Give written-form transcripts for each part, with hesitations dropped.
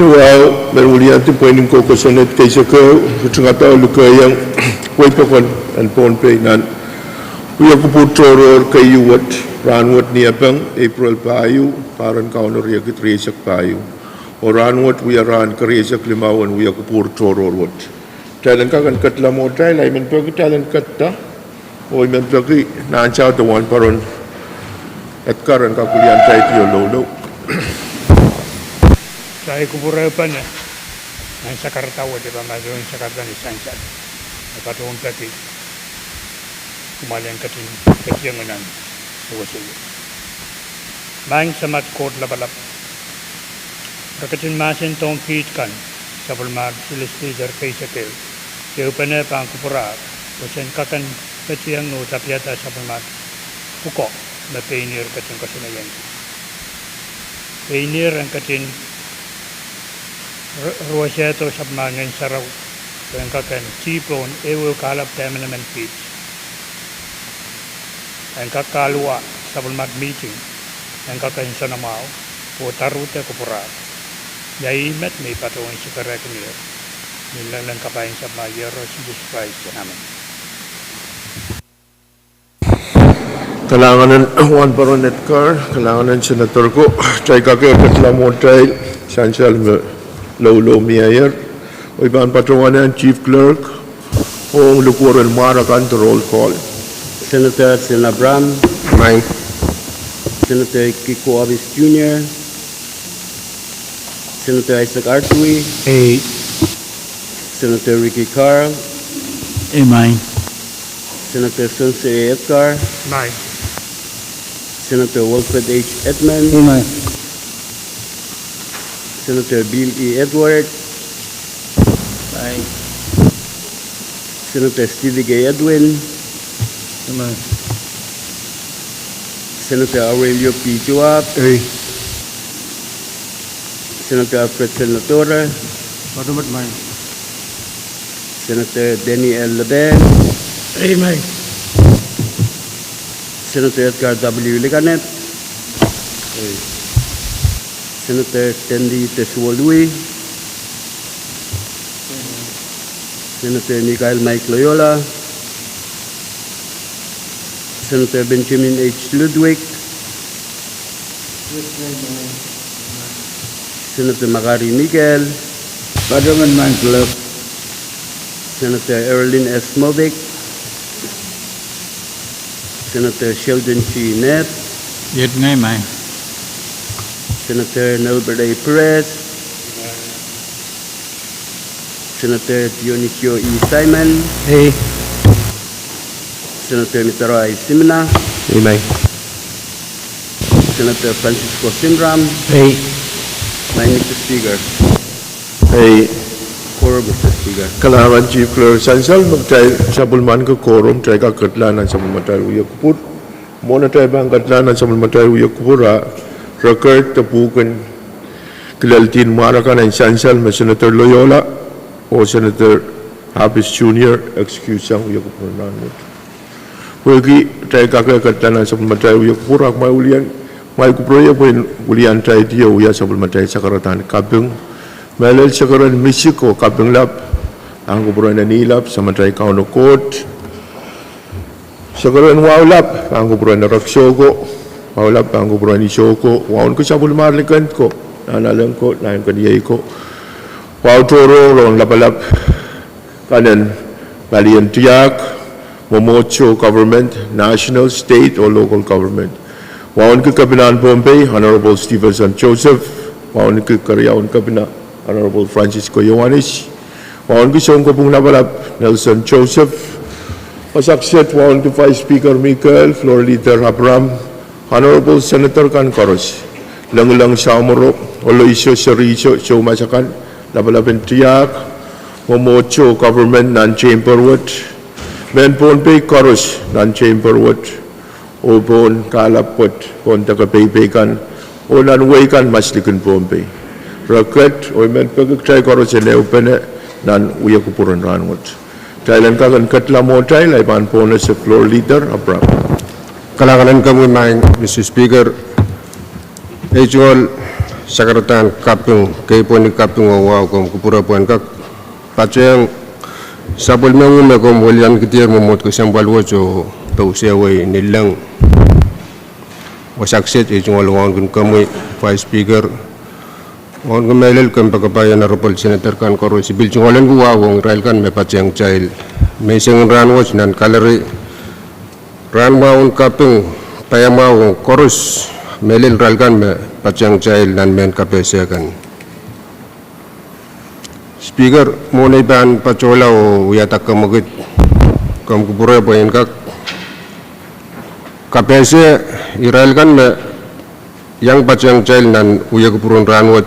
Wow, merulian tu poin ko kosonet kaisa ke tengata luka yang kuai pokon and Pohnpei nan uya kuputoro kayuwat ranwat ni apang April payu paran kaunor ya kitresak payu oranwat uya ran kresak limawan uya kuputoro wat talan ka kan katla mo tay lai men pagi talan katta oi men pagi nan chao to wan paron at karan ka kulian tay tiyo lolo Saya kupurapan ang sakartawa di ba mazon sakartan isansan napatuon pati kumalang katiyanganan uwasin mang samat kot labalap rakatin masin tong kit kan sabulmar Legislature kaysa keupana pang kupura usan kakan katiyang no tapiata sabulmar puko na pioneer katin kasanayan pioneer ang katin ruasya to sa mga saraw ang kakan chipon ewo kalap temenement pitch ang kakalwa sa bulmat meeting ang kakan sa namaw o tarute kupura yay met may patuon si Pahrek nilang kapain sa mga yero si Jesus Christ namin kalanganan Juan Baronet Car kalanganan senator ko chay kakay katla mo chay sansal Lolo Mayor, Iban Patrona Chief Clerk, Pwuhng Lukuran Marakan to roll call. Senator Abram, Mine. Senator Kiko Abis Jr., Senator Isaac Artui, Senator Ricky Carl, mine Senator Sunse Edgar, mine Senator Wilfred H. Edmund, Senator Bill E. Edward, Senator Stevie Gay Edwin, Senator Aurelio P. Juap, Senator Alfred Senatora, Senator Denny L. Leben, Senator Edgar W. Liganet, Senator Tendi Teswolui, Senator Michael Mike Loyola, Senator Benjamin H. Ludwig, Senator Makari Miguel, Senator Earlyn S. Movic, Senator Sheldon G. Net, Senator Nelbert A. Perez, Senator Dionisio E. Simon, Senator Mitaro I. Simina, Senator Francisco Simram, Mr. Speaker. Quorum, Mr. Speaker. Kalangan Chief Clerk Sansal magtay sa bulman ko quorum chay ka katlanan sa bulmatay uya kupur. Mona tay bang katlanan sa bulmatay uya kupura. Record tapukan kilaltin Marakan and Sansal may Senator Loyola o Senator Habis Jr. excuse ang uya kupura mo. Pwagi tayo kakakatanan sa bulmatay uya kupura may ulian may kupura po ulian tayo diya uya sa bulmatay sa karatan Pwuhng melal sa karan Mexico Pwuhng lap ang kupura na nilap sa matay Kauno Court sa karan Wawlap ang kupura na Raksogo Wawlap ang kupura ni Shoko wawan ko sa bulmarlikan ko nanalang ko nahin kaniyay ko waw toro rong lapalap kanan balian tiyak momocho government national state or local government wawan ko kabinan Pohnpei Honorable Stevenson Joseph wawan ko karyawan kabina Honorable Francisco Yohanes wawan ko siyong kapong napalap Nelson Joseph pasakset wawan ko Vice Speaker Michael Floor Leader Abram Honorable Senator Kankoros Lang Samoro Oloisyo Sariso Show Masakan Labalabin Tiyak Momocho Government Non-Chamberwood Men Pohnpei Koros Non-Chamberwood O Bon Kalapot Bon Takapaypaykan O Nanwaykan Maslikan Pohnpei Raket O Men Pagkakchay Koros Enewpene Nan Uyakupuran Ranwot Thailand Kakan Katlamotay Laipan Pona sa Floor Leader Abram Kalanganan kami Mr. Speaker, Ejol Sakaratan Kapwuhng Keponi Kapwuhng wow kom kupura puan kak paceng sabul mengu me kom William kitir momot ke sambal wojo tau sewe nilang wasakset e jungol ngon kun kamui Vice Speaker ngon kemelel kem pakapayan Honorable Senator kan koro sibil jungolen ku wow wong rail kan me paceng child me seng ran watch nan kalari ran maun Kapwuhng payamau korus melil ralkan me pacang child nan men KPC kan Speaker monai ban pacola o yatak kamagit kam kupura poin kak KPC iral kan me yang pacang child nan uya kupurun ranwat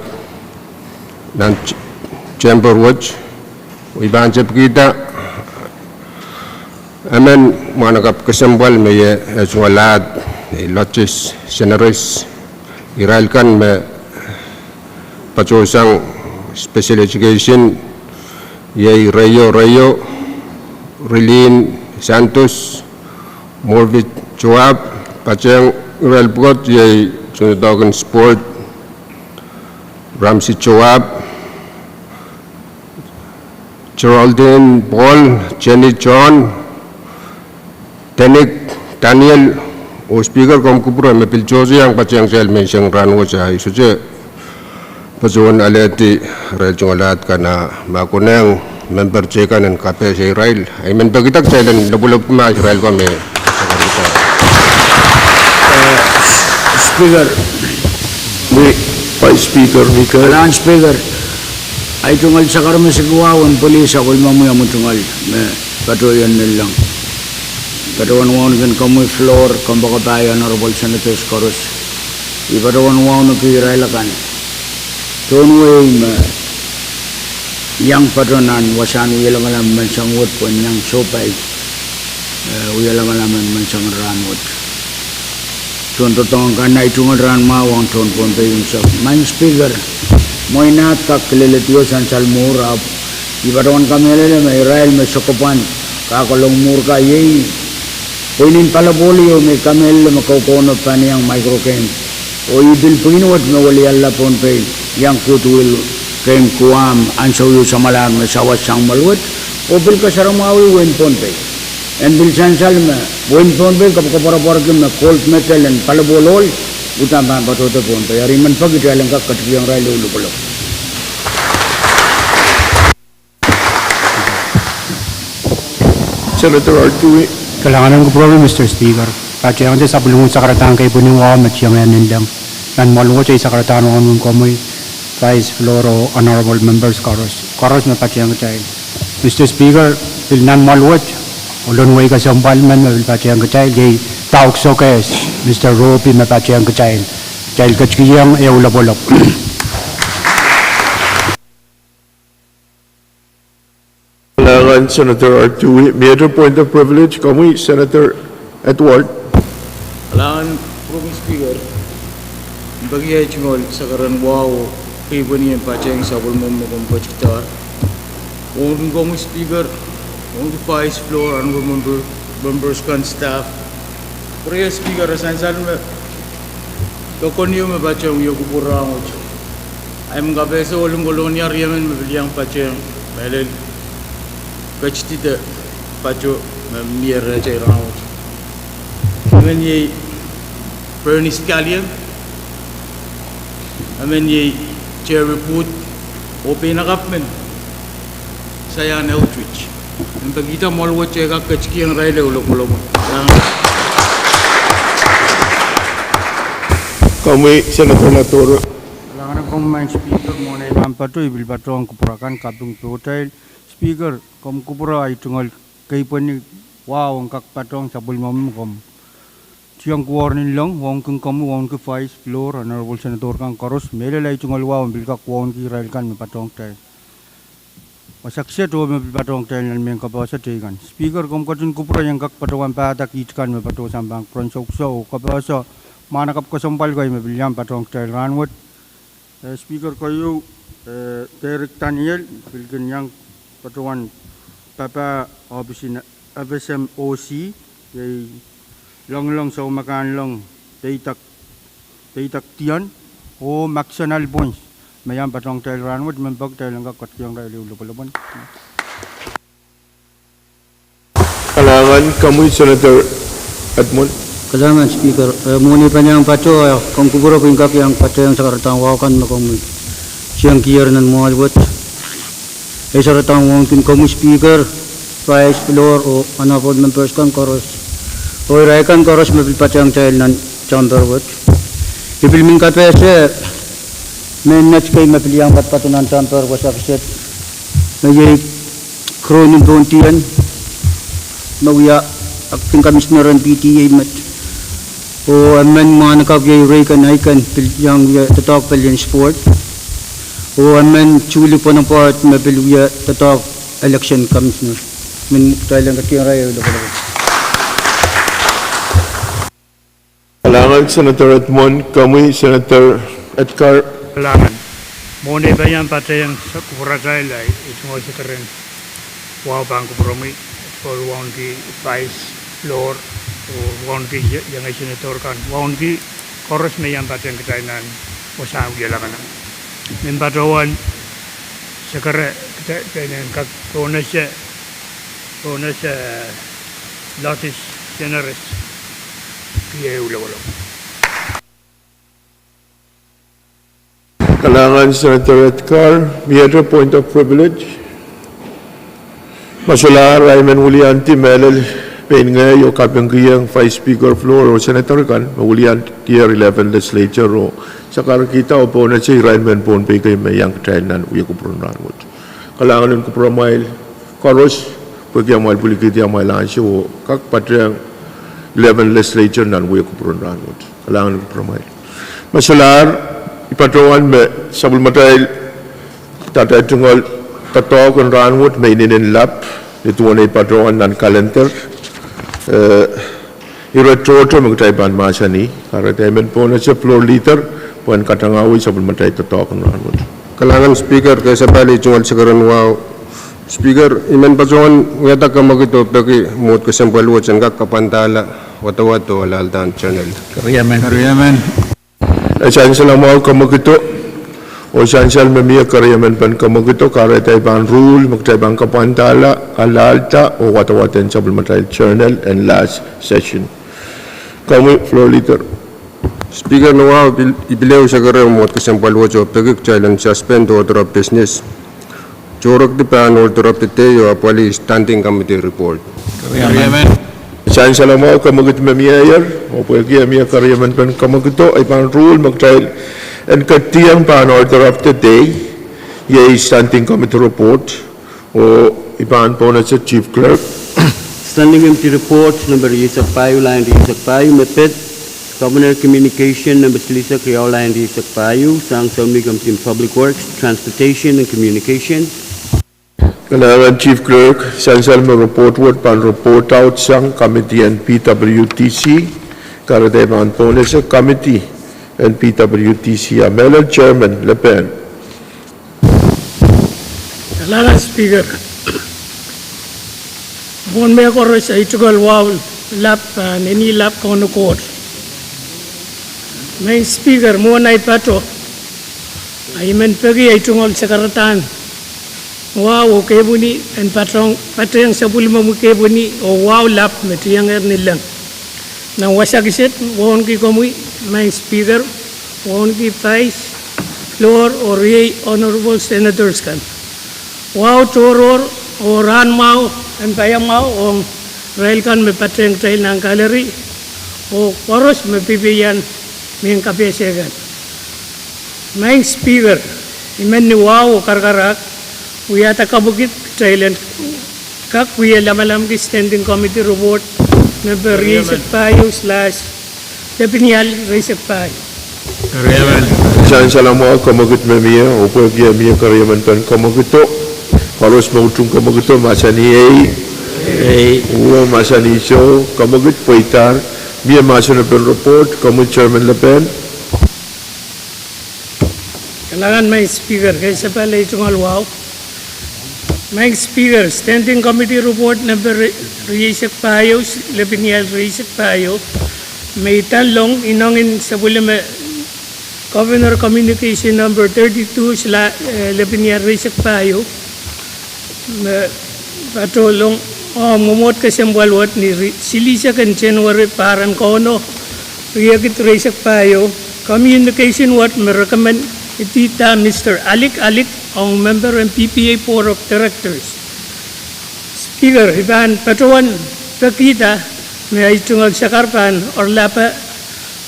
nan chamber watch iban cep kita amen manakap kesembal me ye sualat lotus senaris iralkan me pacosang special education ye rayo rilin santos morbid joab pacang iral bot ye sundagan sport ramsi joab Geraldine Paul Jenny John Tenik Daniel o speaker kom kupura me pilchosi yang pacang sel me seng ranwo sa isuje pajuan aleti rejongalat kana makuneng member cekan dan KPC Israel ay men bagitak selen labulab ma Israel ko me Speaker Vice Speaker Mika Alan Speaker ay tungal sa karami sa guwawan polis ako mamuya mo tungal me patuyan nilang Padawan kan kamu floor kambaka bayan Honorable Senator Scorus. Padawan kirailakan. Tunway yang padanan wasan uyalang mansangwot pun yang sopay uyalang mansang ranwot. Contoh tong kanai tungal ran mawang ton Pohnpei yung main speaker mo inat kaklilitiyo san salmurab. Padawan kami may Israel may sokopan kakalong murka yay. Poinin pala bolio may kamel makaukono pa niyang microcamp. O ibil pinawat na wali alla Pohnpei yang kutuil kayong kuam ansaw sa malang na sawas sang maluwat o bil kasaramawi wen Pohnpei. And bil sansal ma wen Pohnpei kapakaparaparagim na cold metal and palabolol utang pa patuto Pohnpei. Ariman pag italang kakatipiyang railo ulupalo. Senator Artui Kailangan ko problem Mr. Speaker. Pacang de sa bulungan sa karatan kay puning wa matiyang yan nindang. Nan malungo sa karatan ng komoy Vice Floro Honorable Members Karos na pacang chay. Mr. Speaker, bil nan malwat ulun way ka sampal man bil pacang chay gay taok so kes Mr. Ropi na pacang chay. Chay kachiyang e ulabolok. Kailangan Senator Artui major point of privilege kami Senator Edward Kailangan Province Speaker bagay chungol sa karan wow kay bani ang pacheng sa bulmom mo kung pachitar. Kung Speaker, kung Vice Floor, ano members kan staff. Pero Speaker asan me kokoniyo me pacheng yo kupurang uch. Ay mga beso ulong kolonya riyamen mabiliang pacheng melel kachitita pacho mier chay round. Amen ye Bernie Scallion. Amen ye Chair Report Open Akapmen. Saya Eldridge. Ang pagkita molwo chay kakachiki ang raile ulok-ulok. kami Senator Latoro Kailangan akong main speaker mo na ibang pato ibil pato ang kupurakan Kapwuhng hotel. Speaker, kom kupura ay tunggal kay pani wow ang kakpatong sa bulmam kom. Siyang kuwarnin lang wong kung kamu wong ke Vice Floor Honorable Senator kang Karos melelay tunggal wow bil kak wong ki rail kan me patong tay. Wasakse to me patong tay nan men kapasa kan. Speaker kom katun kupura yang kakpatongan patak itkan me pato sambang pronsokso kapasa manakap ko sampal ko me bilyam patong tay ranwat. Speaker kayo Derek Daniel bilgin yang patuan Papa obisin FSMOC yay long sa umakan long paytak tiyan o Maxonal Bones. Mayang patong tayo ranwod, membag tayo lang kakot yung tayo lulubalaban. Kalangan kamu Senator Edmund. Kailangan speaker, muni pa niyang pato, kung kuburo ko yung kaki ang pato yung sa karatang wakan mo kung siyang kiyar ng mga albot. Ay sa karatang wakan kung speaker, vice floor o ano po members kan koros. O iraikan koros mapilpat yung child ng chamber wat. Ipilmin ka pwese, may next kay mapiliyang patpato ng chamber was upset. May kronin bontiyan, mawiya, acting commissioner ng PTA mat. O amen mga nakabiyay Raykan Ikan yang tatak palian sport. O amen chuli po ng part mapilya tatak election commissioner. Min tayo lang katiyang rayo. Kalangan Senator Edmund, kamu Senator Edgar. Kailangan. Muna ba yan pati yung sa kukurasay ay ito mo sa karen. Wow bang kupromi for one ki vice floor o one ki yang ay senator kan. One ki koros may yan pati yung katainan o sa ang gila ka na. Min patawan sa kare katainan kak kona siya latis generous kaya ulo-ulo. Kalangan Senator Edgar, may other point of privilege. Masular Rayman Wulianti Melel Pain ngay o kapanggiyang Vice Speaker floor o Senator kan Wulianti Tier 11 Legislature o sakar kita o po na si Rayman Pohnpei kay mayang trainan uya ko pronrangot. Kalangan nun ko promail koros pagkiyang mahal pulikit yung mahal lang siya o kak patriyang 11 Legislature nan uya ko pronrangot. Kalangan nun ko promail. Masular ipatungan me sabul matay tatay tungol tato kon ranwot may ninilap ito na ipatungan ng kalender iretroto magtayban masa ni Entertaiment po na siya floor leader puan katangawi sabul matay tato kon ranwot. Kalangan speaker kaysa bali chungal sikaran wow. Speaker iman pasungan ngata ka magito pagi mut kasampalwot sang kapantala wato alaltan channel. Kariyaman. Esensyal ang mga kamagito o esensyal mamiya karyaman pan kamagito kare tayo bang rule, magtayo bang kapantala, alalta o watawaten sa bulmatay journal and last session. Kami, floor leader. Speaker no wow ibilew sa karew mut kasampalwot o pagi challenge suspend order of business. Jorok di pan order of the day o apwali standing committee report. Kariyaman. Esensyal ang mga kamagito mamiyayar o pwede mamiya karyaman pan kamagito ay bang rule, magtayo and katiyang pan order of the day yay standing committee report o iban po na sa chief clerk. Standing committee report number Yisak Payo line Yisak Payo mepet Governor Communication number Silisa Kriyaw line Yisak Payo sang Salmi Committee Public Works Transportation and Communication. Kailangan chief clerk esensyal mo report word pan report out sang committee and PWTC karatayan po na sa committee and PWTC Melon Chairman Le Pen. Kailangan speaker. Buon may ako sa itugal wow lap nini lap kono court. May speaker mo na ipato. Ay man pagi ay tungol sa karatan. Wow okay buni and patrong sa bulma mo kay buni o wow lap metiyang nilang. Nang wasagisit won ki komoy may speaker won ki vice floor or honorable senators kan. Wow toror o ranmao and payamao o rail kan may patreng trail ng gallery o koros may pipiyan may kapesegan. May speaker iman ni wow karkarak uyata kabukit trail and kak uya lamalam ki standing committee report number Yisak Payo / Depinial Yisak Payo. Kariyaman. Esensyal ang mga kamagit mamiya o pwede miya karyaman pan kamagito paros mautong kamagito masa ni uwa masa ni so kamagit poitar miya masa na pen report kamu Chairman Le Pen. Kailangan may speaker kaysa pala itong alwaw. May speaker, standing committee report number Yisak Payo, Depinial Yisak Payo, may talong inongin sa bulama Governor Communication number 32 Labinia Risak Payo patulong mumot kasambalwat ni Silisa kan January paran kono Riyagit Risak Payo Communication what me recommend itita Mr. Alik ang member ng PPA Board of Directors. Speaker, iban patuan pakita may itungal sakarpan or lapa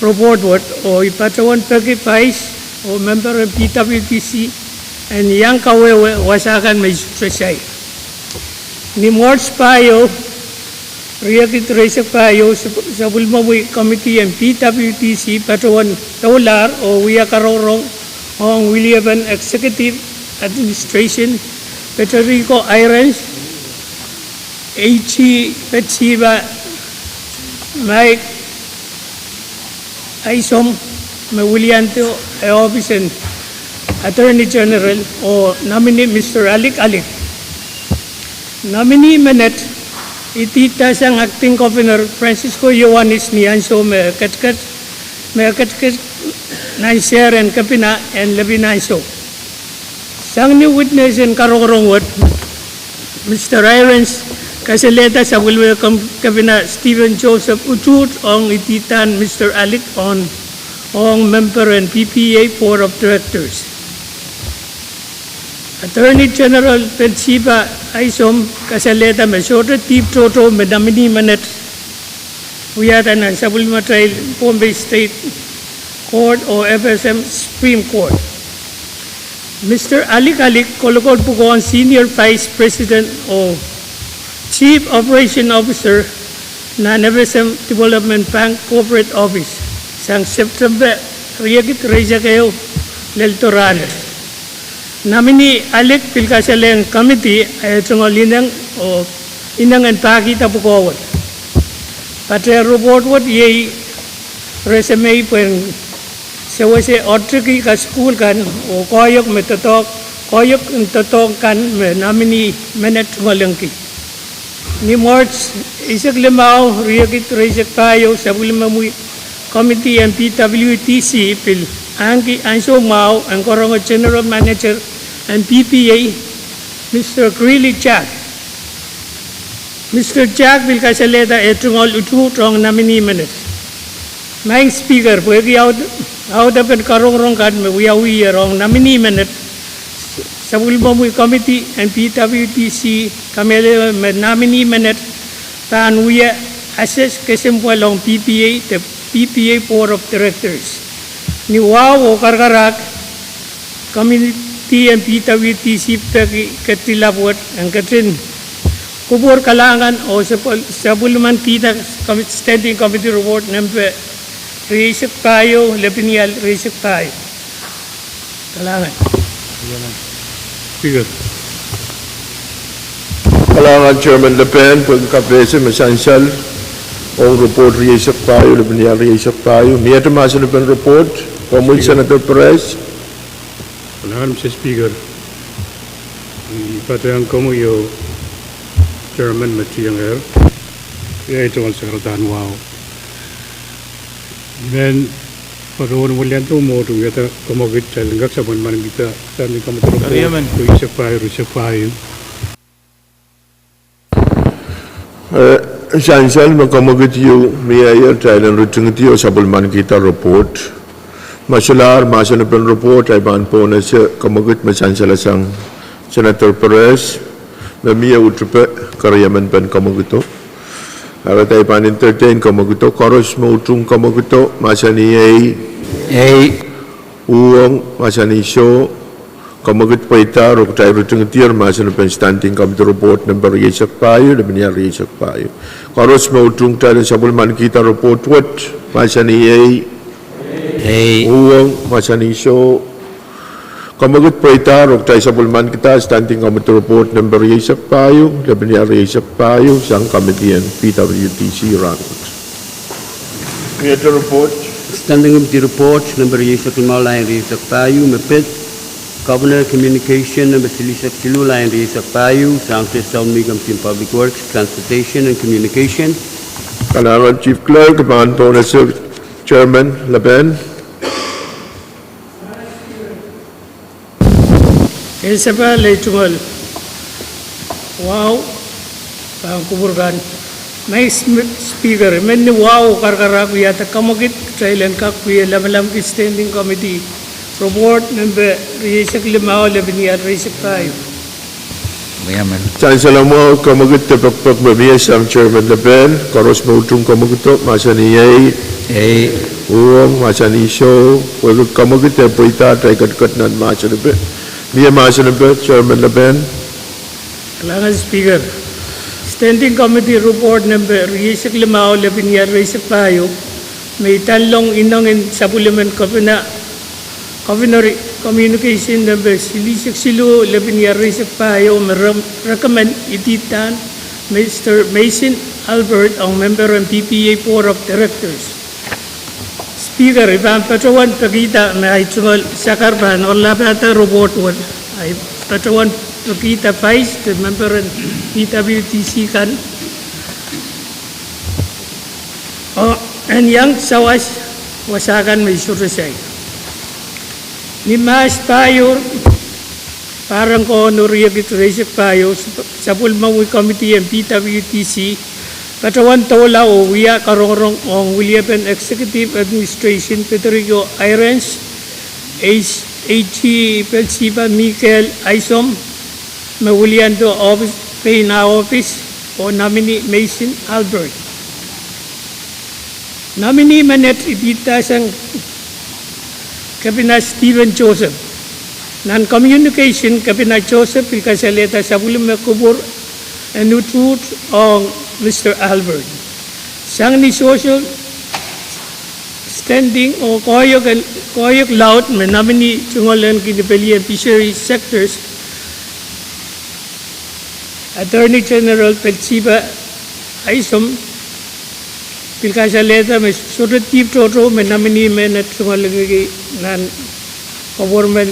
report what o ipatawan pagi vice o member ng PWTC and yang kawewe wasakan may susay. Ni Morts Payo, Riyakit Risak Payo sa Bulmawi Committee and PWTC patawan taular o wiyakarorong ang William Executive Administration, Federico Irons, H.E. Petsiba, Mike Aisom, Willianto, Office and Attorney General, o nominee Mr. Alik. Nominee Manet, itita sang Acting Governor Francisco Yohanes Nianso, may katkat Nanser and Kapina and Labinanso. Sang new witness and karorongwat, Mr. Irons, kasaleta sa welcome Kapina Stephen Joseph Utut ang ititan Mr. Alik on member and PPA Board of Directors. Attorney General Pensiba Aisom kasaleta majority toto medamini manet wiyatan ng Sabulma Trial Pohnpei State Court o FSM Supreme Court. Mr. Alik kolokod po ko ang Senior Vice President o Chief Operation Officer na FSM Development Bank Corporate Office sang September Riyagit Reja kayo Leltoran. Nominee Alik Pilkasaleng Committee ay tungol inang ang pakita po ko. Pati report what yay resume po yung sawa si otriki ka school kan o koyok metotok kan nominee Manet Malangki. Ni March isak limaw Riyagit Resak Payo sa Bulimamuy Committee and PWTC pil angki anso mau ang korongo General Manager and PPA Mr. Grilly Jack. Mr. Jack will kasaleta etungol utu trong nominee Manet. Maing speaker pwede out dapat karong kan wiyawi rong nominee Manet sa Bulimamuy Committee and PWTC kamele nominee Manet tan wiya assess kesimpuan PPA the PPA Board of Directors. Ni o karkarak Committee and PWTC katilabot ang katin kubur kalangan o sa Bulman kita Standing Committee Report number Risak Payo, Lapinial Risak Payo. Kalangan. Speaker. Kalangan Chairman Lepen, pagkapese masansal ang report Risak Payo, Lapinial Risak Payo. Miyata masa Lepen report, Pamul Senator Perez. Kalangan Mr. Speaker. Ipatayang ko mo yung Chairman Matiyang Air. Kaya ito ang Sekretary Wow. Then, pagkawan mo liyan ito mo, itong yata kumagit sa langgak sa banman kita. Saan ka matulog po, Risak Payo. Sansal magkamagit yung miyayar tayo ng rutingi sa bulman kita report. Masalar, masa na report ay baan po na sa kamagit masansala sang Senator Perez na miya utripe karyaman pan kamagito. Ara tayo pan entertain kamagito. Koros mo utrong kamagito. Masa ni Pwuhng, masa ni Show. Kamagit pa ita, rok tayo rutingi tiyer, masa na pan standing committee report number Risak Payo, na niya Risak Payo. Koros mo utrong tayo sa bulman kita report what? Masa ni Pwuhng, masa ni Show. Kamagut po ita, rok tayo sa bulman kita, standing committee report number Risak Payo, laban niya Risak Payo, sang committee and PWTC Ranwood. Committee report. Standing committee report number Risak Limala and Risak Payo, Mapit, Governor Communication number Silisak Silula and Risak Payo, sang Sound Migam Team Public Works, Transportation and Communication. Kalaman Chief Clerk, kapangan po na Sir Chairman Laben. Esapa Leitungal. Wow, Pangkuburgan. May speaker, many wow, Karkarak, we at the Kamokit Trail and Kakwi, Lamalam Standing Committee. Report number Riesek Limao, 11 year Riesek 5. Chancellor mo kamagit te pakpak mabiyas ang Chairman Laben, Karos Mautong kamagito, Masani Yay, Pwuhng, Masani Show, Pwuhng kamagit te Puita, Kadkadaur nan Masani Be. Miya Masani Be, Chairman Laben. Kalangan Speaker. Standing Committee Report number Riesek Limao, 11 year Riesek 5. May talong inangin sa Parliament Communication number Silisik Silu 11 year Riesek Payo recommend ititan Mr. Mason Albert ang member ng PPA Board of Directors. Speaker, ibang patawan pagkita na itungal sakarban o labata report one ay patawan pagkita vice the member ng PWTC kan and yang sawas wasakan may suresay. Ni Mas Payor, parang ko honoria Riesek Payo sa Pulmawi Committee and PWTC, katawan tawala o wiya karong ang William Executive Administration, Peterico Irons, H.G. Pelsiba, Michael Isom, Mawilian do Office, Pay na Office, o nominee Mason Albert. Nominee Manet Ibita sang Kabinet Stephen Joseph. Non-communication Kabinet Joseph Pilkasaleta sa Pwuhng Kubur and Nutut on Mr. Albert. Sang ni social standing o koyok laut may nominee tungolan kinipili and fisheries sectors Attorney General Pelsiba Isom Pilkasaleta may surut tip toto may nominee may tungolan nan government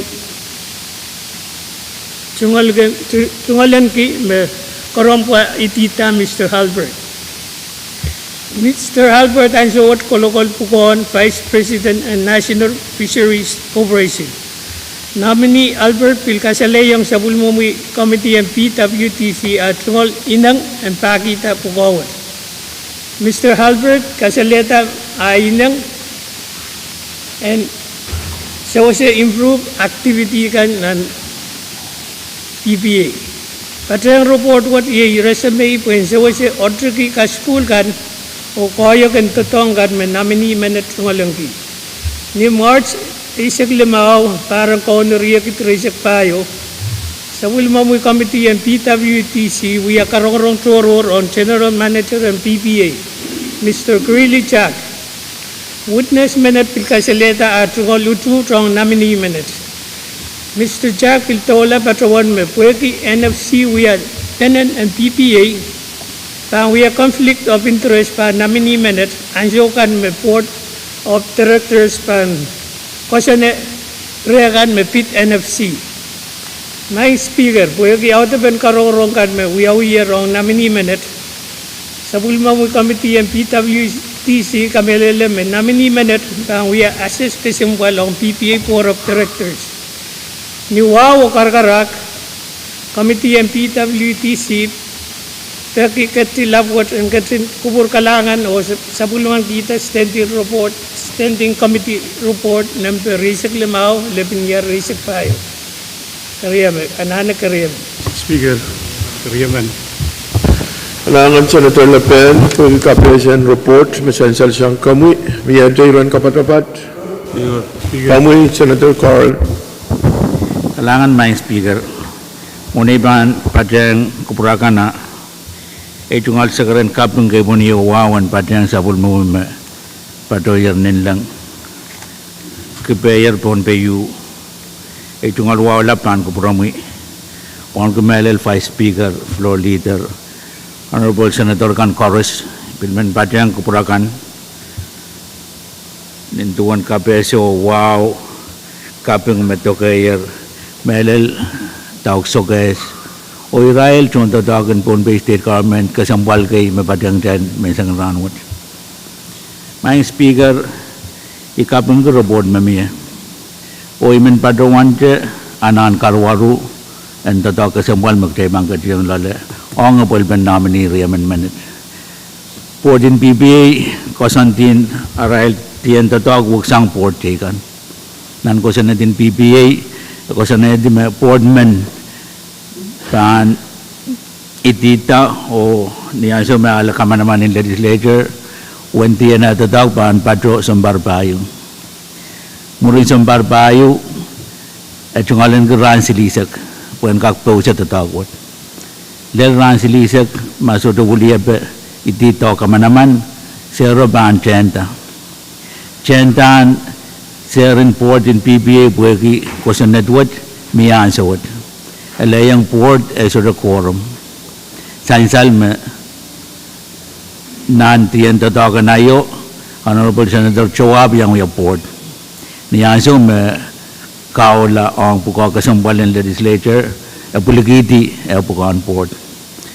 tungalan ki me korompa itita Mr. Albert. Mr. Albert ang suot kolokol pukon Vice President and National Fisheries Corporation. Nominee Albert Pilkasalayang sa Pulmawi Committee and PWTC at tungol inang and pakita pukawan. Mr. Albert Kasaleta ay inang and so was improve activity kan ng PPA. Patang report what ye resume when so was orderly ka school kan o koyo kan totong kan may nominee manet tungalangki. Ni March Riesek Limao parang honoria Riesek Payo sa Pulmawi Committee and PWTC we are karong toror on General Manager and PPA Mr. Grilly Jack. Witness minute Pilkasaleta at lutu trong nominee minute. Mr. Jack Piltola Patawan me Pwuhng NFC we are tenant and PPA. Pang we are conflict of interest pa nominee minute. Anjokan me board of directors pan kosane reagan me pit NFC. My speaker Pwuhng autoban karong kan me we are wrong nominee minute. Sa Pulmawi Committee and PWTC kamelele may nominee manet ang we are assess special ang PPA Board of Directors. Ni Wow Karkarak Committee and PWTC pagkikati labwat ang katin kubur kalangan o sa Pulmawi kita standing committee report number Riesek Limao 11 year Riesek 5. Kariyame, anana kariyame. Speaker. Kariyaman. Kalangan Senator Lapen, Pwuhng Kapesan Report, Mesensal siyang kamui, miyadayran kapatapat. Kamui, Senator Carl. Kalangan may speaker. Muna ibang padang kupurakan na tungal sa karen kapung kay Boniyo wawan padang sa Pulmawi patoyer nilang kipayer Pohnpei tungal wawalapan kupurami on kumelel Vice Speaker, Floor Leader, Honorable Senator Kadkadaur, Pilmen Padang Kupurakan, Nintuan KAPWARESOU, wow, Kaping Metokayer, Melel, Tauksokes, o Israel, Chonto Dagan, Pohnpei State Government, Kasambal kay Mapadang Jan, Mesang Ranwat. May Speaker, ikapang ko report mamiya. O imen padawan anan karwaru, and the talk as a one McTabang at Young Lale, honorable Ben nominee reamendment. Port in PBA, Constantine Arail, the dog works on port taken. Nan Cosanet in PBA, Cosanet Portman, Pan Itita, or Niasoma Alakamanaman in Legislature, when the another dog ban Patro Sambarbayu. Murin Sambarbayu, at Chungalan Ran Silisak, when Kakpo at the dog. Let Ran Silisak, Masoto Wuliabe, Itito Kamanaman, Sero Ban Chenta. Chantan, Serin Port in PBA, Bueki, Cosanetwood, Miansawat. A laying port as a quorum. San Salme, Nanti and the Doganayo, Honorable Senator Choab Yang Port. Niansum Kaula on Pukakasambal in Legislature, a Puligiti, a Pukan Port.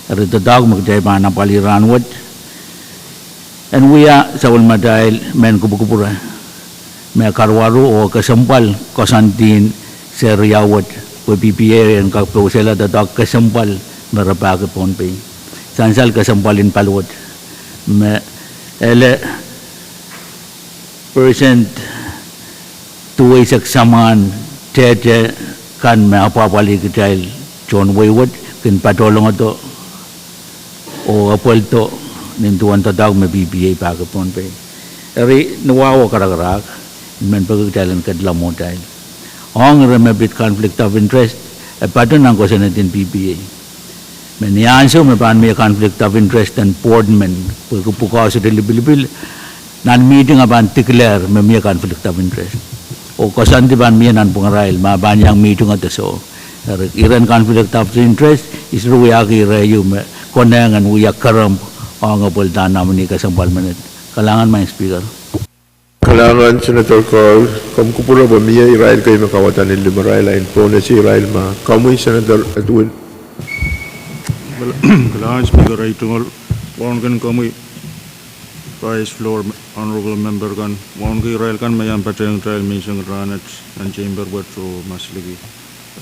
The dog Mukjabana Pali Ranwood. And we are Saul Madail, Men Kubukura, Mekarwaru or Kasampal, Kosantin, Seriawat, with PPA and Kapusela, the dog Kasampal, Merapaga Pohnpei. Sansal Kasampal in Palwat. Me ele percent tuwe saksaman tete kan me apapali kitail John Wayward kin patolong ato o apolto nintuan tatag me BBA paga Pohnpei. Eri nawawa karagarak men pagkitalan kadlamo tayo. Ong remebit conflict of interest e pato nang Cosanetin PBA. Menianso me pan me conflict of interest and Portman pukaso delibil nan meeting aban declare me conflict of interest. O Cosanti ban me nan pungarail ma banyang meeting at so. Iran conflict of interest is ruwaki reyu me konengan uyak karam honorable nominee Kasampal Manet. Kalangan my speaker. Kalangan Senator Carl, kamu kupura ba miya Israel kayo makawatan ni Liberal in Pone si Israel ma. Kamu Senator Edwin. Kalangan Speaker ay tungol wawan kan kami Vice Floor Honorable Member kan wawan kay Israel kan mayang patayang trial minsang ranat and chamber watro maslagi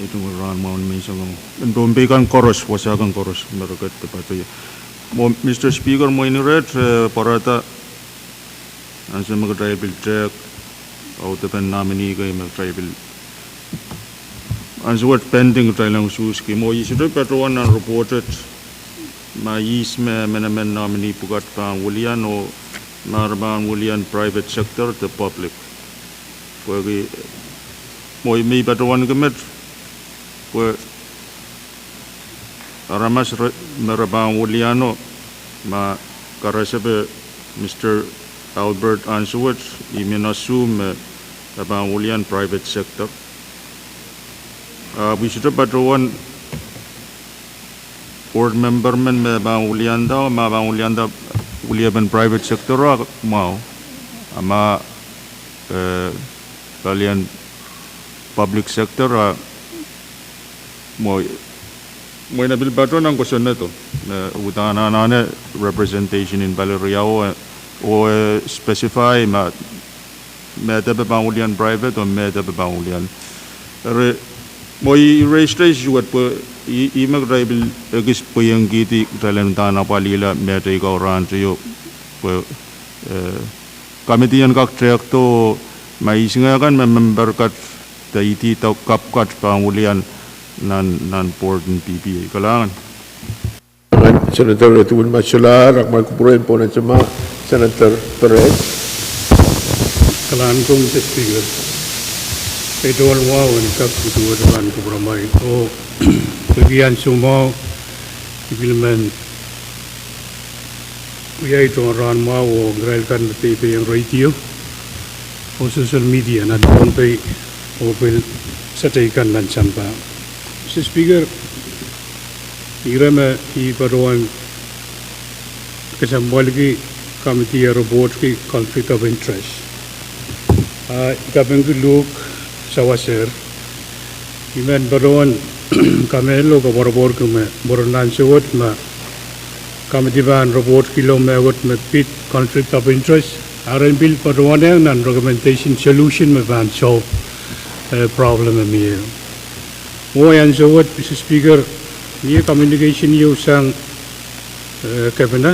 ay tungol ran mawan minsang and Pohnpei kan koros wasagang koros meragat kapatay. Mr. Speaker mo iniret parata ang sa mga tribal check out of nominee kay mga tribal and what pending trial suski mo isiro patron and reported mais me menamen nominee pugat Pwuhng William o marban William private sector the public pwede mo may patron gamet pwede aramas marban William ma karasabe Mr. Albert Answert iminasum marban William private sector. We should have one board member man Pwuhng William private sector mau ama kalian public sector mo na bil patron ang question na to utana na representation in Valeriao o specify ma meta Pwuhng William private o meta Pwuhng William mo i-registrate juat po i-mag tribal agis po yung giti trailan tana palila meta ikaw ran siyo po kamitiyan kak trek to maisinga kan member kat taiti tau kapkat Pwuhng William nan port ng PPA kalangan. Senator Edwin Masula, rakman kupurin po na sama Senator Pahrek. Kalangan ko Mr. Speaker. Pedol wawan kap kutuwa depan kubramai o bagian semua implement ia itu orang mau geralkan TV yang radio o social media na Pohnpei o bel sataikan dan sampah. Mr. Speaker, irama I paruan kesambal ki committee report ki conflict of interest. Ikapeng look Sawasir, iman baruan kami lo ka borobor kami borunan sewot ma kami tiban report kilo mewot me pit conflict of interest. Aran bil baruan yang nan recommendation solution me ban solve problem me. Yan so what, Mr. Speaker, niya communication yung sang kabana,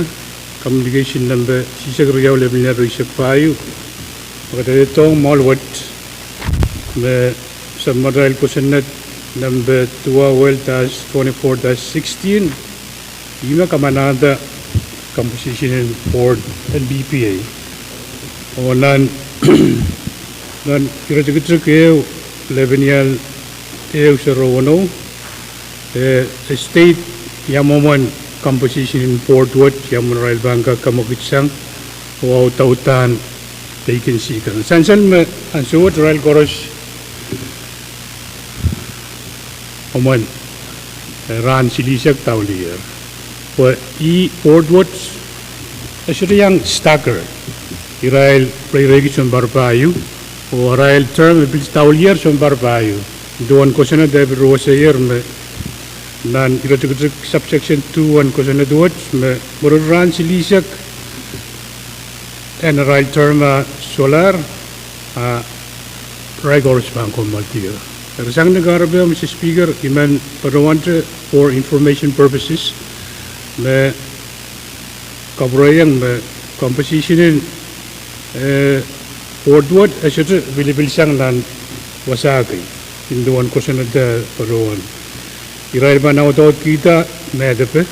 communication number sisa kriyaw level na research payo. Magkata itong malwat na sa model ko sanad number 12-24-16 ima kamanada composition and board and BPA. O nan kira-kira kayo level eu sa Roano state yamoman composition in Port Wood yamon rail banka kamokitsang o tautan vacancy kan sansan me ansuot rail koros oman ran silisak taulier wa I Port Wood asuri yang stacker irail pre-registration barbayu o rail term bil taulier son barbayu doon ko sana David Rosayer me nan kira-kira subsection 2 ko sana duot me mururan silisak and right term solar rigorous bangko maltiga sang negara be Mr. Speaker iman parawante for information purposes me kabrayang me composition ordward asyoto bilibil sang nan wasagay Induan ko sa nada paroon. Irail ba na utaw kita medape,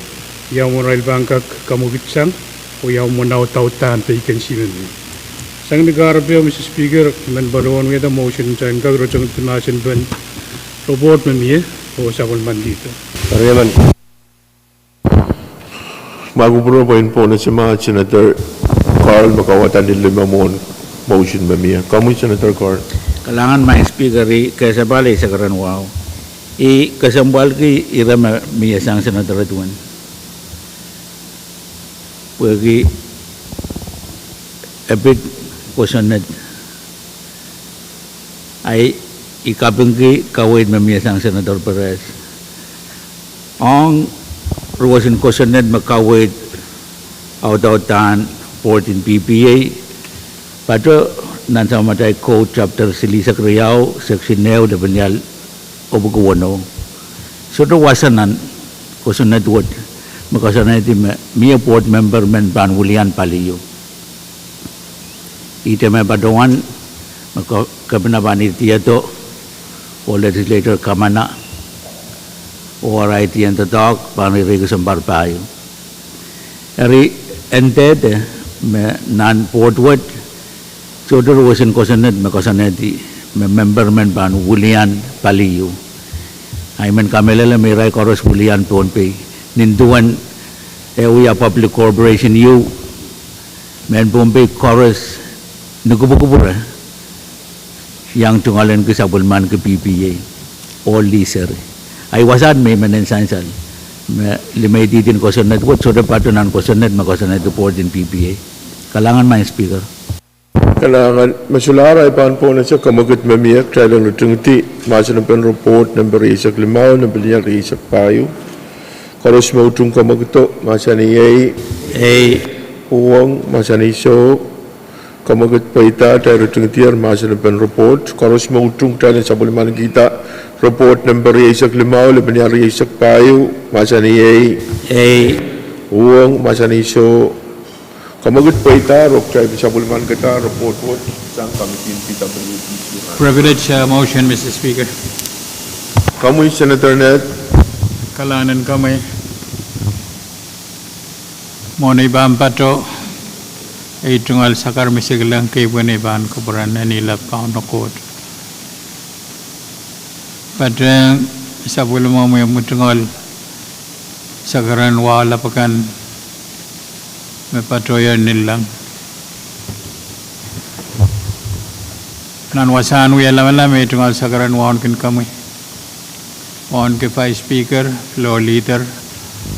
yaw mo rail bangkak kamubitsang, o yaw mo na utaw tan vacancy nun. Sang nagarabi Mr. Speaker, man paroon ngayta motion sa ingkag rochang timasin ban robot mamiye o sabon man dito. Paryaman. Magupuro po yun po na si mga Senator Carl makawatan din lima motion mamiya. Kamu Senator Carl? Kalangan may speaker kasabali sa karan wow. Kasambal ki ira miyasang senator tuan. Pwagi epic kusanad ay ikapeng ki kawid miyasang senator Pahrek. Ang ruwasin kusanad makawid out-outan 14 PPA patro nan sa matay code chapter Silisak Riau section 9 da banyal obuguano so to wasanan kusunad word makasanay ti mi board member men Pwuhng paliyo ite me badoan makabnabani tiya to o legislator kamana o right yan to talk panirigo sa barpayo eri ended me nan board word Chodor wasin kosanad makasanadi member men Pwuhng paliyo ay men kamelala miray koros Pohnpei ninduan uya public corporation you men Pohnpei koros nagubukubura yang tungalan ke sabulman ke PPA all leaser ay wasad may manensansal limay titin kosanad what so patunan kosanad makasanad report in PPA kalangan may speaker Kailangan masulara ipan po na siya kamagot mamiyak kaya lang lutunguti masa ng report ng berisak limaw ng berisak isak payo karos mautung kamagoto masa niyay Pwuhng masa niso kamagot pa ita tayo lutunguti masa ng report karos mautung tayo sa buliman kita report ng berisak limaw ng berisak isak payo masa niyay Pwuhng masa niso Kamagot pa ita, rok tayo sa bulman kita, report sang kamitin PWTC. Privilege motion, Mr. Speaker. Kamu Senator Ned? Kalanan kami. Monay bampato. Itungal sakar misigalang kaibuan iban kuburan na nila paunokot. Padang sa bulman mo yung mutungal sakaran wala pakan may patoyan nilang nanwasan uya laman may tungal sakaran waon kin kami waon ke Vice Speaker, Floor Leader,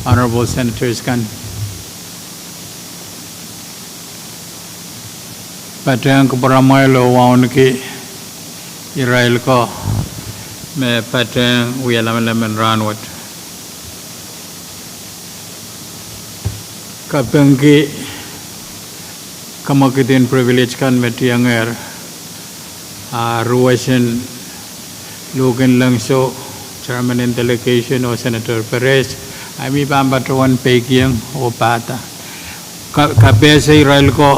Honorable Senators kan patang keperamai lo waon ke Israel ko may patang uya laman ranwat kapengki kamakitin privilege kan metiang ruwasin lukin lang so Chairman in Delegation o Senator Perez, ay mi pambatuan pegiang o pata. Kapesa Israel ko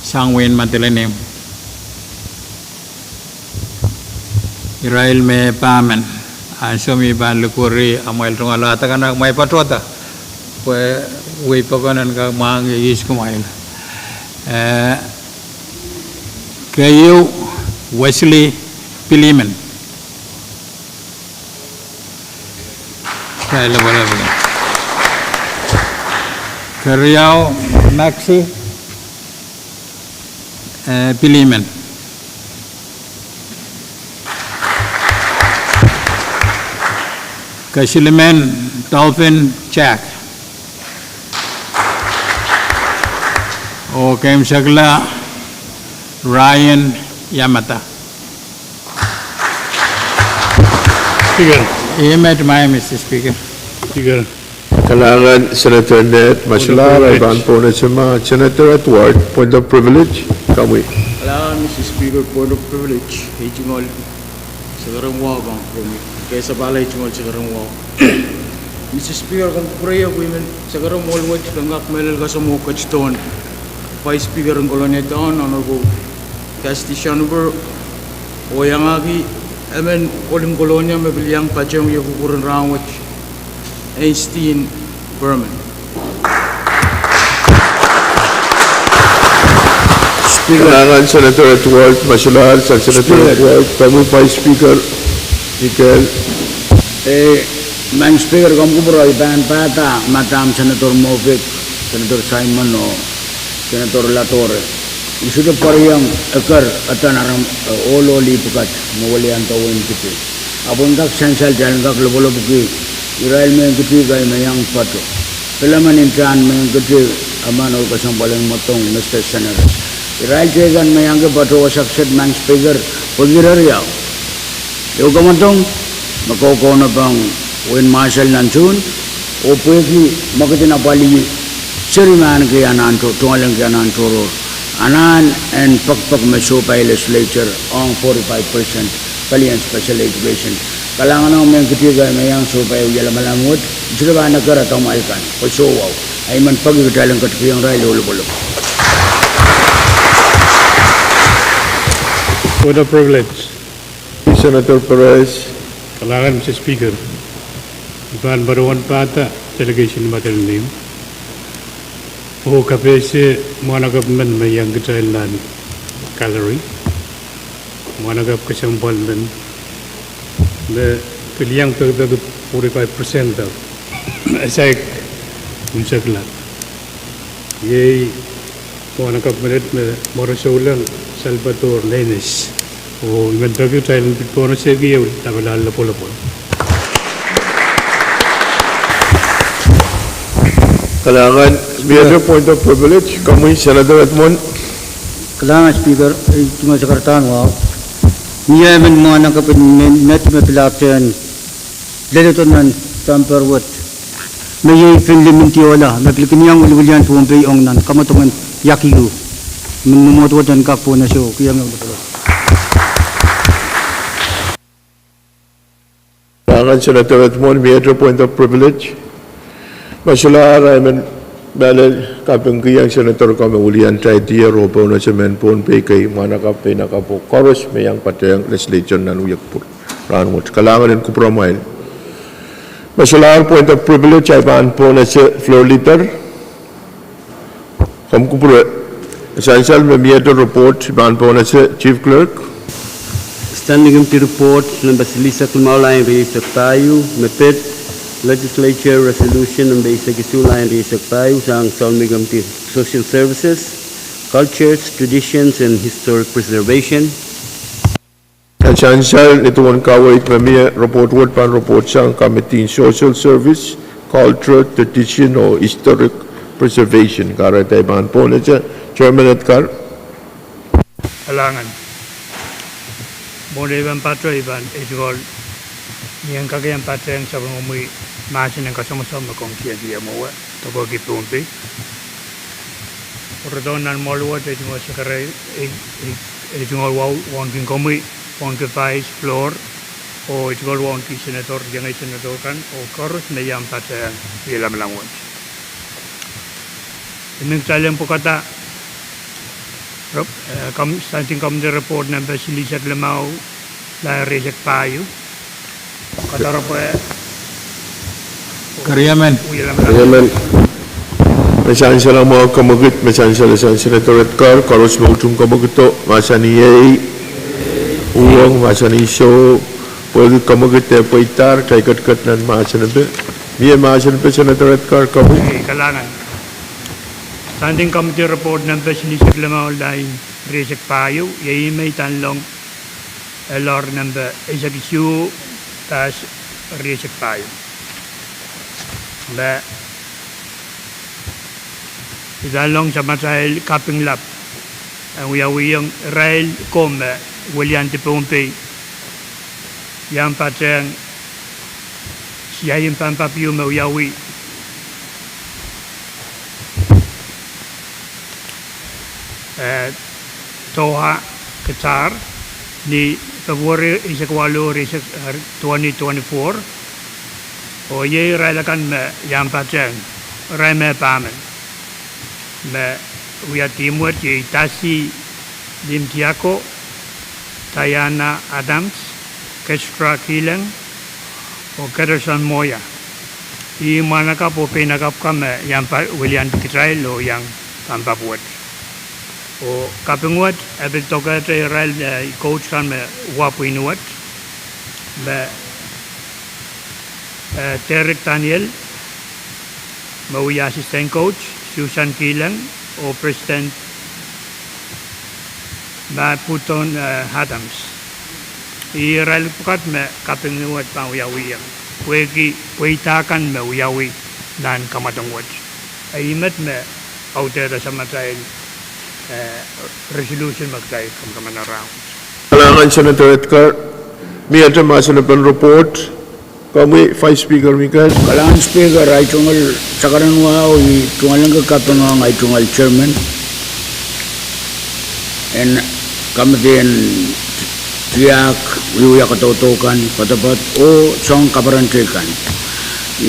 sangwin matilanim. Israel me pamen. Anso mi ban lukuri amoy tungalata kanak may patwata. Pues way pagkanan ka mga is kumail. Kayo Wesley Piliman. Kaya wala. Karyao Maxi Piliman. Kashiliman Dolphin Jack. O Kem Shagla Ryan Yamata. Speaker. Met my Mr. Speaker. Speaker. Kailangan Senator Net Mashlar ay ban po na sama Senator Edward, point of privilege. Kami. Kailangan, Mr. Speaker, point of privilege. Hijingol sa karangwa bang kami. Kaysa bala hijingol sa karangwa. Mr. Speaker, kung pray ako yun sa karangwa waj langak melal ka sa mga kachton. Vice Speaker ang kolonyetaan, Honorable Casticionover, o yang agi, amen, kolim kolonya, mabiliang pachang yung kukuran rawat, Einstein, Berman. Kailangan Senator Edward Mashlar, Senator Edward, kami Vice Speaker, Michael. Mang Speaker, kung kubro, iban pata, Madam Senator Movic, Senator Simon, o Senator Latore. Isuda pariyang akar atanaram olo lipukat mawalian tawin kiti. Abon kak sensal jalan kak lobolo buki. Israel may kiti kay mayang pato. Pelaman intran may kiti aman o kasang paling matong Mr. Senator. Israel chegan mayang ke pato wasakset mang Speaker pagirariyaw. Yung kamantong makoko na bang Win Marshal Nanchun o pwede makatinapali Seriman kaya nanto, tungalang kaya nanto Anan and Pwuhng may Legislature on 45% kalian special education. Kalangan ng mga kitiga mayang supay uyala malamut, sila ba nagkaratang maikan? Pagsuwaw, ay man pag-igatalang katikiyang ray lolo-bolo. Point of privilege. Senator Perez. Kailangan, Mr. Speaker. Iban baruan pata, delegation matalanim. O kapesi mga government may yang kailan calorie mga nagkakasampal man na piliyang pagdagat 45% daw asay unsagla yay mga government na Morosolan Salvador Lenes o iman pagdagat tayo po na siya tabalala po. Kailangan, may point of privilege. Kami, Senator Edmond. Kailangan, Speaker, cuma sekarang wow. Niya man mga nangkapin net mapilapyan lalatunan tamperwat. May finlimenti wala. Mapilikin niyang uliwalian Pohnpei ong nan kamatungan yakigu. Mumutuwatan ka po na siya. Kaya nga ito. Kailangan, Senator Edmond, may point of privilege. Masular ay man balal kapangkiyang Senator kami ulian try dia robo na semen Pohnpei kay mana kape na kapo chorus mayang patayang Legislature na nuyak pur ranmot kalangan din kupromail. Masular point of privilege ay paan po na sa floor leader. Kam kupro essential memieto report paan po na sa Chief Clerk. Standing committee report number Legislature Maulayan Reisek Pahrek mepet Legislature resolution number V6AH Reisek Pahrek sang Solmi Committee Social Services, Cultures, Traditions and Historic Preservation. Essential nituan kawait memia report word pan report sang Committee Social Service, Culture, Tradition o Historic Preservation. Karatay ban po na siya. Chairman Edgar. Kailangan. Muna ibang patro iban ejol yang kagayang patro yang sa mga umuwi masin ang kasama-sama kong siya mo toko ki Pohnpei. Pordon nan molwa te mo sa kare ejol wow won kin komi on ke pais floor o itgol wong ki senator yang senator kan o korus meyam patang bila melangwan ini kalian pukata standing committee report number silisat lemau la reject payu kata apa Kariaman. Macam salah mau kemagit, macam salah senator Edgar, korus mau tung kemagito, masa ni uang, masa ni show, boleh kemagit paitar, kaya kat nan masa ni Mia masa ni senator Edgar kamu. Kalangan. Standing committee report number sinisip lemau lain reject payu, yai may tanlong lor number executive tas reject payu. Ba idalong sa matahil kaping lap ang uyawiyang rail kom William de Pohnpei yang patang siya yung pampapiyo uyawi Doha, Qatar ni Februari 2024 o ye rail kan yang patang rail me pamen uya timur je Tasi Limtiako Diana Adams Kestra Kilang o Kederson Moya I manakap o pinakap kam yang William Kitrail o yang pampapuat o kapinguat abel toka rail coach kan wapuinuat Derek Daniel mauya assistant coach Susan Kilang o President Pwuhng Adams. Iral pukat me kapinguat pa uyawiyang. Pwitakan me uyawi dan kamatangwat. Aimat me autera sa matay resolution magtay kamkaman around. Kalangan Senator Edgar, may masa na report. Kami Vice Speaker Mikael. Kalangan Speaker ay tungal sakaran wao I tungal lang kapangang ay tungal Chairman and kami din tiyak uyuya katautukan patapat o song kaparantikan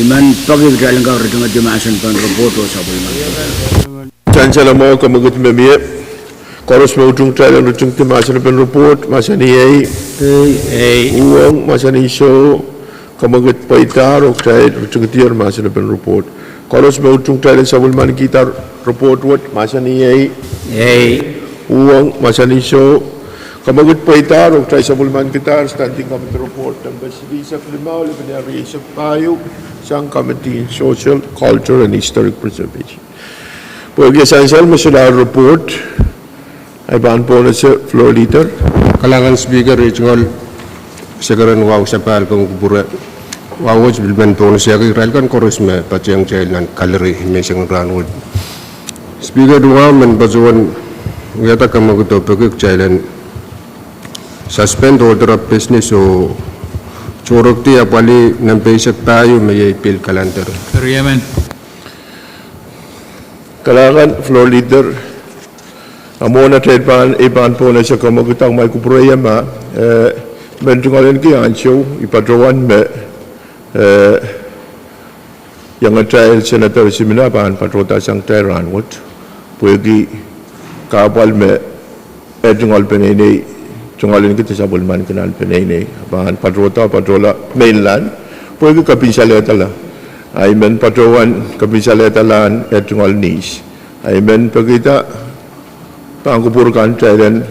iman pagigdalang ka rin nga dimasan pan roboto sa bulman. Chancellor mo kamagut memiye koros mo tung tayo ng tung timasan pan report masa ni uang masa ni show kamagat paitar o tayo tung masa na pen report. Koros mau tung tayo sa bulman kita report wat masa ni uang masa ni show kamagat paitar o tayo sa bulman kita standing committee report ng Basilisa Klimaw Libanari sa Payo sang Committee in Social, Culture and Historic Preservation. Pwede sa masular report ay baan po na sa floor leader. Kalangan Speaker Regional Sekarang wow sa pal kung kubura wawaj bilban to siya kay rail kan koros me patyang jail nan gallery mesang ranwood Speaker duwa man bazuan yata kamaguto pagik jailan suspend order of business o chorokti apali nan paysak tayo may appeal calendar. Kariaman. Kalangan floor leader amo na trade ban iban po na siya kamagutang may kuburaya ma mentungalan ki ansyo ipadrawan me yang trial senator simina ban patrota sang teran wat puegi kapal me tungal penene tungalin kita sa bulman kenal penene ban patrota patrola mainland puegi kapinsaleta la ay men patrawan kapinsaleta lan tungal nis ay men pagita pangkupurkan trial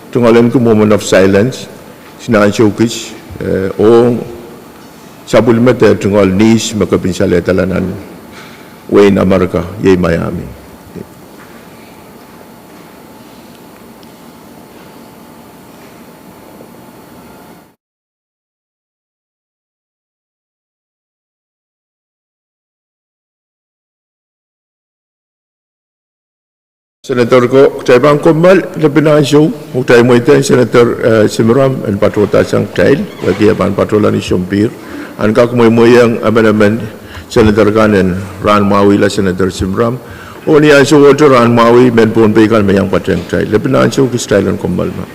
tungalin ko moment of silence sinansyukis o sabul mete tunggal nis makapinsala talanan Wayne America yay Miami. Senator ko tayo bang kumal lebinansyo tayo mo ito Senator Simram and patrota sang tail bagi aban patrola ni Shumpir an kak mo yang aman Senator kanen ran mawi la Senator Simram o ni ansyo water ran mawi men Pohnpei kan mayang pateng tail lebinansyo ki style an kumal ma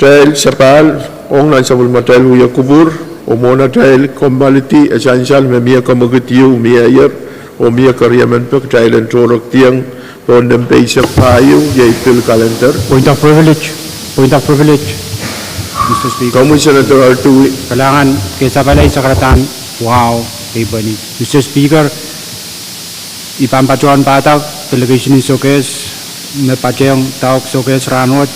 trail sapal ong nan sabul matal uya kubur o mona trail commodity essential me mia kamagitiu mia yer o mia karyaman pe trail and torok tiang pon dem paysak payu yay pil calendar. Point of privilege. Point of privilege. Mr. Speaker. Kamu Senator Artui. Kailangan kaysa balay sa karatan. Wow. Ibani. Mr. Speaker, ipampatuan patak delegation in showcase me pacheng taok showcase ranwat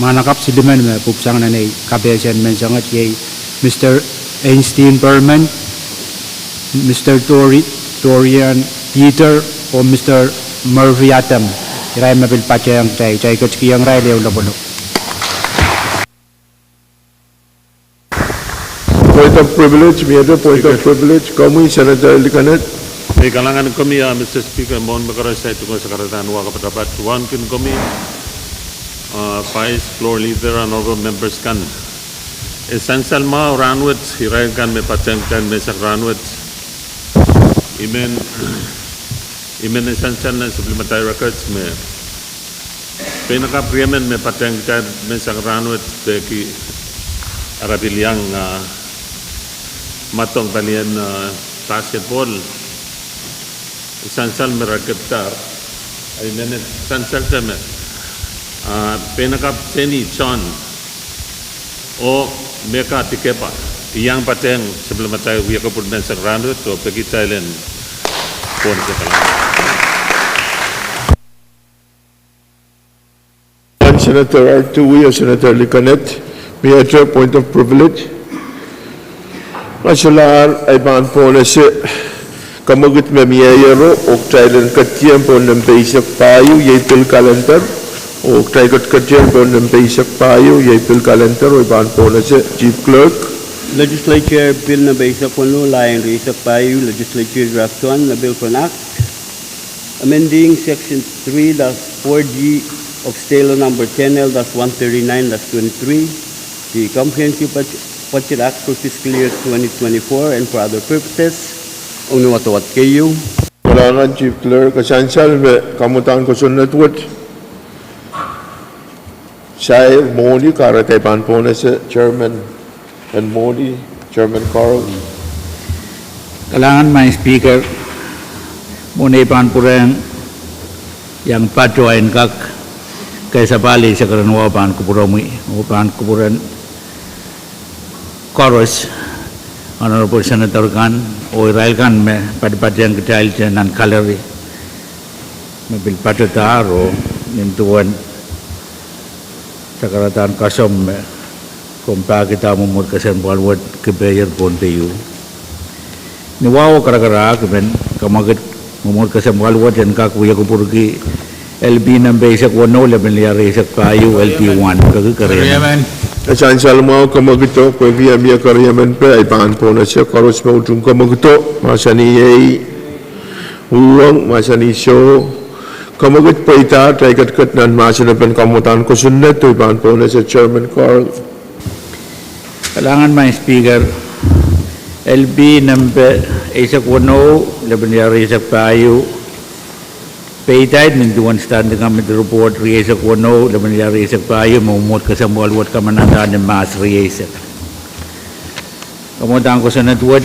manakap sidiman me Pwuhng nanay KAPWARESOU mensangat yay Mr. Einstein Perman, Mr. Torian Peter o Mr. Murphy Atam. Iray mapil pacheng chay kachkiyang ray lew labulo. Point of privilege, Mr. Point of privilege. Kamu Senator Likanet. May kalangan kami, Mr. Speaker, mohon makarasay tungkol sa karatan wa kapatapat. One kin kami, Vice Floor Leader, Honorable Members kan. Essential ma ranwit, hiray kan may pateng kan may sak ranwit. Imen essential na supplementary records may pinaka-preemen may pateng kan may sak ranwit beki arabiliang matong talian basketball. Essential merakiptar ay menet essential kami penakap seni chon o meka tikepa iyang pateng sebelum tayo wiya kapur men sa ranut o pagi Thailand pon sa kalang. Senator Artui o Senator Likanet. Mr. Point of privilege. Masalah ay ban po na si kamagut me miyayaro o Thailand katiyam po ng basic payo yay pil calendar o Thailand katiyam po ng basic payo yay pil calendar o ban po na si Chief Clerk. Legislature Bill na Basic Puno Line Risak Payu Legislature Draft 1 na Bill for an Act amending Section 3-4G of Stelo Number 10L-139-23 the Comprehensive Budget Act for Fiscal Year 2024 and for other purposes. Ang nuwatawat kayo. Wala nga Chief Clerk, kasansal me kamutan ko sunat wat. Saya Modi karatay pan po na si Chairman and Modi, Chairman Carl. Kailangan may speaker muna ipanpurang yang patuain kak kaysa bali sa karanwa pan kupurami upan kupuran Chorus Honorable Senator kan o Israel kan me pada yang kecil nan kalori mobil patutar o nintuan sakaratan kasom me kompa kita mumur kesen buat kebayar Pohnpei ni wow kara-kara kemen kamaget mumur kesen buat dan kaku ya kupurgi LB nambe isak wano leben liari isak payu LT1 kagkarian. Kasansal mo kamagito pwede amia karyaman pe ay pan po na siya karos mo ujung kamagito masani yay Pwuhng masani show kamagit pa ita tay kat nan masanapan kamutan ko sunnet to pan po na siya Chairman Carl. Kailangan may speaker LB nambe isak wano leben liari isak payu Paytide ninduan stand kami report riyesak wano laban yari isak payo mamumut ka sa mualwat ka manandaan ng mas riyesak. Kamutaan ko sa natwat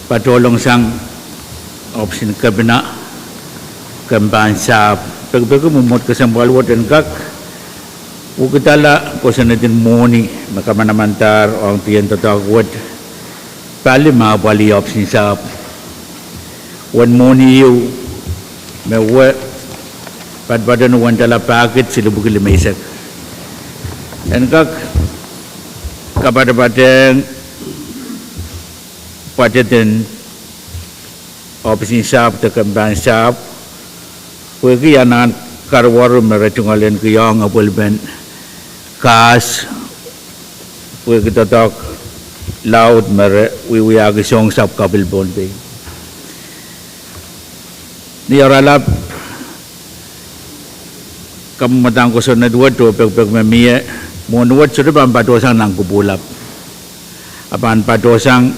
patulong sang option kabina kampan sa pagbago mamumut ka sa mualwat ng kak ukitala ko sa natin muni makamanamantar o ang tiyan tatagwat pali mabali option sa one muni you may wa padbadan wan tala paket sila bukil maisak dan kak kapada bateng patetin opsi sap tekan ban sap pergi anan karwar meretungalin kiyang apel ben kas pergi tatak laut mere wi agi song sap kapil Pohnpei ni oralap kamu matang ko sa nadwat to pag mamia mo nuwat sa pan patosang nang kupulap apan patosang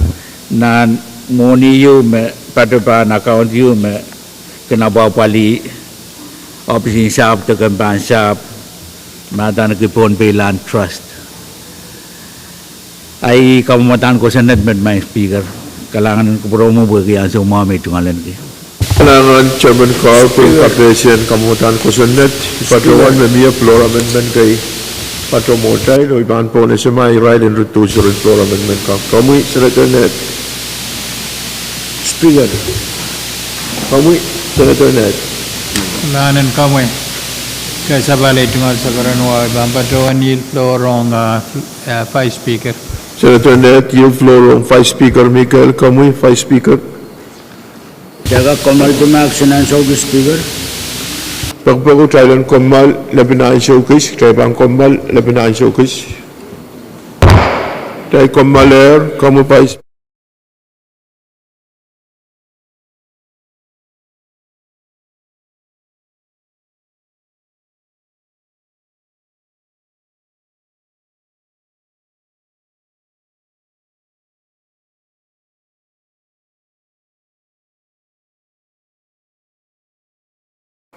na moni yu me patopan account yu me kena bawa pali opsi sap tekan ban sap Matan ke Pohnpei Land Trust. Ai kamatan ko Senate med my speaker. Kalangan ko promo bagi ang semua meetungalan ke. Kailangan Chairman Carl Pwuhng Corporation kamutan ko sa net ipatuwan na miya floor amendment kay patromotay o iban po na siya may right and reducer and floor amendment ka. Kamuy, Senator Net. Speaker. Kamuy, Senator Net. Lanan kami. Kaya balik tungal sa karanwa, Bampatawan yield floor on Vice Speaker. Senator Net, yield floor on Vice Speaker Michael. Kamuy, Vice Speaker. Jaga Kamal Tumaction and so Speaker. Pagpago Thailand Kamal Lebanon Showcase, Traibang Kamal Lebanon Showcase. Tay Kamal Air, Kamu Vice.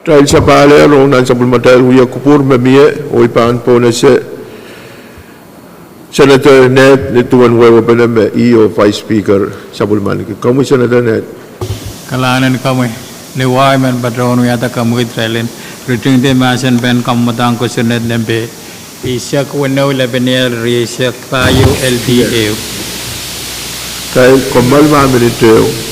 Dahil sa pala ronan sa bulmatal huya kupur mamiye o ipan po na siya Senator Net nituan wewa pa na iyo Vice Speaker sa bulman. Kamu Senator Net. Kalanan kami. Liway man Patrawan yata kami Thailand. Return the masan ben kamutang ko sunod nembe. Isyak wano Lebanese Risyak Payo LDA. Dahil kamal maminito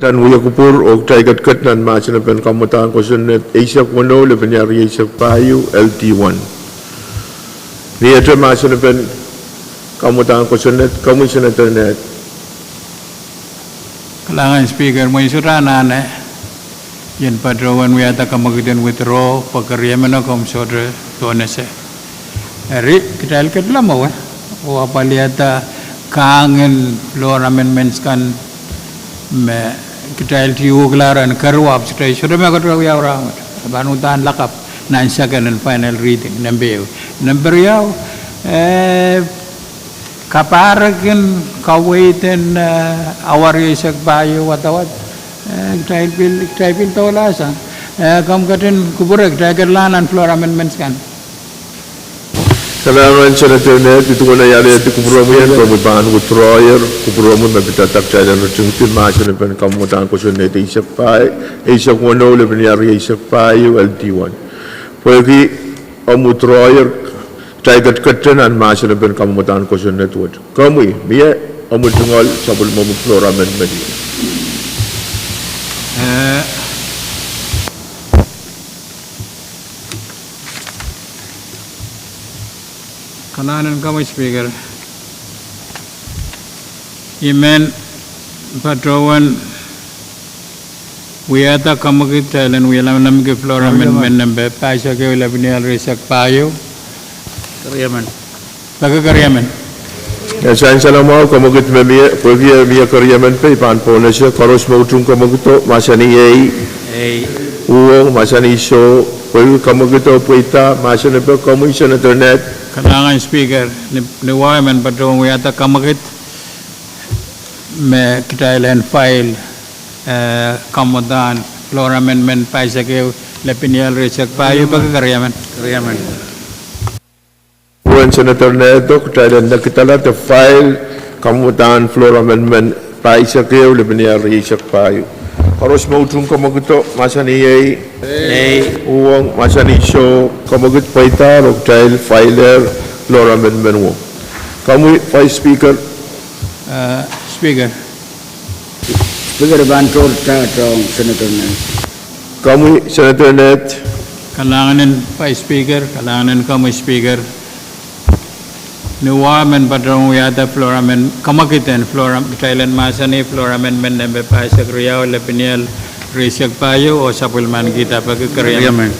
Dan uya kupur og taigat kat nan macam pen kamutan kosunet Asia kuno le penyari Asia payu LT1. Ni ada macam pen kamutan kosunet komisioner internet. Kalangan speaker mo isurana ne. Yen padrawan wiata kamagitan withdraw pagkaryaman kom sodre donese. Eri kita ketla mo o apaliata kangen floor amendments kan me kita LTU gelaran kerwap setelah sudah mengatakan ya orang banutan lakap nan second and final reading number yau kaparkan kawitin awari sak bayu watawat kita pil tolasa kam katin kuburek kita kerlanan floor amendments kan. Kailangan sa internet itu ko na yari at kupuramu yan pamibaan ko troyer kupuramu mabitatak tayo ng rutungtin masya na pen kamutan ko sa net Asia kuno le penyari Asia payu LT1. Pwede amu troyer tayo katkatan masya na pen kamutan ko sa network. Kami miya amu tungol sa bulmamu flora amendment. Kananan kami speaker. Imen patrawan wiata kamagit thailand wialam namge floor amendment nambe paisa ke wala binial resak payo karyaman baga karyaman Ya saya salamau kamagit memia pwede miya karyaman pe pan polisi karos mautung kamagito masani ei uang masani so pwede kamagito puita masani pe komisioner internet. Kalangan speaker ni waman patrawan wiata kamagit me kita ilan file kamutan floor amendment paisa ke lepinial resak payo baga karyaman Bukan senator neto kita ilan kita lah the file kamutan floor amendment paisa ke lepinial resak payo. Harus mautung kamagito masani uang masani so kamagit paita log child filer floor amendment wo. Kamu vice speaker. Speaker. Speaker bantor tatong senator net. Kamu senator net. Kalanganin vice speaker, kalanganin kamu speaker. Nuwaman patrong yata floor amendment kamakitan floor Thailand masani floor amendment nembe paisa kriyaw lepinial resak payo o supplement kita pag karyaman.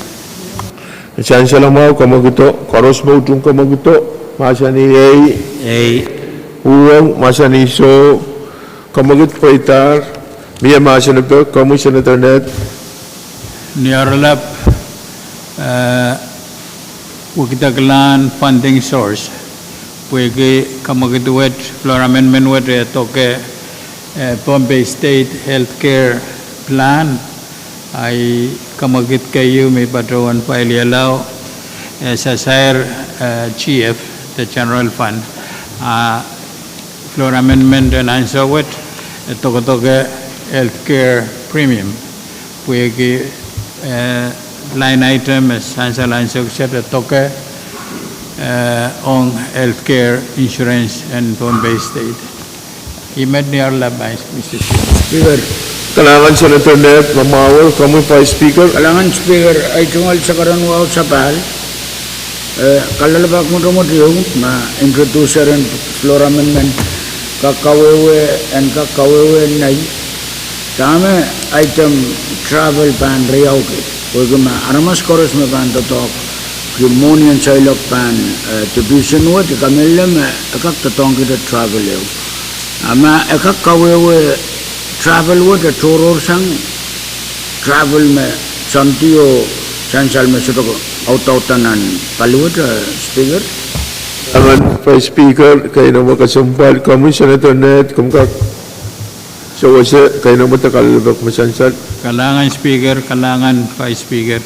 Saya salamau kamagito karos mautung kamagito masani uang masani so kamagit paitar miya masani pe komisioner internet niarlap kita kelan funding source pwede kamagituwet floor amendment wet toke Pohnpei State Healthcare Plan ay kamagit kayo may patrawan file yalaw sa Sire Chief the General Fund floor amendment and answer wet toke healthcare premium pwede line item as answer set toke on healthcare insurance and Pohnpei State. Imed ni Arla Vice, Mr. Speaker. Kalangan senator net mamawal kamu vice speaker. Kalangan speaker ay tunggal sa karon wow sa pal. Kalalabak mo ma introduce rin floor amendment kakawewe and kakawewe nay. Tama item travel ban riyaw ke. Pagma aramas koros me ban totok. Pneumonia and child pan division wo ti kamelam akak tatong kita travel yo ama akak kawewe travel wo the toror sang travel me santio chansal me suto autautanan paluot speaker Aman vice speaker kayo na makasumpal komisioner internet kumkak so wasa kayo na matakalabak masansal Kalangan speaker, kalangan vice speaker.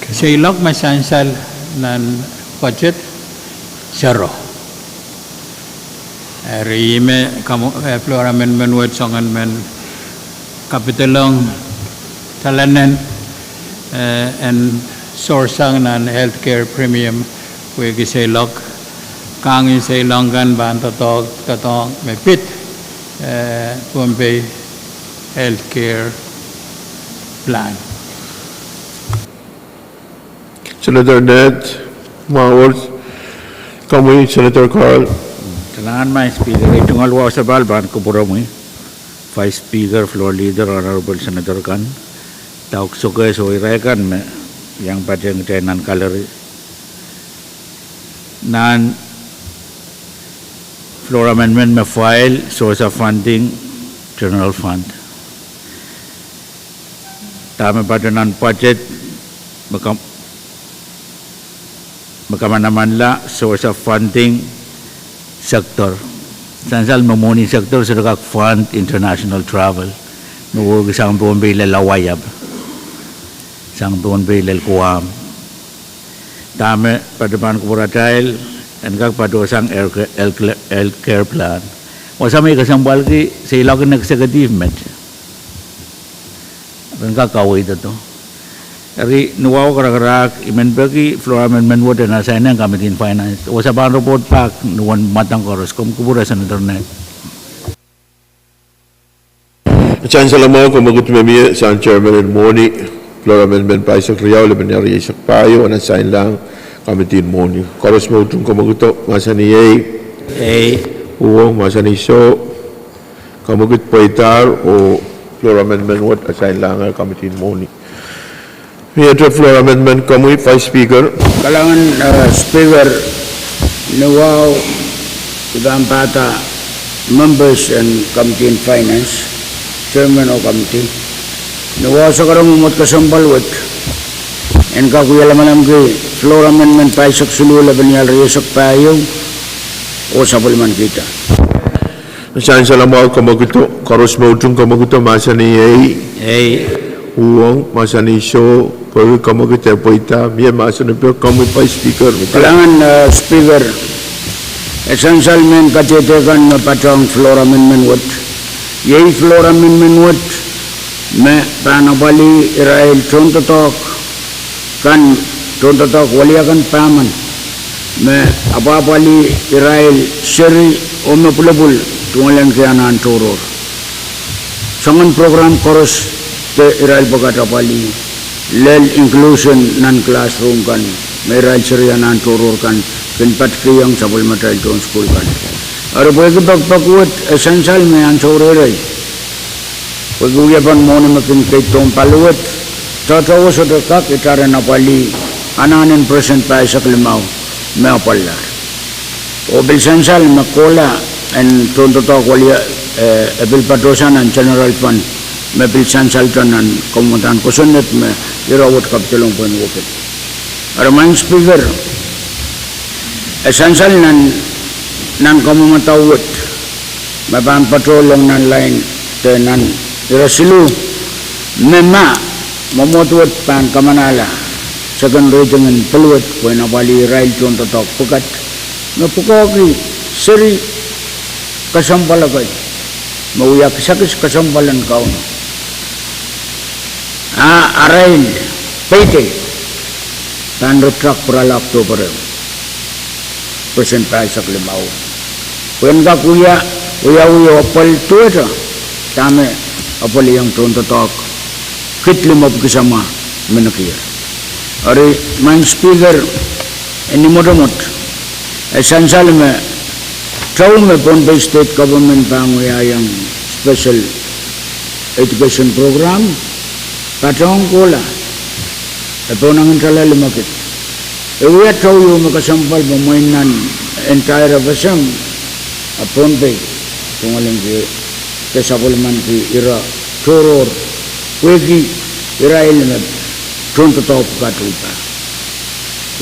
Sailok masansal nan budget zero. Rime kamu floor amendment word songan men kapitalong talanan and sourcang nan healthcare premium wegi sailok kangin sailonggan ban tatong mepit Pohnpei healthcare plan. Senator Ned, Mawar, kami Senator Carl. Kailangan may speaker ay tungalwa sa balban ko buramoy. Vice Speaker, Floor Leader, Honorable Senator Khan. Tauk suka so irakan me yang pada yang kalori. Nan floor amendment me file source of funding general fund. Tama pada nan budget naman la source of funding sector. Sansal mamuni sector sedekah fund international travel. Nuwag sang Pohnpei lawayab. Sang Pohnpei kuam. Tama pada pan kupuratil dan kag pada sang healthcare plan. Wasami kasambal ki sa ilagan executive met. Dan kag kaway ito. Dari nuwaw karak-karak imen bagi floor amendment wo dan asainan Committee in Finance. Wasaban report pak nuwan matang koros kumkubura sa internet. Chancellor mo kumagut memi sa Chairman and Moni floor amendment pa sa Riau le benari sa payo na sign lang Committee in Moni. Koros mo tung kumaguto masani Pwuhng masani so kumagut paitar o floor amendment what assign lang Committee in Moni. Major floor amendment kami Vice Speaker. Kalangan Speaker nuwaw ibang bata members and Committee in Finance, Chairman of Committee. Nuwaw sa karong umot kasambalwat and kakuya laman ke floor amendment pa isak sulula banyal riyasak payo o sabulman kita. Saan sa lamaw kamaguto, karos mautong kamaguto masa ni Pwuhng masa ni so pwede kamaguto poita miya masa ni kami Vice Speaker. Kalangan Speaker essential men katetekan na patong floor amendment wat. Yei floor amendment wat me panabali Israel contotok waliakan paman me ababali Israel seri o me pulabul tungalan kianan turor. Sangan program koros te Israel bagata pali lel inclusion nan classroom kan meral serianan turur kan kenpat kiyang sabul matal don school kan aro boy pagpagwat essential me an sorere pagugya pan mo na makin kay tom paluwat tatawo sa dakak itara na pali ananin present pa sa klimaw me apalla o bil essential makola and tonto to kwalia bil patrosan and general fund me bil essential tanan komutan kusunet me irawat kaptulong pun wopet Arman Speaker essential nan kamu matawut maban patrolong nan lain tenan irasilu mema momotuat pan kamanala second region peluat poina bali rail contoh tok pukat na pukoki seri kasampalakai mauya kisakis kasampalan kau arail pete tan retrak peralak to pare persen pa sa klimaw when ka kuya opal to ito tame opal yang contoh tok kitlim of kisama menakir ari man Speaker ini modamot essential me trau me Pohnpei state government panguya yang special education program patong kola ito nang intala limakit ewe trau yo makasampal bumainan entire FSM Pohnpei tungaling ke sabulman ki ira toror wegi Israel na contoh tau katupa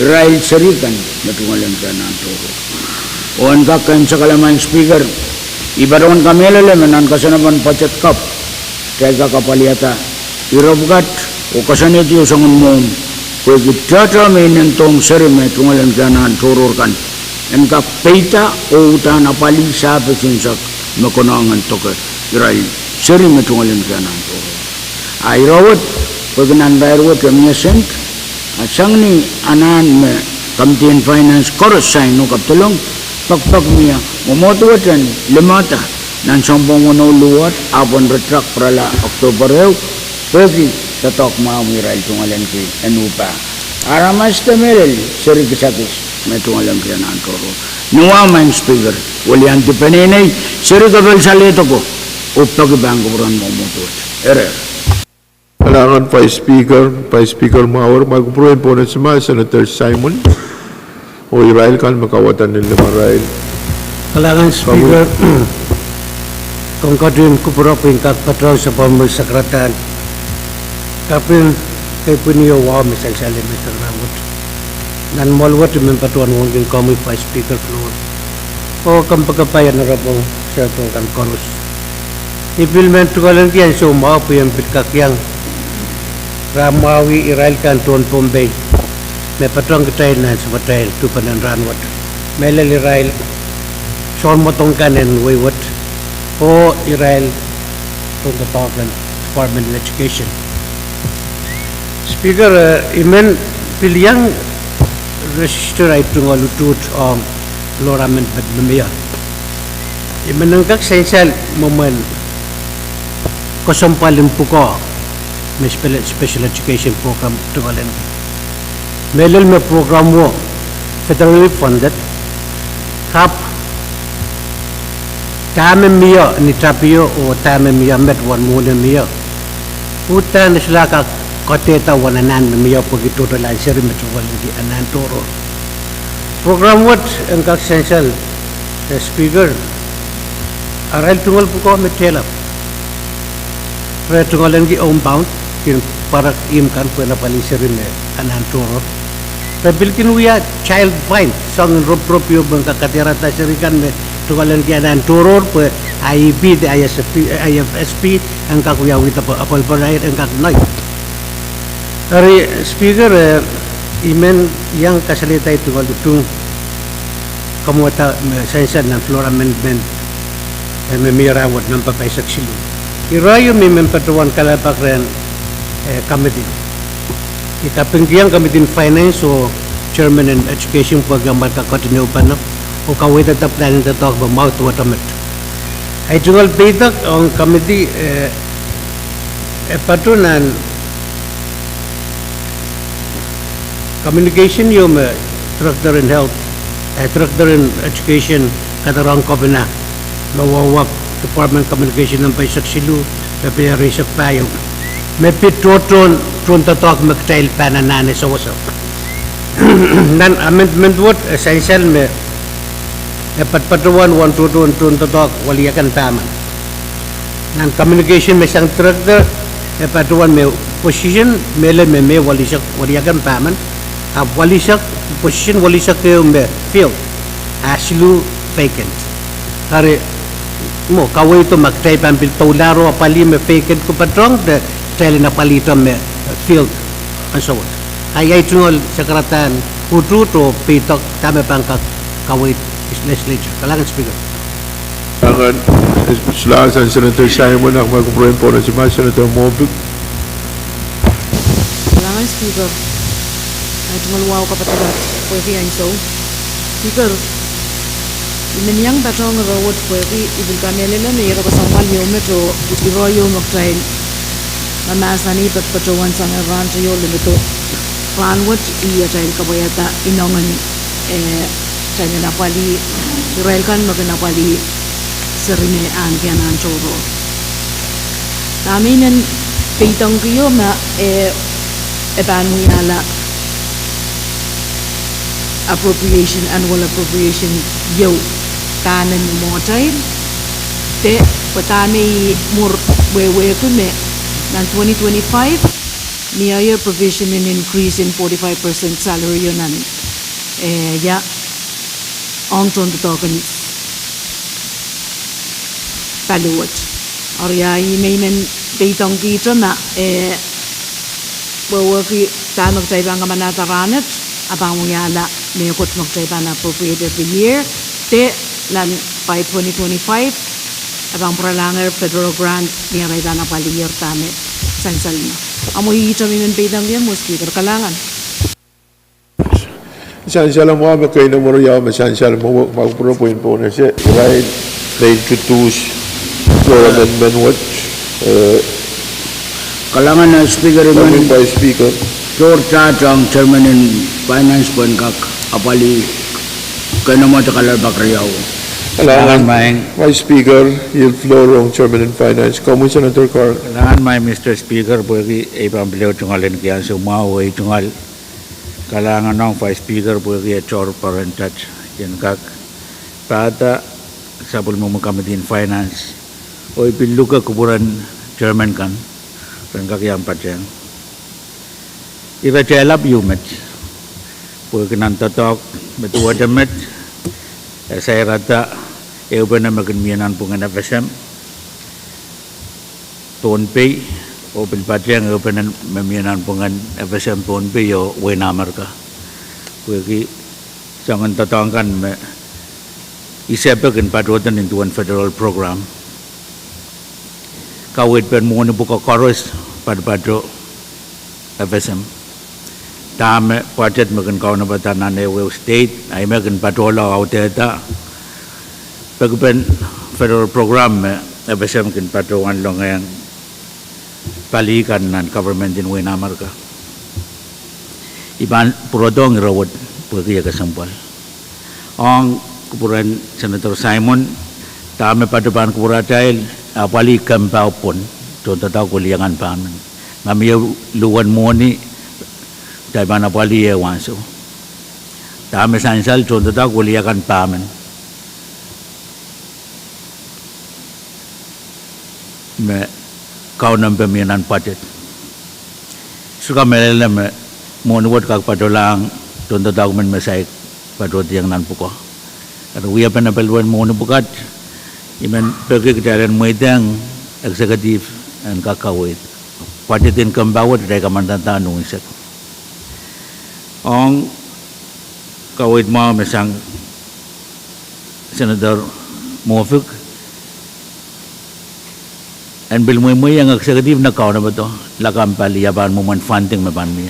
Israel serikan natungaling ka na toror oan kakan sa kalaman Speaker ibaron kamelele menan kasanaman pacet kap kaya kakapaliata irabukat o kasanit yung sangun mo kaya kitata may nantong serime tungalan ka na toror kan en ka peita o utan apali sa pesinsak makunangan toka Israel serime tungalan ka na toror ay rawat pag nanbayarwat kami sent at sang ni anan me Committee in Finance koros sign no kaptulong pagpag niya mamotuwatan limata nan sombong wono luat apon retrak prala Oktober pergi tatok mau miral tungalan ki enupa aramas temelel seri kisakis metungalan ki antoro nuwa main speaker wali anti penene seri kabel sale toko upto ki bang buron mo motut Kailangan Vice Speaker Mauer, magpuproin po na Senator Simon o Israel kan makawatan nila Marail. Kailangan Speaker, kung kadun ko puro pingkat patrol sa pamasakratan, kapin kay puniyo wow misal sa elementar ramot. Nan malwat yung patuan mong yung kami Vice Speaker floor. O kampagapayan na rapong sa itong kan korus. Implement ko lang yan so mao po yung pitkakyang Ramawi Israel kan tuan Pohnpei. May patrong kitayin na sa patayil tupan ng ranwat. May lal Israel Sean motong kanen waywat o Israel from the Department of Education. Speaker, imen piliang register ay tungalutut ang lorament badmamiya. Imen ang kaksensal moment kasampalin po ko may special education program tungalan. Melal may program mo federally funded kap tama miya ni tapio o tama miya met wan muna miya utan sila ka koteta wananan miya pagito to lang sir metropolitan di anan toro program what ang kaksensal speaker aral tungal po ko metela tungalan ki homebound kin para im kan po na paliserin anan toro Pabilkin uya child fine sang proprio bang kakatira ta serikan me tungalan ki anan toro po IEP de IFSP ang kakuya wita po apol palair ang kaknoy Ari speaker imen yang kasalita itu kalau tung kamuata sensa na floor amendment memira wat ng papaisak silu irayo memang patuan kalapakren committee ikapengkiang committee finance o chairman and education program ka continue pa no o kawita ta plan ta talk about mouth watermet ay tungal bedak ang committee patunan communication yung director in health director in education katarang kabina mawawak department communication ng paisak silu reparation payo may pitotron tatok magtail pananane sa waso nan amendment what essential me patpatuan one tatok waliyakan taman nan communication may sang director patuan me position mele me waliyakan taman walisak position walisak me field aslu vacant hari mo kaway to magtay pampil tolaro apali me vacant ko patrong de tele na palito me field and so on ay tungol sakratan ututo pitok tama pangkak kaway legislature kailangan speaker Kailangan sila Senator Simon ang magpuproin po na si Senator Mobic. Kailangan speaker ay tumaluwaw kapatibat pwede yan so speaker imenyang batong rawat pwede ibulkanelena may kapasangmal yung metro iroyo magtrail mamasani patpatuan sang rancho yo limito ranwat iya trail kabayata inongan trail na pali trail kan magana pali serine an kianan choro naminen peitong kiyo ma ebanu yala appropriation annual appropriation yo kanan mo trail te patani mur wewe kume ng 2025 niya provision in increase in 45% salary yun nan ya on ton to token paluwat or ya may men peitong kita na bawa ki tanong tayo bang manataranat abang mo yala may kot magtayo na appropriate every year te nan by 2025 abang pralangar federal grant niya may dana paliyar tame sansal na amoy itamin peitang yan mo speaker kalangan Sansala mo kami kayo na marayaw masansala mo magpuproin po na siya right to introduce floor amendment what kalangan na speaker coming man by Speaker. Georgia ang chairman in finance pun kak apali kena mo takal bakriyaw. Kailangan Maing. Vice Speaker, yield floor ang Chairman in Finance. Comment Senator Carl. Kailangan may Mr. Speaker pwede ipambiliw tungalin kaya sumaway tungal. Kailangan ng Vice Speaker pwede chor parentage yan kak pada sabol mo Committee in Finance o ipilu ka kuburan Chairman kan ren kak yang patyang ira chelap yumet pwede nantotok betul demet saya rata euban makin mianan pungan FSM Pohnpei o pilpatyang euban mianan pungan FSM Pohnpei yo wenamar ka pwede jangan tatangkan me isapakan padotan into one federal program kawit pen mo ni buka koros padpado FSM tame budget makan kau na batanan ewe state ay makan patola auteta pagpen federal program FSM kin patuan long yang palikan nan government in Wenamar ka iban purodong rawat pagi kasampal ang kupuran Senator Simon tame padaban kupuratel apali kampau pun contoh tahu kuliangan pamen ngamiya luwan moni dai mana pali ya wanso tame sansal contoh tahu kuliangan pamen me kau nampe mianan budget suka melele me mon wot kak padolang contoh tahu men mesai padot yang nan puko kalau ia pernah peluang mon bukat iman pergi kejalan muidang eksekutif dan kakawit padetin kembawat dari kamandan tanu isek ong kawit mau mesang Senator Mofik and bil muy yang eksekutif na kau na beto lakam pali yaban moment funding me ban mi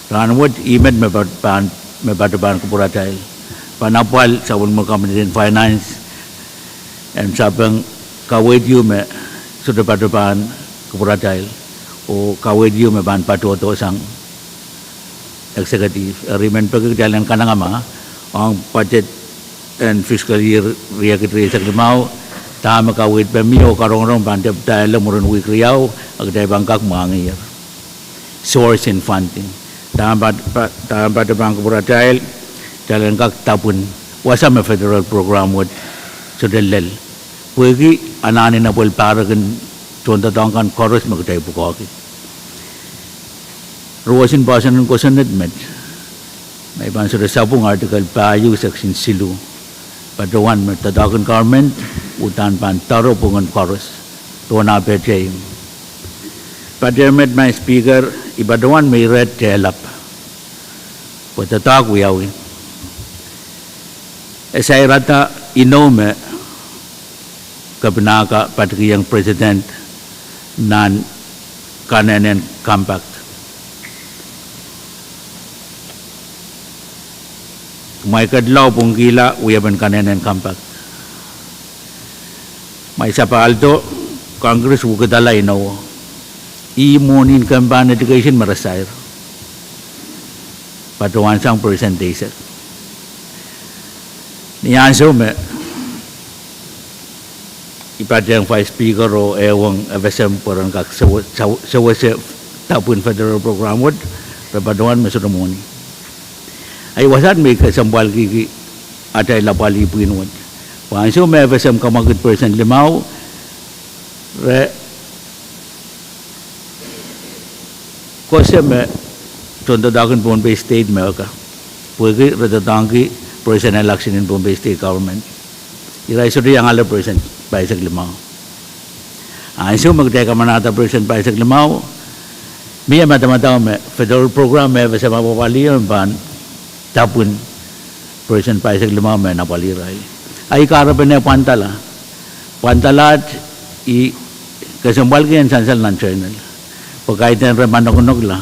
ranwat imet me ban kupuratai panapal sabun mo Committee in Finance and sabang kawit yu me sudah padaban kupuratai o kawit yu me ban patuto sang eksekutif rimen pergi jalan kanang ama ang budget and fiscal year riakitri saklimau tama kawit pemio karong-rong bandep dahil murun wik riau agday bangkak mangir source in funding tama pada bangku beradil jalan kak tapun wasam federal program wad sudellel pwegi anani na pol paragan contoh tangkan chorus magday bukoki ruwasin basan ko sanad med may ban sudah sabung article payu section silu padawan metadakan government utan pan taro pungan chorus tona pejay padamet my speaker ibadawan may red telap patatak wiyawi esay rata inome kabinaka patriyang president nan kananen compact may kadlaw pong gila uyaban kananen compact may isa pa alto Congress wukadala inaw imonin kampan education marasair patuan sang presentation niyan so me ipadang Vice Speaker o ewang FSM parang kak sawa tapun federal program wad patuan mesudamoni ay wasat may kasambal kiki atay lapali puinwad panso may FSM kamagit percent limaw re kose me contoh dakin Pohnpei State me ka pwede retatangki percent election in Pohnpei State government iray suri ang ala percent paisag limaw anso magteka manata percent paisag limaw miya mata-mata me federal program me FSM mapapaliyon ban tapun percent paisag limaw me napaliray ay karapan na pantalat i kasambal kayan sansal ng channel pagkaitan reman nakunog la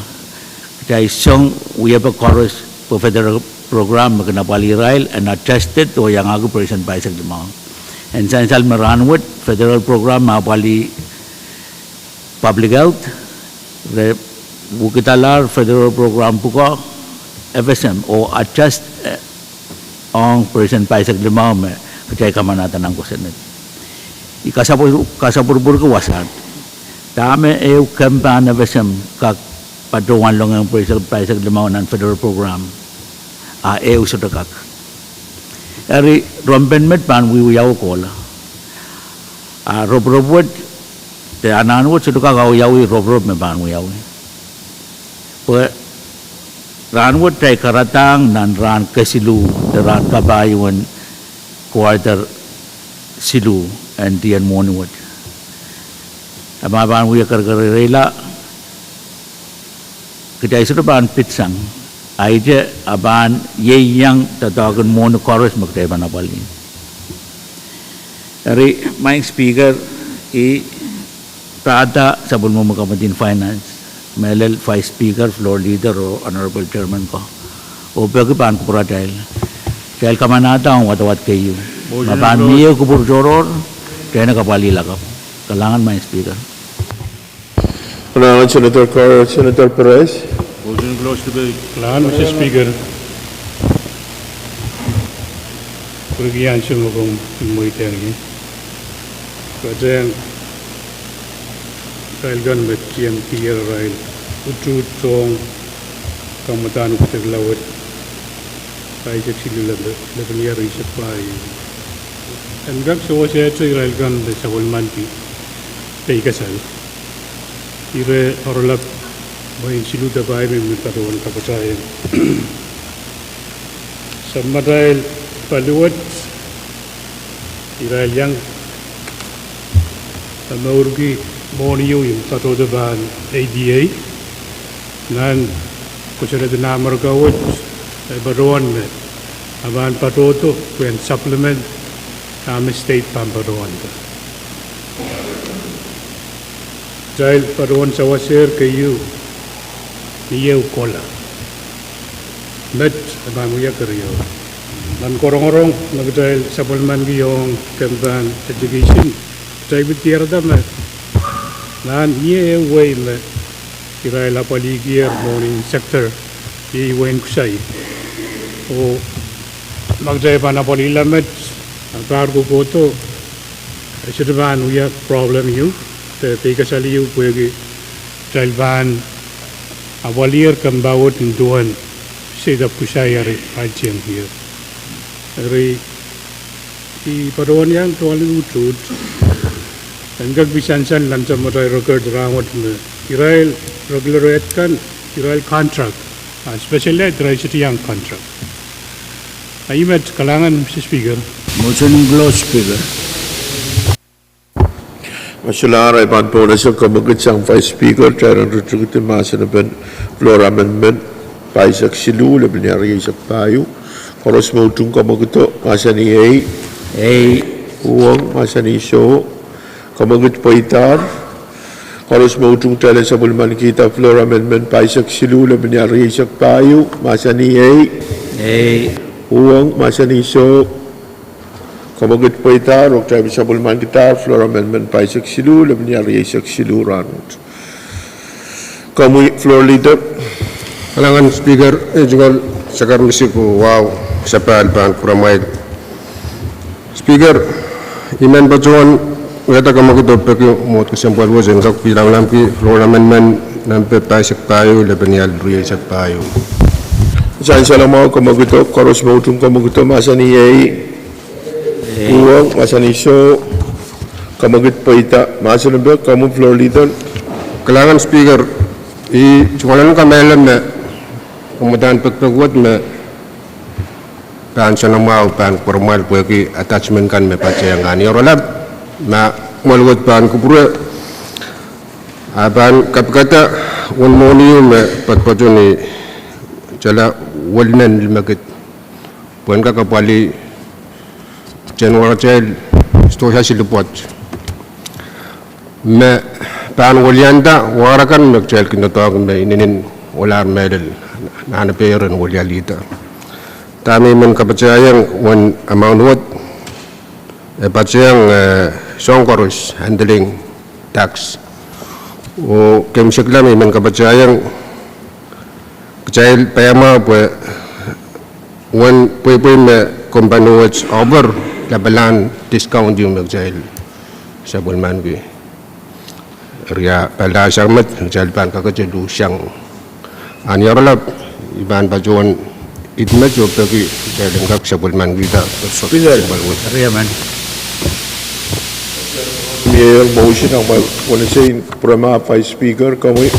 kaya isang uya pa chorus po federal program magnapaliray and adjusted to yang ako percent paisag limaw and Sansal Maranwood, federal program, Mapali Public Health, the Bukitalar federal program Puko, FSM, or adjust on President Paisag Limau, kacay kamanata ng kusinit. Ikasapur-pur kawasan, dami kampan FSM, kak patungan lang ang President Paisag Limau ng federal program, sudakak. Eri rompenmet pan wiyaw kola. Rob-robwad, te ananwad sudakak yawi rob-rob me pan wiyaw. Ranwad tay karatang nan ran kasilu, ran kabayuan quarter silu and dian monwad. Amaban wiya karkarela, kita isu ban pitsang, aja aban ye yang tatagan mon chorus magtay banapalin. Ari my speaker prada sabon mo magkamatin finance. Melel Vice Speaker, Floor Leader o Honorable Chairman ko. O pagkipan ko pura dahil kamanata ang watawat kayo. Mapaan miyo ko puro joror, kaya nakapalila ka. Kailangan may Speaker. Kailangan Senator Perez. Motion close debate. Kailangan Mr. Speaker. Kurigiyan siya mo kung umuwi tayo ngayon. Kaya Rail gun with GMP rail, utut song, kamatan kutaglawat, kaya sila level supply. And gag so siya ito rail gun sa Walmanti, kay kasal. Ire orlap, may siluda ba ay may katawan kapasayan. Sa marail paluwat, irail yang maurgi. Morning yung patodaban ADA nan kusara de namar gawat baron me aban patoto kwen supplement state pamparon jail paron sa waser kayu niyew kola met aban muya kariyo nan korong-korong nagjail supplement giyong kamban education jail bitira dam nan ye way me kirai la paligier morning sector ye wen kusai o magjay pa na polila met agar ko to sidaban uya problem you te kasali you pwede jalban awalier kambawot induan sida kusai ari ajeng here ari i paron yang tualing utut Enggak bisansan lancam motor record rawat me. Irail regular rate kan irail contract, especially irail city yang contract. Ayumat kalangan Mr. Speaker. Motion close, Speaker. Masalah ay panpona sa kamagit sang Vice Speaker, Chairman Richard Masa na ben floor amendment, paisak silu, labi niya rin sa payo. Koros mo itong kamagito, masa ni Pwuhng, masa ni So, kamagit paitar, koros mo itong tala sa bulman kita, floor amendment, paisak silu, labi niya rin sa payo, masa ni Pwuhng, masa ni So, kamagit paitar, o tayo sa bulman kita, floor amendment, paisak silu, labi niya rin sa silu, ranot. Kamu floor leader. Kalangan Speaker, juga sakar misi ko wow sa paalpan kuramay. Speaker, iman bacuan ngata kamagito pekyo mot ko siyang palwasan kak pilang lampi floor amendment nampe paisak payo laban niya rin sa payo. Saan sa lang mga kamagito, koros mo itong kamagito, masa ni Pwuhng, masa ni So, kamagit paita, masa na ba, kamu floor leader? Kalangan Speaker, cuman kamelan me, kemudian pegawat me, pan sana mau pan formal pergi attachment kan me pace yang ani orang ma maluat pan kupura, pan kata one morning me patpatuni, jala walnan limaget, puan kakapali, Januari cel, stoha silupot, me pan walianda warakan magcel kinatawag na ininin wala medal na naperan walyalita. Tami man kapacayang one amount what pacheng songkorus handling tax o kemsiklam iman kapachayang kecil payama pwe wan pwe me company watch over labalan discount yung magjail sa bulman bi ria pala sarmat jalpan kakajadu siyang anyarlap iban bajon itmet jo pagi jalengkak sa bulman kita Speaker. Ria man. Mayor motion ang wala sa programa Vice Speaker kami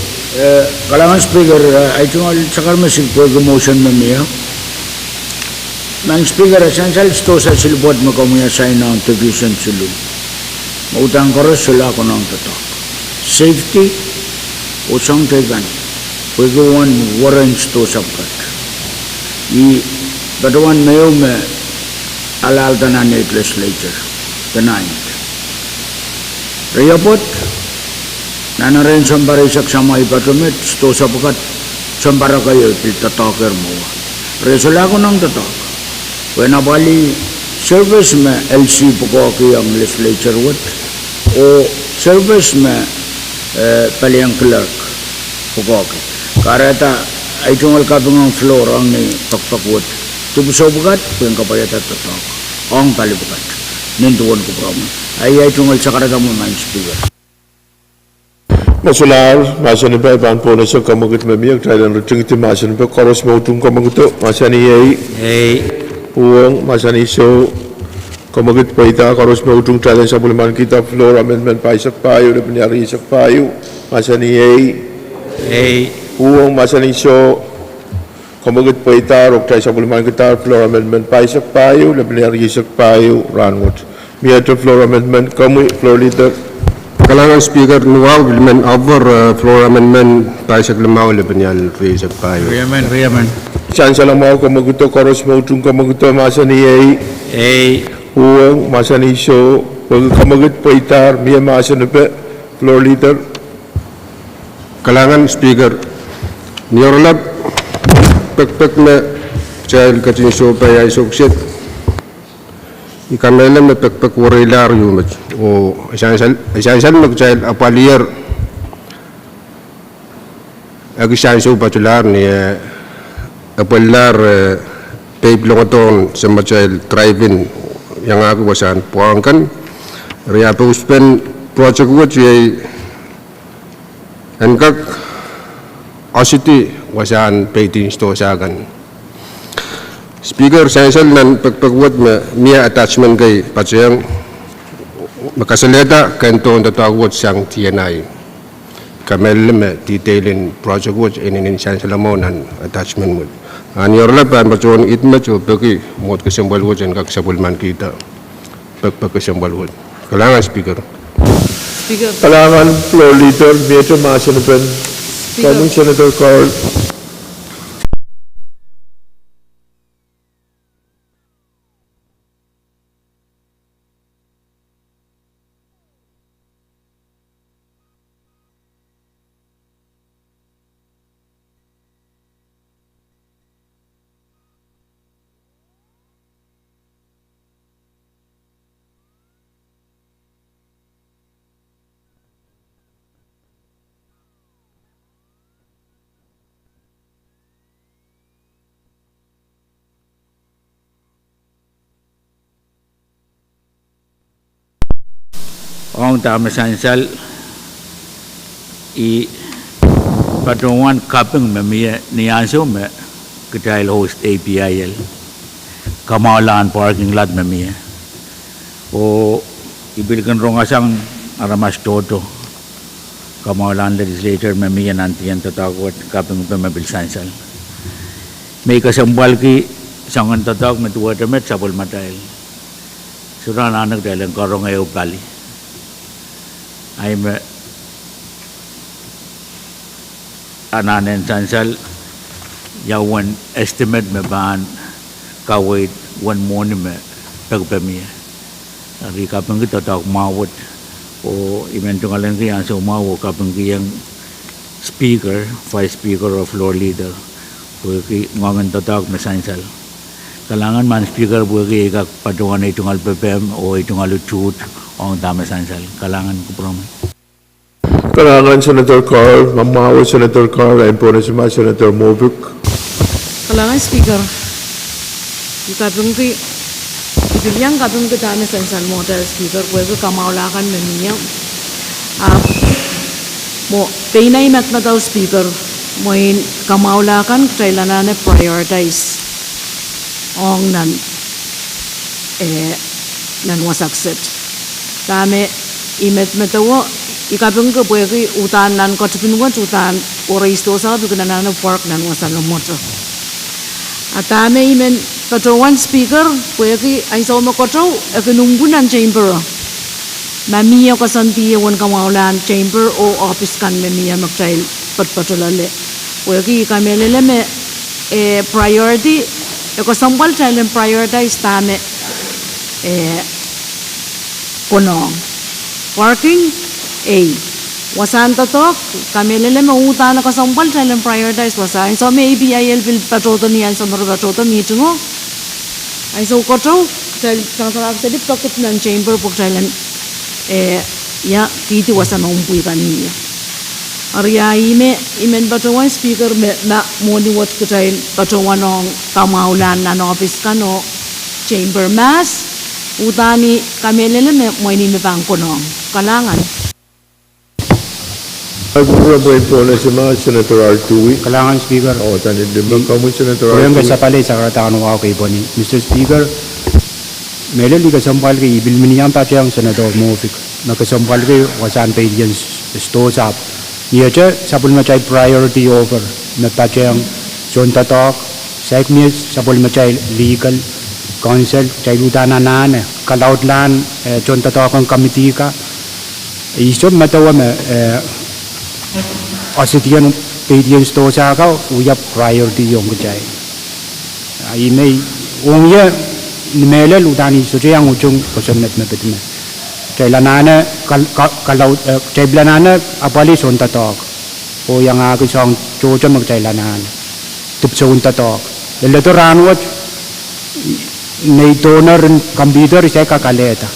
Kalangan Speaker, ay tungal sakal masig po motion na miya. Mang Speaker, essential ito sa silbot mo kami assign ng division sulu. Mautang ko rin sila ko ng tatak. Safety, usang tegan. Pwagawan warrants to sabkat. Batuan mayo me alal tanan Legislature. Tonight. Riyapot, nanarin sambari saksama ipatumit, sto sapakat sambara kayo itataker mo. Resula ko ng tatak. Wena bali service me LC pagkaki ang legislature wat o service me paliang clerk pagkaki. Kareta ay tungal kabingang floor ang ni pakpakwat. Tubusaw bagat, kung kapayat at tatak. Ang talibagat. Nintuan ko praman. Ay tungal sa karata mo ng Speaker. Masular, masa ni ba ban po na sa kamagat mamiyak tayo ng ruting ti masa ni ba koros mo itong kamaguto masa ni Pwuhng masa ni so kamagat pa ita koros mo itong tayo sa bulaman kita floor amendment pa isak payo na pinyari isak payo masa ni Pwuhng masa ni so kamagat pa ita rok tayo sa bulaman kita floor amendment pa isak payo na pinyari isak payo ranwot miyato floor amendment kami floor leader Kalangan Speaker nuwaw bilmen over floor amendment tayo sa lamaw lebenyal raise at payo. Ria man. Saan sa lamaw kamaguto koros mo itong kamaguto masa ni Pwuhng masa ni so pag kamagut pa itar miya masa na pa floor leader Kalangan Speaker niyorlap pek na child katin so pa ay suksit ikamelam na pek warilar yung o isang mag-child apalier agisan so patular ni apalar payblongaton sa mag-child driving yang aku wasan Pwuhng kan ria puspen project wat yay engkak ositi wasan payting sto sagan Speaker, saya nan pagpagwat miya attachment kay patsayang makasaleta kanto ang tatawat siyang TNI. Kamel me detailin project watch inin siya sa lamonan attachment mo. Anyorla pa patsuan itmat o pagi mot kasambal watch ang kaksabulman kita. Pagpagkasambal watch. Kailangan Speaker. kailangan floor leader miyato masa na pa kaming Senator Carl Ang tama sansal i patungan kapeng memia nianso me ketail host APIL kamalan parking lot memia o ibilkan rongasang aramas toto kamalan legislature memia nantiyan tatakot kapeng pemabil sansal may kasambal ki sangan tatak metuwa temet sabol matail suran anak dalang karong ayaw kali I'm ananen sansal yawan estimate me ban kawait one morning me tagpamia ari kapang kita tak mawat o imentong alang kaya so mawo kapang kiyang speaker vice speaker of floor leader ko ngangan tatak me sansal Kalangan man speaker bugi ikak patungan itungal PPM o itungal ucut o dami sansal. Kalangan ko prom. Kalangan Senator Carl, mamawa Senator Carl, ay po na si Senator Movic. Kalangan speaker. Ikatong ki ibilyang katong ki dami sansal mo dahil speaker bugi kamaulakan memiyang. Mo pinay mat na daw speaker mo kamaulakan kailangan na prioritize ong nan wasakset kami imet metawo ikabung ke buegi utan nan ko tipinwan utan orais to sa bigna nan park nan wasan motor atame imen patawan speaker buegi ay so makoto ekunumbunan chamber mamiya ko santi won kamaulan chamber o office kan mamiya magtail patpatulale buegi kamelele me priority Eko sambal challenge prioritize tame kunong working wasan tatok kamelele me uta na kasambal challenge prioritize wasan so maybe IL will patroto niyan so maro patroto meeting o ay so koto sang sedip takut nan chamber pok challenge ya kiti wasan umpui kaniya Arya imen patawan speaker na moni wat kutain patawan ng kamaulan na office ka no chamber mass utani kamelele mo ini pang kunong kalangan. Agura po po na si Senator Artui. Kalangan speaker. O tani dimang kamu Senator Pwuhng Artui. sa pala sa karatahan ng kay Boni. Mr. Speaker, melali kasampal kay ibil miniyang patyang Senator Movic. Nakasampal kay wasan pa yan stores up. Iya sabul macay priority over na patyang John Tatok, Sekmis, sabul macay legal council, chay utananan, kalautlan, John Tatok ang committee ka. Iso matawa me asitian pedian sto sa ka uyap priority yung kacay. Ay may ungya nimelal utani so yang ujung kosomet me petme. Kailanana kalau kailanana apali son tatok o yang ako song chocho magkailanan tup son tatok lelo ranwat nei toner computer saya kakaleta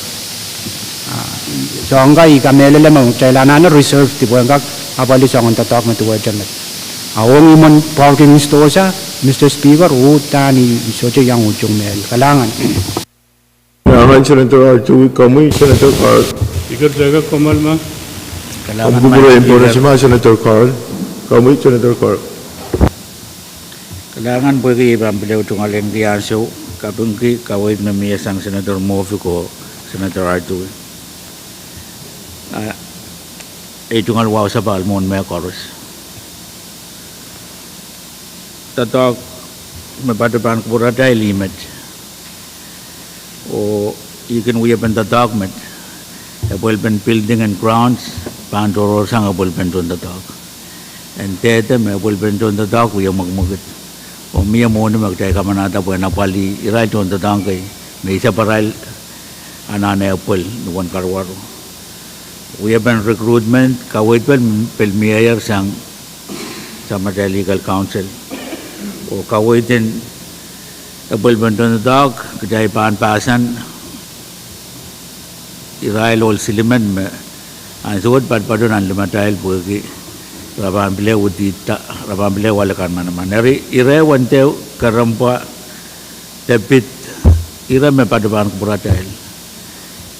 so angga ikamele mo kailanana reserve tipo angga apali song tatok matuwa jamet awong imon parking store sa Mr. Speaker utani socho yang ujung mel kalangan Kalangan Senator Artui, kamu Senator Carl. Speaker jaga komal ma. Kalangan Ang buburo po na si Senator Carl. Kamu Senator Carl. Kalangan bugi ibang bilaw tungaling diyanso kabungki kawait mamiya sang Senator Movic o Senator Artui. Tungal wow sa balmon may koros. Tatok mabadaban ko pura dahil limit. Or you can we have the document a bullpen building and grounds pandoro sang a bullpen on the dog and tete me bullpen on the dog we are magmugit o mia moni magtay kamanata buena pali right on the donkey may isa paral anane apple no one karwaro we have been recruitment kawit pel mayor sang sa legal council o kawitin Abul Bandon the dog, Kajay Pan Pasan, Israel all Siliman, and so what but Padon and Limatal Burgi, Rabambile would eat Rabambile Walakan Manamanari, Ire one tail, Karampa, Tepit, Ira me Padaban Buratal.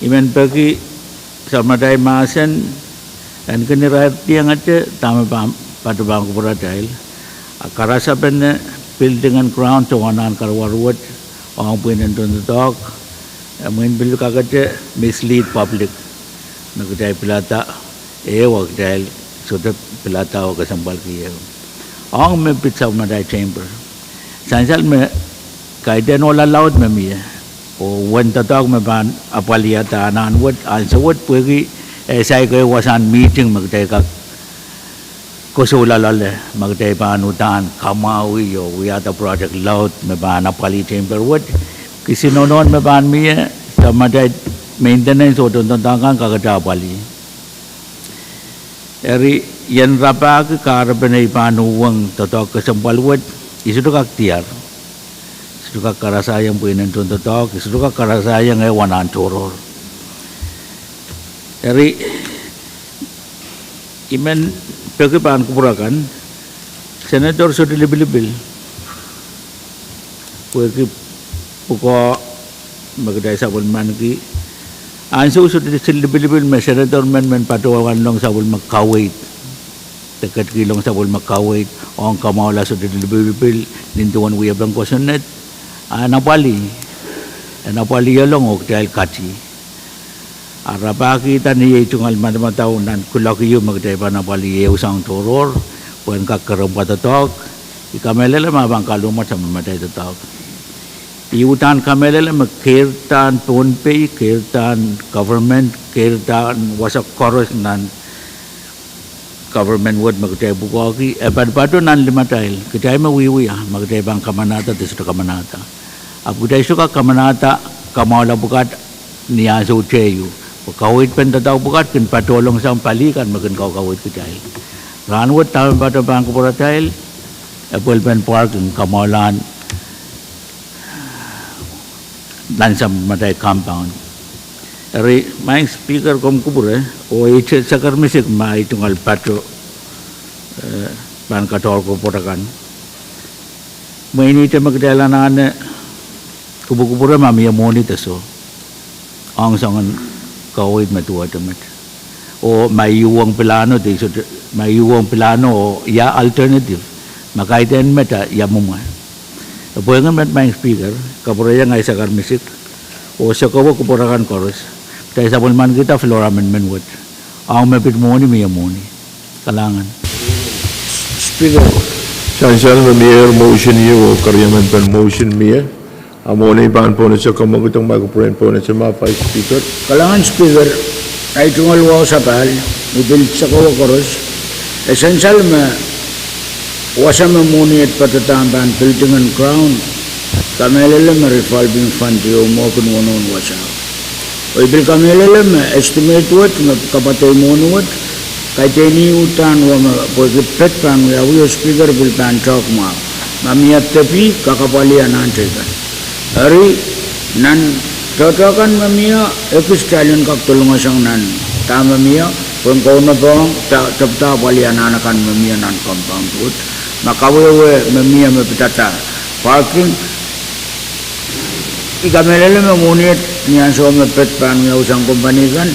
Even Peggy, Samatai Masan, and Kanira Tiangate, Tamabam, Padaban Buratal, a Karasaben. Building and ground to one anchor warwood on point and on the dog. I mean, Bill Kagate mislead public. Nagday Pilata, work dial, so that Pilata or Gasambalki. On me pizza of my chamber. Sansal me Kaiden all allowed me, or when the dog me ban Apaliata and onward, and so what Pwuhng as I was on meeting Magdeka. Kusula lale magday panutan kamawi yo we are the project loud me ban apali chamber wood kisi nonon me ban mi sa maday maintenance o don tangan kagada pali eri yan rapag karabenay panuwang totok kasampal wood isu to kaktiar suka karasayang po inan tunto tok, suka karasayang ay wanan toror. Dari imen pagkipaan kupurakan, Senator sudah lebih-lebih. Pagkip puko magday sabol man ki, anso sudah lebih-lebih Senator men patuawan long sabol magkawait. Dekat kilong sabol magkawait, ang kamawala sudah lebih-lebih nintuan uyab lang kosonet. Napali yalong ok dahil kati. Arapa kita niya itungal matataw nan kulakiyo magday pa napali usang toror, puan kakarong patatok, ikamelala mabang kalumat sa mamatay tatok. Iutan kamelala magkirtan Pohnpei, kirtan government, kirtan wasak koros nan government word magday bukoki, padpado nan limatay, kitay mawiwi magday bang kamanata dito kamanata. Apuday suka kamanata kamala bukat niya sa ucheyo. Kawit pen tataw bukat kin patulong sa palikan magin kawit kitay. Ranwat tayo pato bang kupuratay, Apple pen park ng kamalan lansam matay compound. Eri maing speaker kom kupure o iche sakar misik ma itungal pato ban kator ko potakan. May ini te magdala na ane kubu-kubura mami amoni taso. Ang sangan kawit matuwa tamat. O may iuwang plano tiso may iuwang plano o ya alternative makaiten meta ya muma. Pwuhng met maing speaker kapuraya ngay sakar misik o sa kawa kupurakan chorus. Kaya sa bulman kita, Flora Amendment Wood. Ang mapit mo ni Mia Moni. Kalangan. Speaker. Sansal na mayor motion niyo o karyaman pa motion Mia. Amo na ibaan po na siya kamagutang magpupurin po na siya mga Speaker. Kalangan Speaker, ay tungalwa sa pahal, ibil sa kawakoros, essential wasa mamuni at patatampan, building and crown, kamelala revolving fund yung mo kunwanon wasa. O ibil kamelala estimate what kapatay mo what kay teni utan wa pagpet pan ya uyo speaker bil pan talk mamiyat tapi kakapalian antekan hari nan totokan mamiya epistalyon kak tulungan sang nan ta mamiya kung kauna bang tapta palian anakan mamiya nan compound wood makawewe mamiya mapitata parking ikamelala mamunit niyan so mapet pan ya usang company kan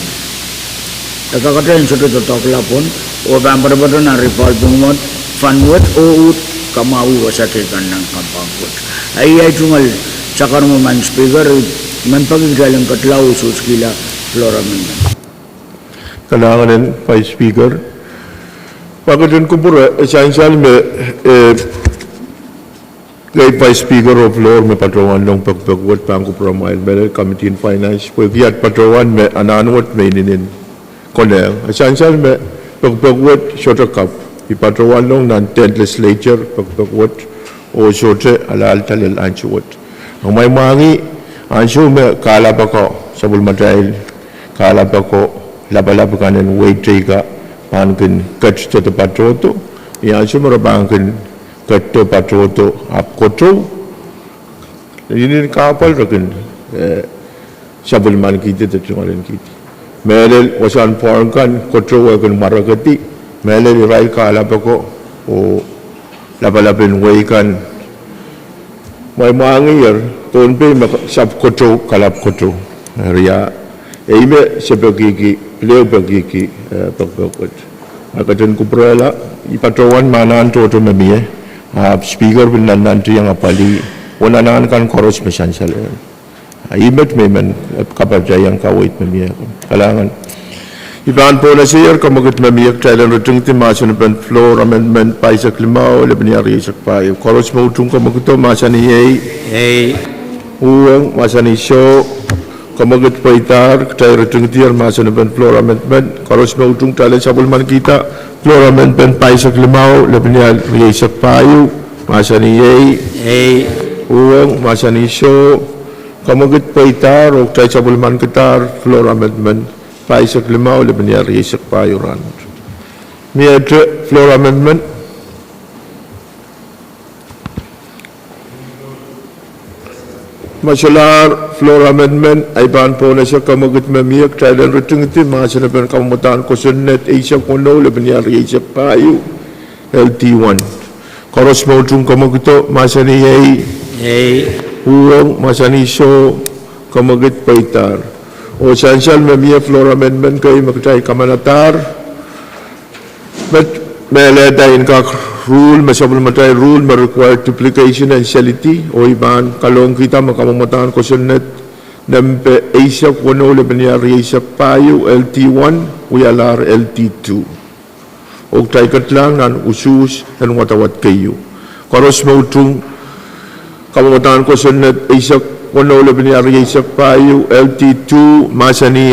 kakakata yang sudah totok lapon o bambar-bambar na revolving mod fund mod o kamau wasakikan ng compound wood ay tungal sakar mo man speaker man pagigalang katlaw suskila Flora Amendment. Kalangan Vice Speaker. Pagkatun ko po essential kay Vice Speaker of Floor may patrawan ng pagpagwat pang kupramail may Committee in Finance po kiyat patrawan may ananwat may ninin konel essential may pagpagwat shorter cup ipatrawan ng ng 10th Legislature pagpagwat o shorter alal talil ansuwat ang may mangi ansu may kalap ako sa bulmatail kalap ako labalab kanin wait trika pankin catch to the patroto iansu marabangkin katto patroto apkoto ini kapal rakin sabul man kita terjemahan kita melel wasan porkan kotro wakan maragati melel rail kala pako o labalabin waikan may mangir Pohnpei sab kotro kalap kotro ria ime sebagigi leo bagigi pagpagod akadun kuprala ipatrawan manan to memie speaker bin nanti yang apali wananan kan koros mesansal imet memen kabarja yang kawait memia kalangan iban po na siya kamagot memiyak taylan rutung timasan ban floor amendment paisak limau lebnya risak pai koros mo tung kamagoto masani ei Pwuhng masani show kamagot paitar tay rutung tiar masan ban floor amendment koros mo tung taylan sabul man kita floor amendment paisak limau lebnya risak pai masani ei Pwuhng masani show kamagot paitar o tay sabul man kitar floor amendment paisak limau lebnya risak pai ran miadre floor amendment Masalah floor amendment ay ban po na siya kamagit mamiyak tayo dan riting iti masana pen kamutan ko sunnet Asia kono lebenya Asia payu LT1 koros mau tung kamagito masani yay Pwuhng masani so kamagit paitar o essential mamiyak floor amendment kay magtay kamanatar but meladain ka rule, masabal matay rule, ma-require duplication and sality, o iban, kalong kita, makamamatahan ko sunnet, nampe Asia, kuno, lebenyari Asia payo, LT1, uyalar LT2. O tayo katlang nan usus, nan watawat kayo. Karos mautung, kamamatahan ko sunnet, Asia, kuno, lebenyari Asia payo, LT2, masani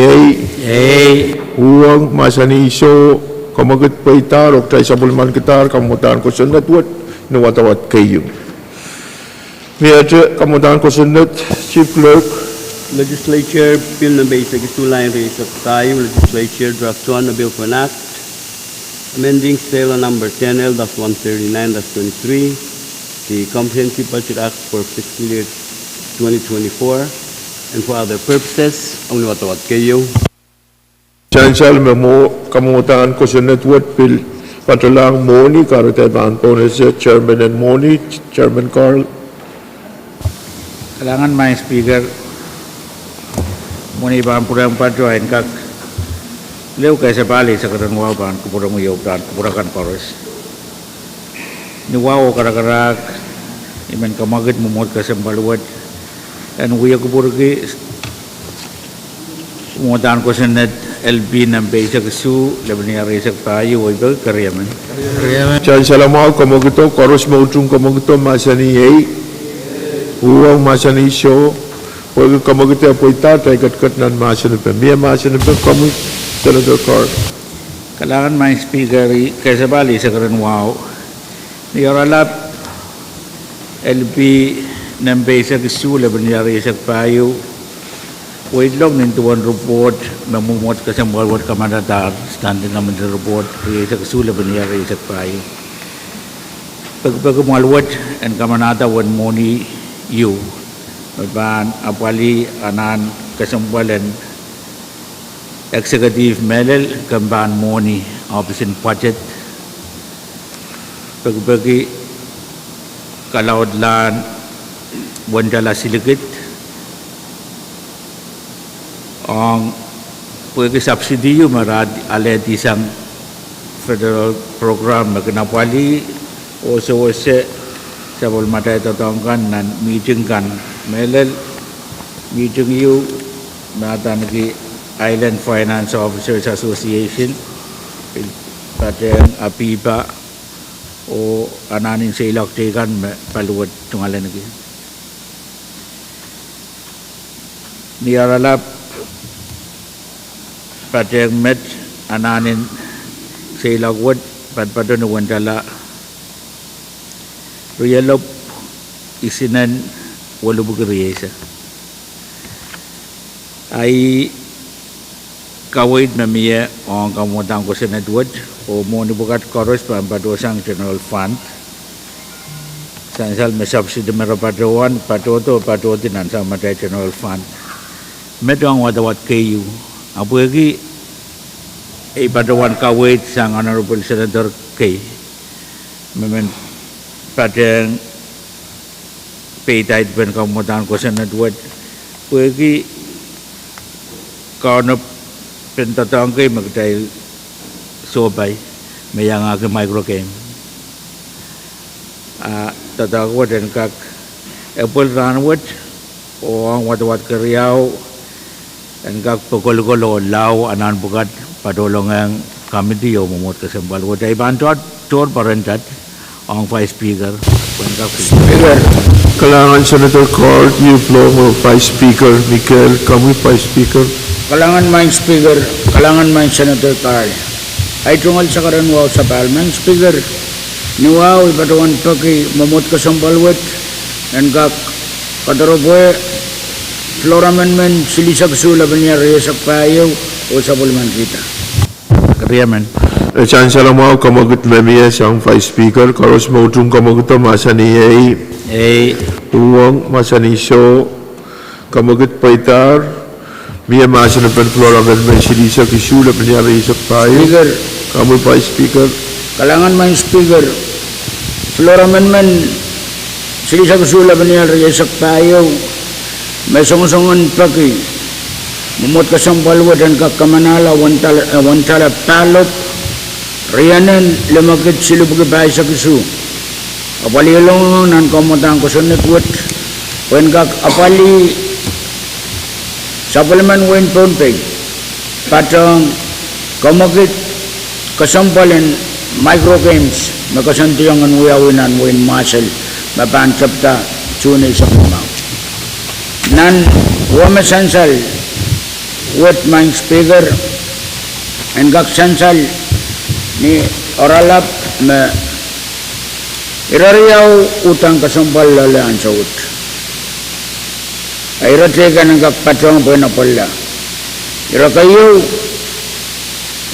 Pwuhng, masani so, kamagit paitar o tayo sabulman kitar kamutan ko sunat wat nuwatawat kayo. Miyaja kamutan ko sunat Chief Clerk. Legislature Bill number 62 line raised of tayo. Legislature draft 1 na bill for an act amending stela number 10L-139-23 the Comprehensive Budget Act for fiscal year 2024 and for other purposes ang nuwatawat kayo. Chancel memo kamutan ko sunat wat bill patulang Moni karate ban po na siya Chairman and Moni, Chairman Carl. Kailangan may speaker muni ban purang pajoin kak leu kaisa bali sa karang wa ban kupurang uyog dan kupurakan koros ni wao karak imen kamagit mumot kasembaluat dan uyog kupurgi mudan ko sunat LB number 6AH lebenyari payo iba karyaman. Chancel mo kamagito koros mautung kamagito masani Pwuhng masani so pag kamagito apoy tatay kat nan masani pa miya masani pa kamu Senator Carl. Kailangan may speaker kaysa bali sa karan wow ni oralap LB number 6AH lebenyari payo wait long into one report memumot kasi mawawat kamadatar standing naman the report sa kasula banyari sa payo pagmawawat and kamanata one Moni you ban apali anan kasambalan executive melel kamban Moni office in budget pagbagi kalaudlan wandala siligit ang pwede subsidy yung marad aled isang federal program na kinapali o sa sabol matay tatangkan nan meeting kan melel meeting yung natan ki Island Finance Officers Association pateng apiba o ananin sa ilaktikan paluwad tungalan lagi niaralap pateng met ananin sa ilagwad padpadon wandala riyalop isinan walubugriesa ay kawait na miya ang kamutang ko sa netwad o moni bukat koros pampadosang general fund sansal may subsidy merapatawan patotin sa matay general fund medo ang wadawat kayo apo lagi ipatawan kawait sang Honorable Senator K memen padang paytide pen kamutan ko sa netwad lagi kaunap pentatang kay magdahil sobay mayang ake microcam tatawad dan kak apple ranwat o ang watawat karyaw dan kak pagkolo-kolo law anan bukat padolong ang committee o mumot kasambal wad ay bantuat tor parentat ang vice speaker Speaker kailangan Senator Carl yung floor mo Vice Speaker Michael kami Vice Speaker Kalangan main speaker, kalangan main Senator Carl. Ay tunggal sa karan wow sa Parliament speaker. Ni wow ipatawan pagi mamot ka sambalwet and kak kadaroboy floor amendment silisag sula banya resak payo o sa bulman kita. Kriyaman. Chance lang mo kamagot memiya siyang Vice Speaker karos mo itong kamagot masa ni Pwuhng masa ni so Kamagit Paitar, Mia Masan and Floor Amendment, Shirisa Kishula, Panyara Isak Pai, Speaker, Kamu Pai Speaker, kalangan main speaker, floor amendment, Sri Sakusula Banial Yasak Payo, may songon pagi, mumot kasampalwa dan kakamanala, wantala palop, rianan lemagit silubugi Pai Sakusu, apali long nan komotang kusunet wet, when kak apali supplement wen Pohnpei, patang komagit kasampalan micro games makasantiang ang uyawinan mo in muscle mapansap ta tunay sa kumaw nan wame sansal with my speaker and gak sansal ni oralap me irariyaw utang kasampal lalaan sa ut ay ratega ng gak patrong po na pala irakayo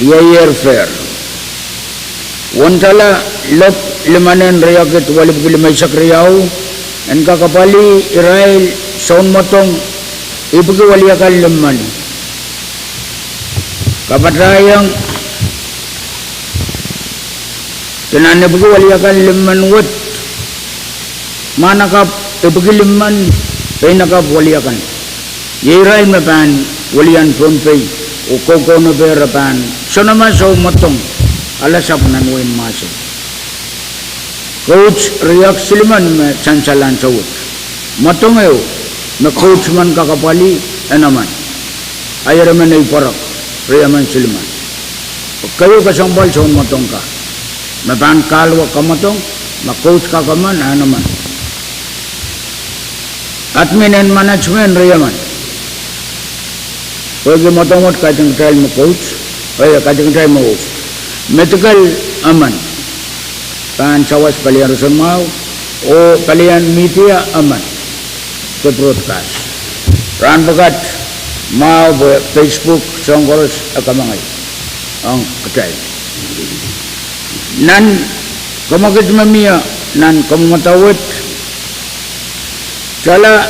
year fair wantala lop limanen rayakit walip gilimay sakriyaw en kakapali Israel saun motong ibagi waliakan liman kapatrayang tinan ibagi waliakan liman wet manakap ibagi liman pinakap waliakan Israel mapan walian Pohnpei o koko na berapan so naman saun motong alasap nanwain masuk. Coach Riyak Siliman me cancalan sawut. Matong ayo me coach man kakapali enaman. Ayar man ay parak Riyaman Siliman. Kayo kasambal sa matong ka. Mapan kalwa ka matong, ma-coach ka kaman enaman. Admin and management Riyaman. Pwede matong kajang trial mo coach, ay kajang trial mo coach. Medical aman pan sawas kalian rusun mau o kalian media aman ke broadcast ran bagat mau Facebook songkoros akamangai ang kecai nan kamagit mamia nan kamatawit cala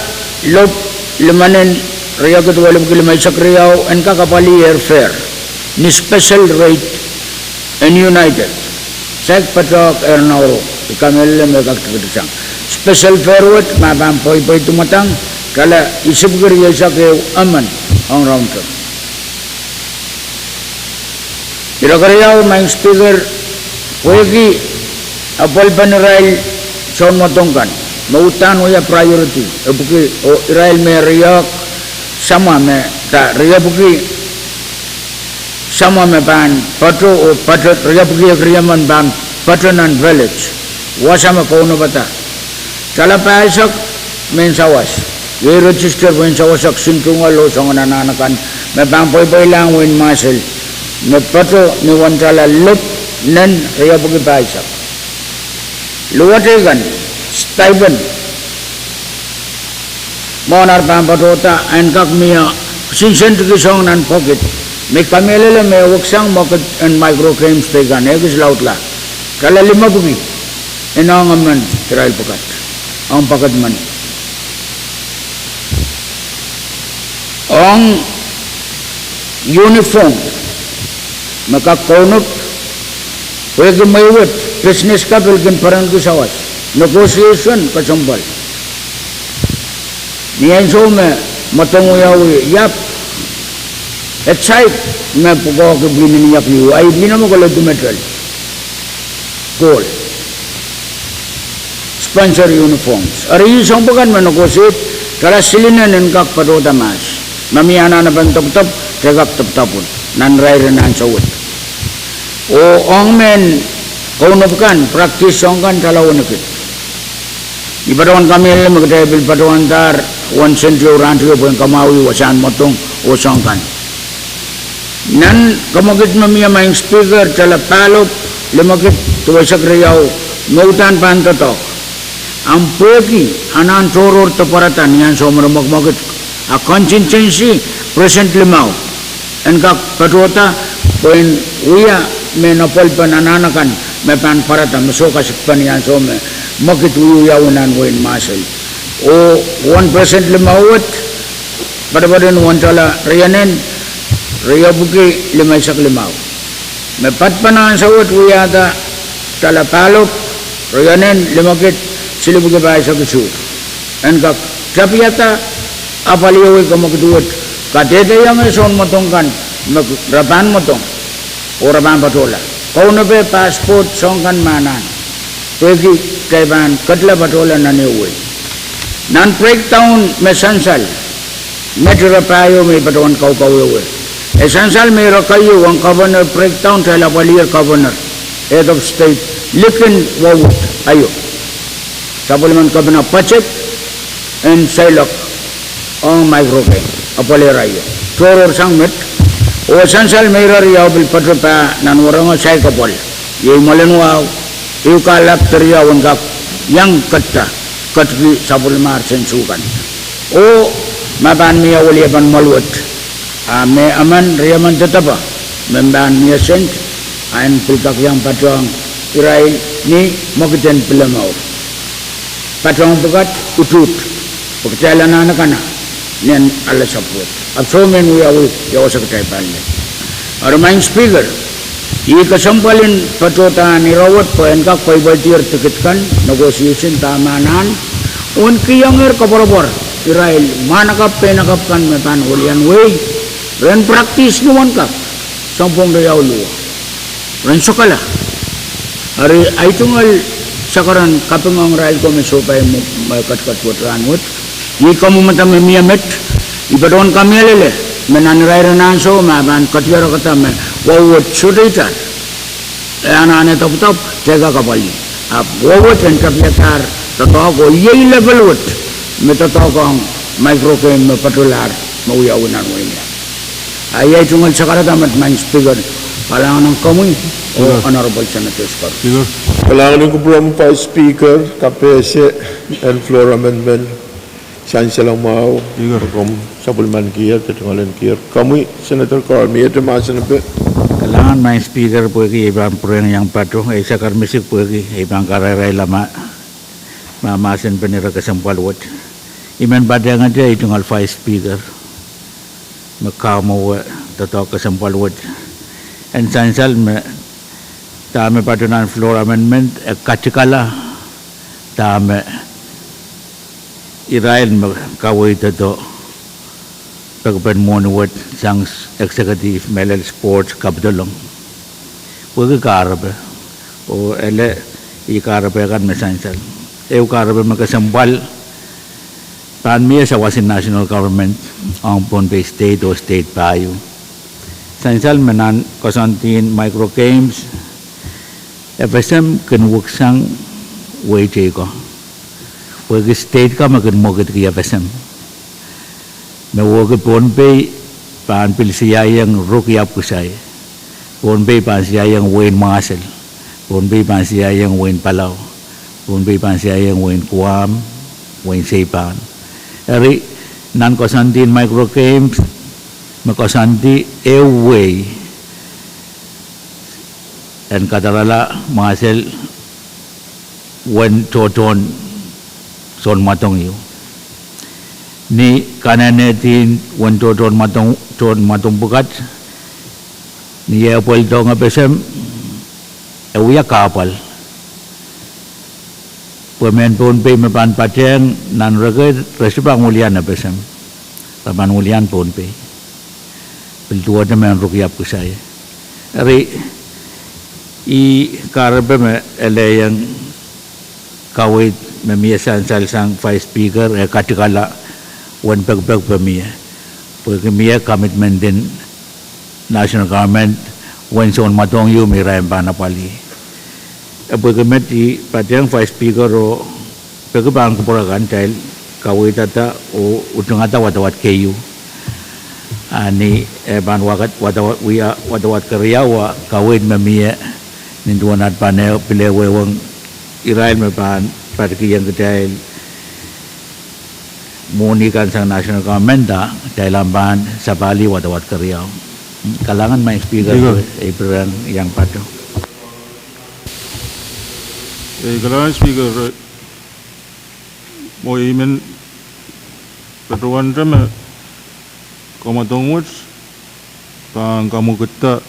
lop limanen riyagat walim kilimay sakriyaw en kakapali airfare ni special rate and United Sek Patok Ernauro ikamelle megak tegedang special forward mabam poi tumatang kala isip geriya sa ke aman ang round term kira-kira main speaker wegi apal panirail son matongkan mautan oya priority buki o irail me riyak sama me ta riyak buki sama me ban patro o patro riya buki agreement ban patronan village wasama kono bata cala pasak men sawas ye register men sawasak sintungal lo songananakan me ban poi lang win masel me patro ni wantala lup nan riya buki pasak luwategan stipend monar ban patrota and kak mia sinsen tuki song nan pocket me kamelele me waksang market and micro claims tegan egis lautla kala lima bugi enang aman trial pakat ang pakat man ang uniform maka konop wege mayuat business ka bilgin parang kusawas negotiation kasambal niyan so me matanguyawi yap at side मैं पुगाव के बिना नहीं अपनी हुआ आई बिना में कोई मेटल gold sponsor uniforms अरे ये संपकन में negotiate kalau silina nengkak padoda mas mami anak bantap tap tegap tap tapun nan rai nan sawut o ong men kau nopkan praktis songkan kalau nekit ibadah kami le magdai bil padoan dar 1 century orang tu pun kamawi wasan motong o songkan nan kamagit mamia main speaker cala palop lemagit tuwasak riyaw ngautan pantotok ang pogi anan toror taparatan yan so maramagmagit a contingency present limaw en kak padota poin uya menopol panananakan me pan paratan masokas pan yan so me magit uyawanan wen masel o 1% limawat Pada-pada nuantala riyanen riya buki 5 mepat panangan sawat wiyata tala palop riyanen 5 kit sila buki bahay sa kisu engkak tapiyata apaliyawi kamakduwat katete yang eson matongkan rapan matong o rapan patola kau nabe passport songkan manan pergi kaiban katla patola naniuwi nan breakdown mesansal Metro Payo may patawan kau-kau essential may rakayo ang governor breakdown sa Lavalier governor head of state likin wawut ayo sa paliman kabina Pahrek and Silok ang microfilm apalerayo toror sang met o essential may rariyaw bil patropa nanwarang say kapal yung malanwaw yung kalap teriyaw ang kap yang katta katki sa paliman sensukan o maban miya waliyapan maluat me aman riyaman tetapa memban miya sent ain pilkak yang patong Israel ni makiten pilamau patong bukat utut pagkailan na kana niyan ala saput absomen wiyawi yaw sa kataypan aramain speaker i kasampalin patota ni rawat po engkak pay baltir tikitkan negotiation tamanan un kiyanger kaporapor Israel manakap penakapkan mepan ulian way ren praktis nuan kap sampung dayaw luwa ren sokala hari ay tungal sakaran kapeng ang Israel ko mesopay kat putran wut ni kamu mata memiamet ibadon kami lele menan Israel nanso maban katira kata me wawut sudaitan ana top jaga kapali ab wawut en kapyatar tatago yei level wut metatokong microfilm patular mauyawanan mo niya ayay tungal sa karatamat man speaker palangan ng kamuy o honorable senator Scott Palangan ko po ang speaker KPS and floor amendment siyan silang mau kung sabulman kiyar katungalan kiyar kamuy senator Carl may itumasan na po kailangan may speaker po ibang Pwuhng yang pato ay sa karmisik po ibang kararay lama mamasin penira kasampalwat iman badangan dia itu ngal vice speaker makamo tato kasampalwat and sansal me tame patunan floor amendment katikala tame Israel kawai tato pagpan monuwat sang executive melel sports kapdolong pwede karabe o ele ikarabe kan mesansal eu karabe makasambal pan miya sa wasin national government ang Pohnpei state o state payo sansal menan kosantin micro games FSM kenwuksang wait ko pwede state ka makin moget ki FSM mewoge Pohnpei pan pilsiyayang rukyap kusay Pohnpei pan siyayang Wayne Marcel Pohnpei pan siyayang Wayne Palau Pohnpei pan siyayang Wayne Kuam Wayne Seipan Eri nan kosantin micro games makosanti away and katarala Marcel when toton son matong yu ni kananetin when toton matong bukat ni apel dong apesem ewiya kapal Pemain Pohnpei mepan Pwuhng nan reged resipang ulian apesem paman ulian Pohnpei peltua temen rukyap kusay eri i karbe me ele yang kawit memiasan sang vice speaker katikala wan pag pemia pemia commitment din national government wan son matong yu miraem panapali pagkamet i Pwuhng vice speaker o pagkabang kupurakan dahil kawit ata o utang ata watawat kayo ani ban watawat watawat karyawa kawit mamia ninduan at panel pilewewang Israel mepan partikiyan dahil munikan sa national government dahil amban sa Bali watawat karyaw kalangan may speaker April yang pato kalangan speaker mo imen patuan drama kamatongwat pang kamu kita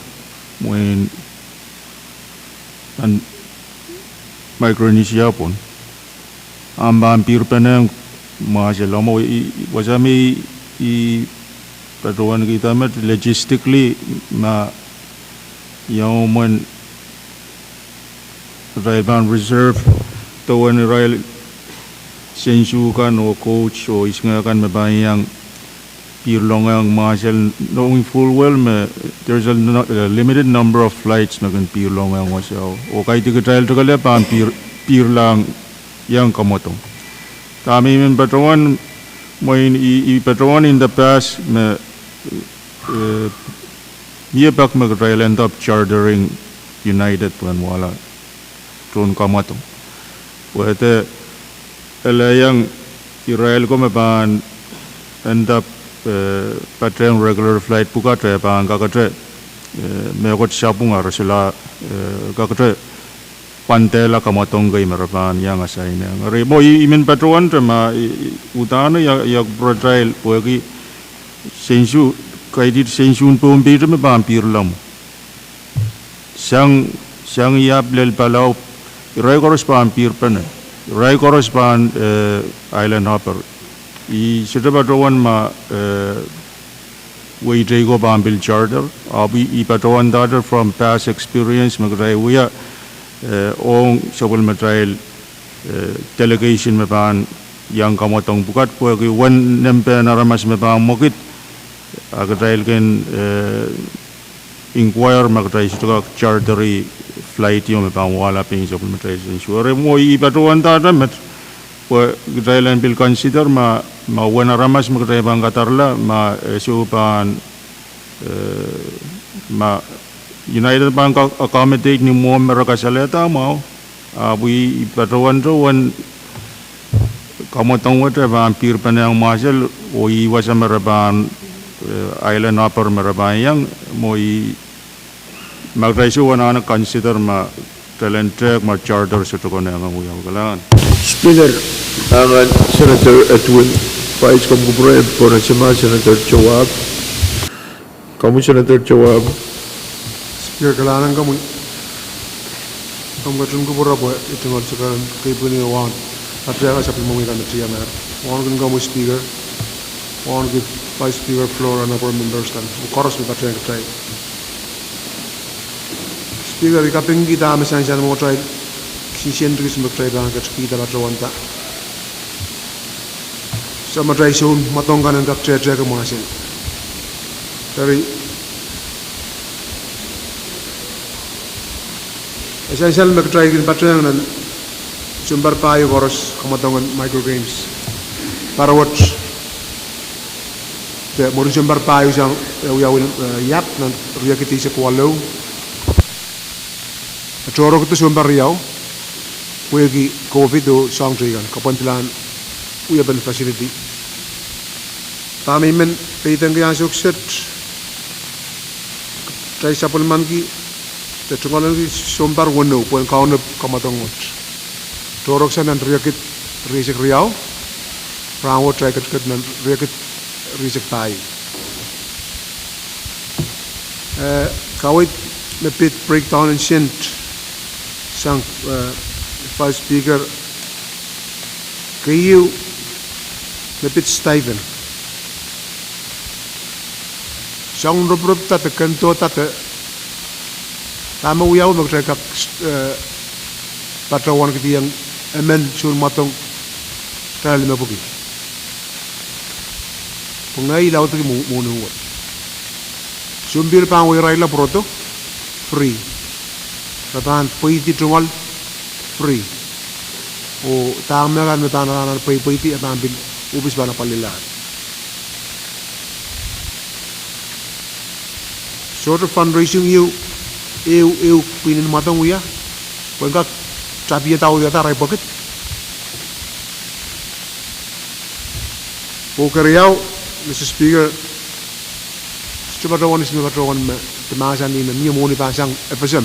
mungkin an Micronesia pun hampir penang masih lama wasami peraturan kita met logistically ma yang men Railban Reserve tawan rail sensu kan o coach o isnga kan mabayang pirlongang masal knowing full well there's a limited number of flights na kan pirlongang wasao o kay tiga trail tagala pan pirlang yang kamotong kami men patrolwan i patrolwan in the past bak mag-rail end up chartering United puan wala tron kamatong wete yang Israel ko mapan end up patreng regular flight puka tre pan kakatre mekot siapung arasila kakatre pantela kamatong gay marapan yang asay na ngari mo imin patrolwan tre ma utana ya brotrail puagi sensu kay dit sensun Pohnpei tre mapan pirlam sang yap lel palau Rai korrespan pirpen, Rai korrespan island hopper. I sudah patrolwan ma we go bambil charter. I patrolwan data from past experience magrai uya ong sobol material delegation mapan yang kamotong bukat po ki one nempe naramas mapan mokit agrai ken inquire magrai sudah charteri flight yung mapan wala ping supplementation sure mo ipatrolwan data met po Israel will consider ma wana ramas magray bang katarla ma supan ma United Bank accommodate ni mo merakasaleta mau we patrolwan do one kamotong wata vampir panang masal o iwasa maraban island upper maraban yang mo magray so wana consider ma talent track ma charter sa to na nga uyaw kalangan. Speaker, ang Senator Edwin Pais Kamkubre po na sama Senator Chawab. Kamu Senator Chawab. Speaker, kalangan kamu katun ko pura po ito nga sakaran kay po niyo wan at kaya sa pimumikan at siya mer. Wan kun kamu Speaker, wan kun Vice Speaker floor and upper members kan. Koros mi patay katay. Speaker, ikaping kita misalnya mo try sisian tulis mo try bang kita patrawanta. Sa matray soon matonggan ang kaptre ka mo asin. Dari essential mag-try kin patrang nan sumber payo koros kamatongan microgames para watch the mo sumber payo sang uyawin yap nan riyakiti sa kwalo atoro ko to sumber riyaw puegi covid do sang trigan kapantilan uyaban facility tami men peitan kaya sukset try supplement ki Tengok lagi sumber wano pun kau nak kamatongot. Torok sana riakit risik riau, rawat try ket nan riakit risik tai. Kau nepit breakdown and sent sang first speaker kayu nepit Steven. Sang rup tata kanto tata. Tama uyaw mag-try kap patrawan kiti yang emen sun matong tali na buki. Pungai ilaw to muna huwag. Sumbir pa ang wiray la proto, free. Tatahan paiti trungal, free. O tama kan matanaran paiti at ambil ubis ba na palilaan. Sort of fundraising you eu pinin matang uya pagka capi tahu dia tarai pocket pokeriau Mr. Speaker coba rawan ismi rawan temasan ini mi mo ni pasang FSM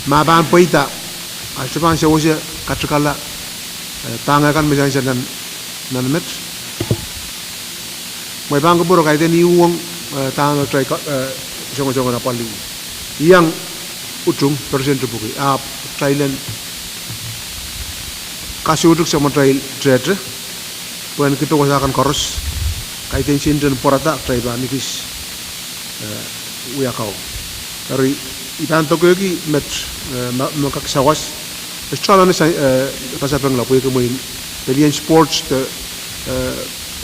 ma ban poita asaban sa usia katukala tangakan misalnya nan met may bang kaburo kahit ni uang tangan try jongo na pali yang utung persen terbuka Thailand kasih uduk sama trade bukan kita akan koros kaitan sinten porata trade nifis uya kau dari iban toko lagi met makak sawas Australia ni pasal penglah punya kemudian pilihan sports the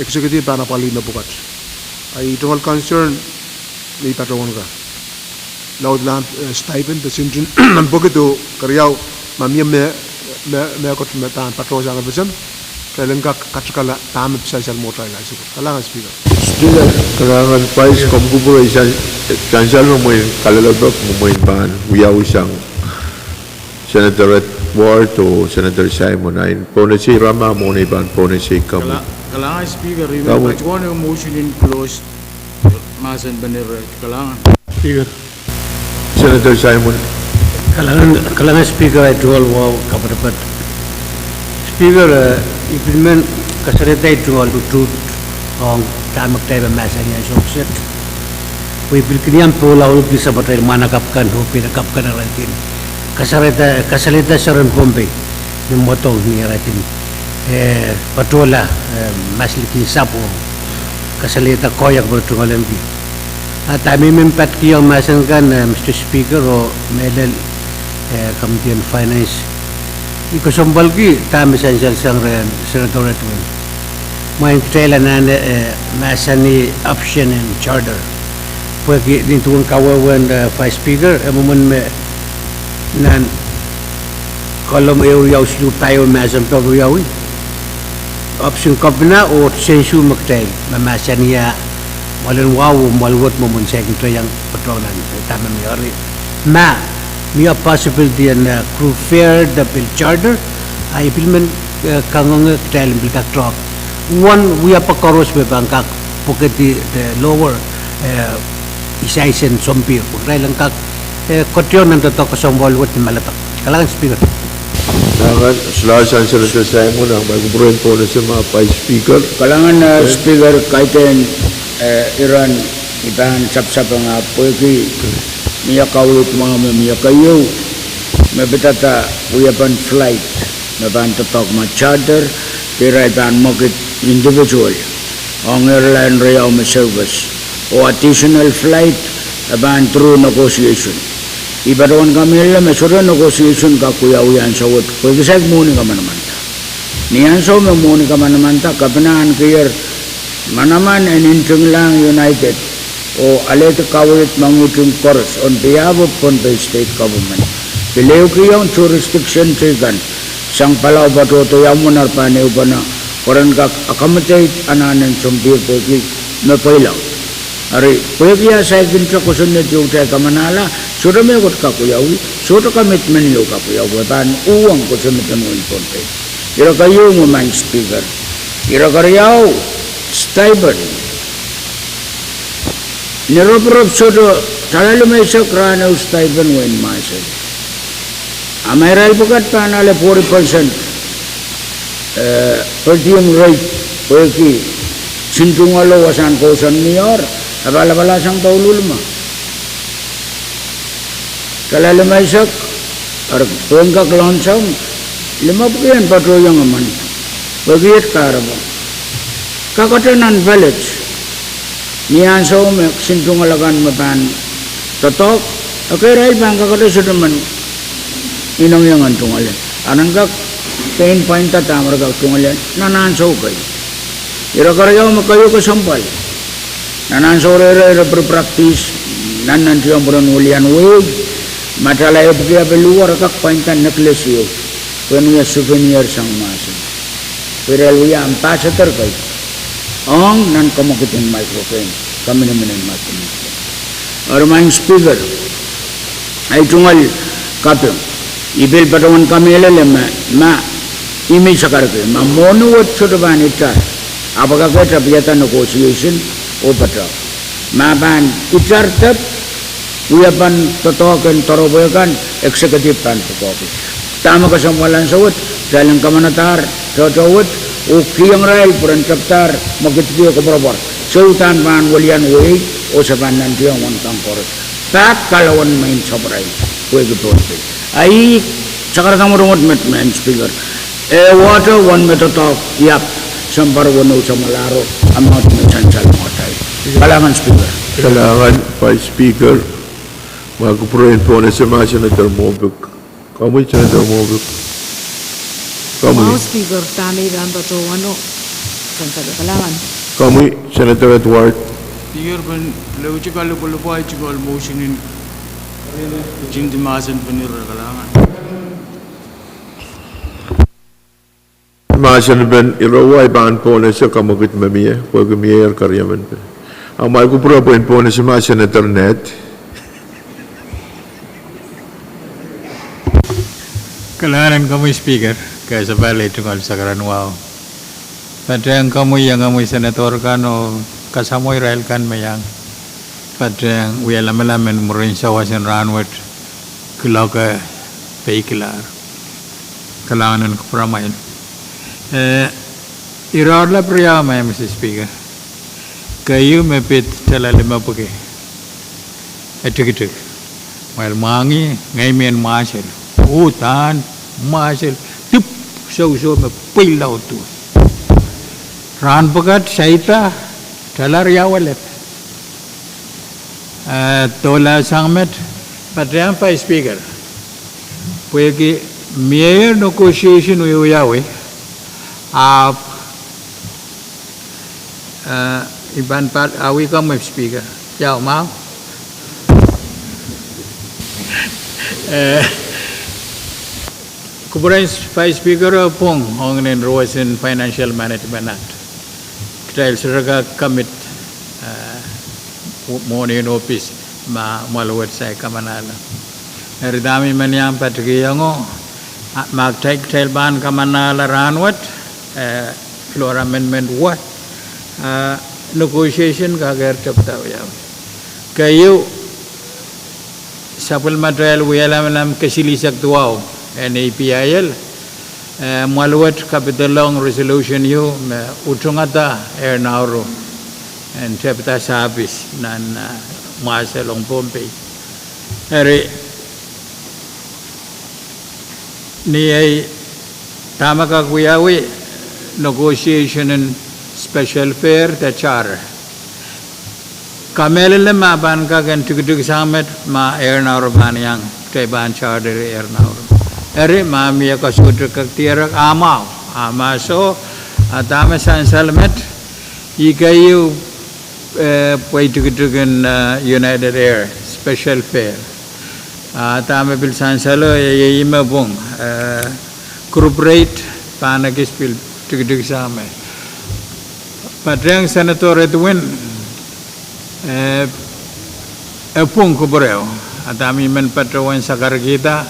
executive bana pali na bukat ay tunggal concern ni patrongan ka laut land stipend the sinten nan begitu karyau mamia me kot metan patron jangan besem kailan ka katkala tam special motor la isu kalangan speaker kalangan pais komkubo isa kansal mo kalalabak mo ban uyau isang Senator Ward o Senator Simon ay pone si Rama mo ni ban pone si kamu kalangan speaker remember one motion in closed masan bener kalangan speaker Senator Simon kalangan speaker ay dual wow kapapat speaker implement kasarita itu all to ang tamak tayo masanya sukset we bilkinian pola ul bisa batai manakapkan ho pinakapkan aratin kasalita saron Pohnpei ni motong ni aratin patola masliki sapo kasalita koyak bertungalan di at kami mempat kiyang masangkan Mr. Speaker o medal Committee on Finance ikusumbal ki tami sansal sang senator etwen main tela na masani option and charter pagi dintuan kawawan Vice Speaker momon me nan kolom eu yaw siu tayo masam to yawi option kabna o sensu maktai mamasania walan wow malwat momon second to yang patronan tama mi ori ma mi a possibility and crew fair the bill charter I implement kangong tell bil ka truck one we are pakoros be bangkak pocket the lower isaisin sompir pagray lang kak kotyon ng to kasombol wat malatak kalangan speaker kalangan selasan Senator Simon ang bagubroin po na sa mga Vice Speaker kalangan speaker kaiten Iran iban sap-sap nga poiki miya kaulut mga miya kayo mabitata uyapan flight maban tatok ma charter tira iban market individual ang airline rail service o additional flight aban through negotiation ibaron kami la mesura negotiation ka kuya uyan sawot pwede sa muni ka manamanta niyan so me muni ka manamanta kapanaan clear manaman and Intunglang United o alet kawit mangutung chorus on behalf of Pohnpei State Government pileu kiyong jurisdiction trigan sang palaw bato to yamunar paneu bana koran ka accommodate ananan sumbir poki me pailaw ari poya sa gintra kusunnet yung tayo kamanala sudah me kot ka kuyawi sudah commitment yo ka kuyawi ban uang kusunnet mo Pohnpei ira kayo mo man speaker ira karyaw stipend niroprop sudah talalu may sakrana stipend wen masal Amairal bukat panale 40% per diem rate pergi sintungalo wasan kosan nior abala-bala sang taululma kalala may sak ar pengka klonsang 50 patro yang aman bagiat karabo kakatanan village niyan so me sintungalagan mapan totok akairal bang kakata sudaman inong yang antungalen anangkak pain point tamar ka tungalen nanan so kay ira karyaw makayo ka sampal nanan so re practice nanan tiyong bronulian way matalay pagya beluar ka point necklace yo kuno souvenir sang mas pero ya ambassador kay ang nan kamakitin microphone kami naman matin or main speaker ay tungal kapyo ibil patawan kami lele ma imi sakar ke ma monu wat choto banita apakah kita biata negotiation o patra ma ban itar tap uyapan totokan toroboyakan eksekutif pan totoki tama kasampalan sawat dalang kamanatar totowat o kiyang rail puran chaptar magitbiyo ko barabar Sultan ban walian way o saban nan dia wan kampor. Pat kalawan main sabrai way ke Pohnpei. Ai cakar kamu rumot main speaker. Water 1 meter talk yap sambar wano samalaro amount mencancel motai. Kalangan speaker. Kailangan Vice Speaker magpuproin po na si mga Senator Mobuk. Kamu Senator Mobuk. Wow, Speaker, tani dan bato ano, kansada kalangan. Kamu Senator Edward. Speaker, ben lewu cikal lupa cikal motion in jing dimasan penir kalangan. Masan ben irawai ban po na siya kamagit mamiya, pag mayor karyaman pa. Ang magpuproin po na si mga Senator Net. Kailangan kamu speaker, kaya sa balik tungkol sa karanwaw. Padang kamu yang kamu senator kan o kasamo Israel kan mayang. Padang uya lamalaman murin sa wasan ranwat kulaw ka paikilar. Kailangan ko pramain. Irawla priya may Mr. Speaker. Kayo mepit talalima pake. Etik. Mal mangi ngayon marshal. Hutan marshal. Tip so me pilaw tu. Ran pagat saita talar yawalet. Tola sangmet patriang pa Speaker. Pueki mayor negotiation uyawe. Iban pat awi kamu Speaker. Jauh mau. Kemudian Vice Speaker Pwuhng Hongnen Ruasin Financial Management Act. Kita serga commit money in office maluwat saya kamanala. Erdami maniam patriyango magtaik tailban kamanala ranwat floor amendment what negotiation kagar tapta yaw. Kayo sapul material wiyalam kasilisak tuaw NAPIL maluwat kapitulong resolution yu utungata nauro and tapta sabis nan masalong Pohnpei. Eri ni ay tama ka kuyawi negotiation and special fare the charter. Kamelele ma ban ka gan tuk samet ma nauro ban yang kay ban charter nauro. Eri mami ka sutra ka tirak ama so atama san salmet ikayu pway tuk United Air special fare. Atama bil san salo yima bung group rate panagis bil tuk samet. Patriang Senator Edwin Pwuhng kubureo atami men patrawan sa kargita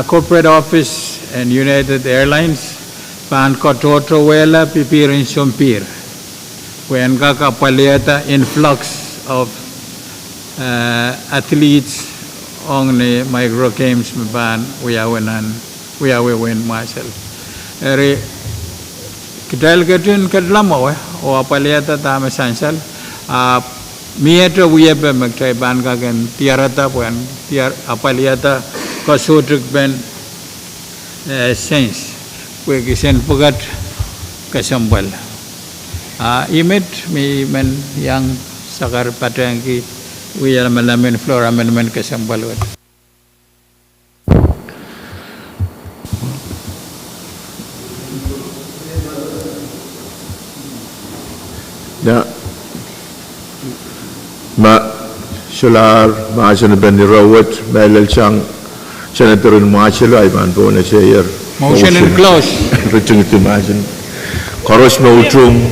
corporate office and United Airlines pan kototo wela pipirin sumpir when kakapaliata influx of athletes on the micro games ban uyawen marshal eri Delegation kadlamo o apaliata tama sansal mieto wiebe magtay ban kagen tiarata puan tiar apaliata kasutuk ben sense wegisen pugat kasambal imit mi men yang sakar patangki wiyal malamen flora men kasambal wat. Na ma solar maasan ben rawat melal sang Senator Marshall ay man po na siya motion and close retung ito maasan koros motion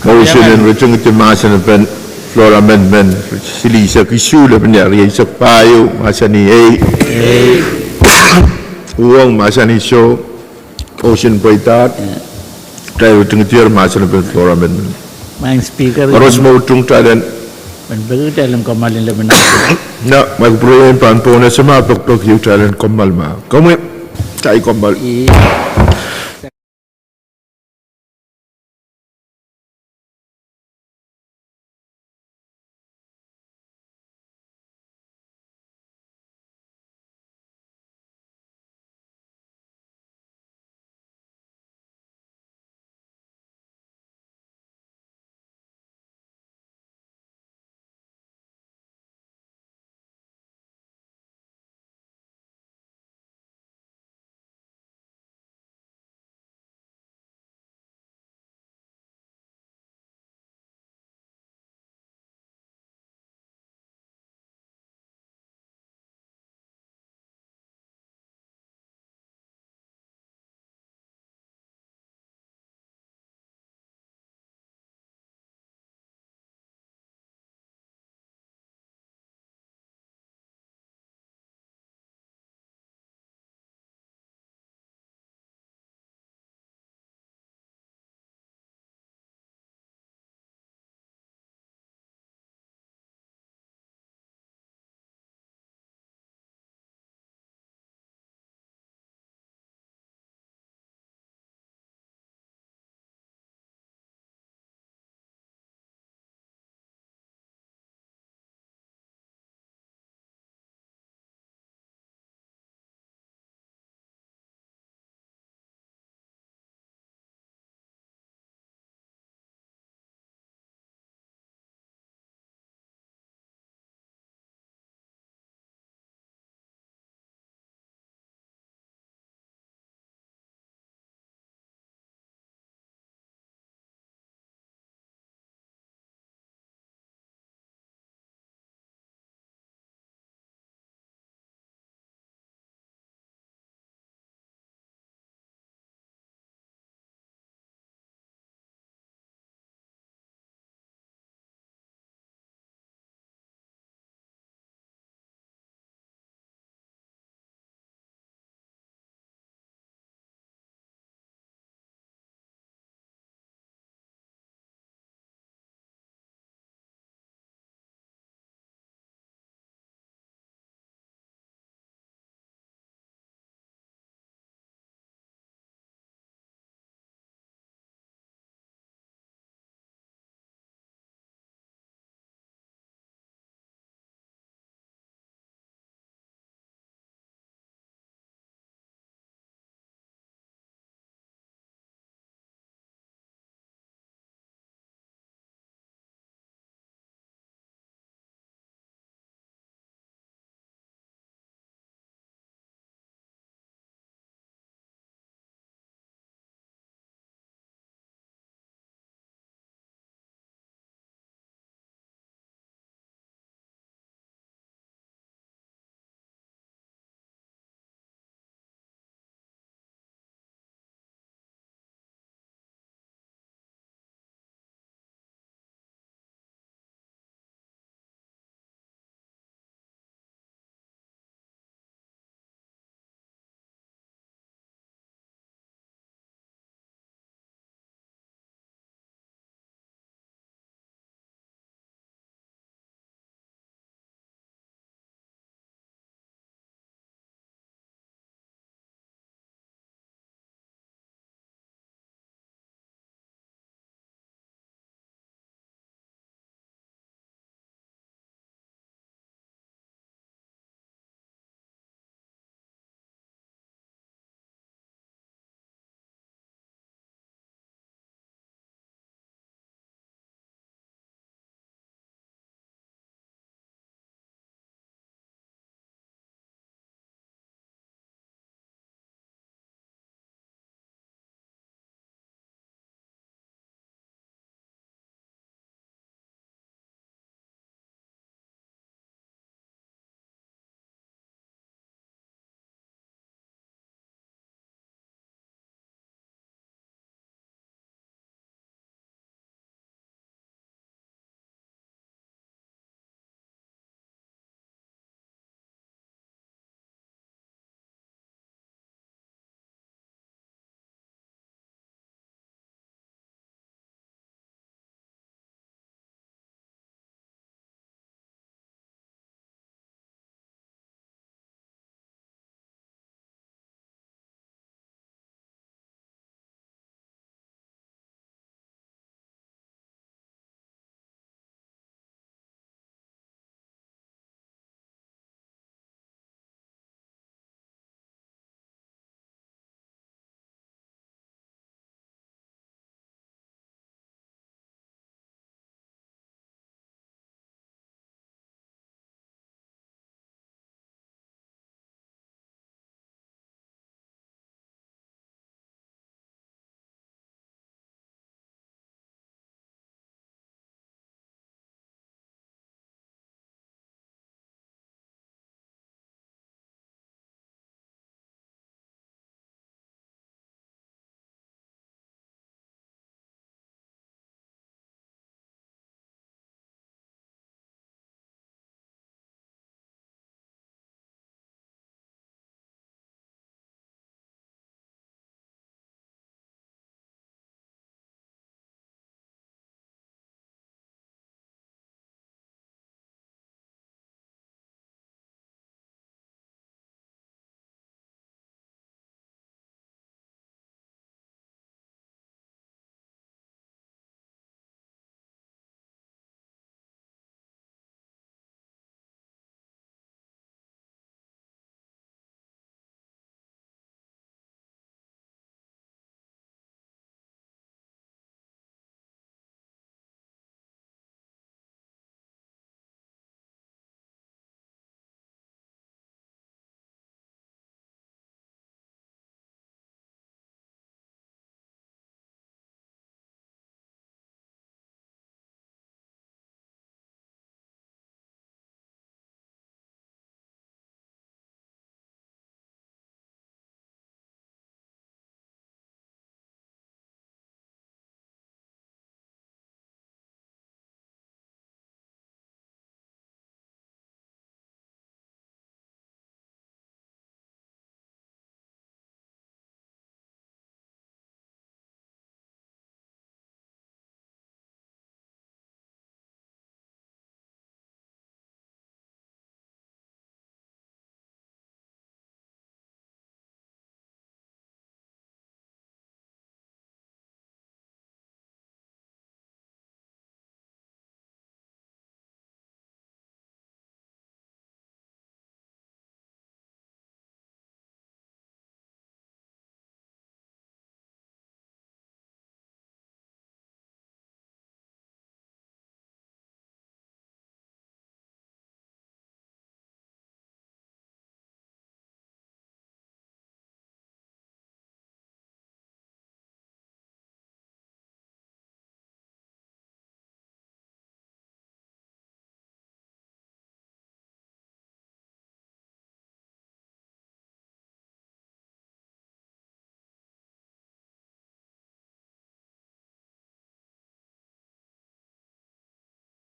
and retung ito maasan ben floor amendment sili sa kisula benyari sa payo maasan ni Pwuhng maasan ni so ocean boytat tayo retung ito maasan ben floor amendment Main speaker harus mau tung talent berbagi dalam kamalin lebih na magproen pan po na sa mga tok yung talent komal ma kami tayo komal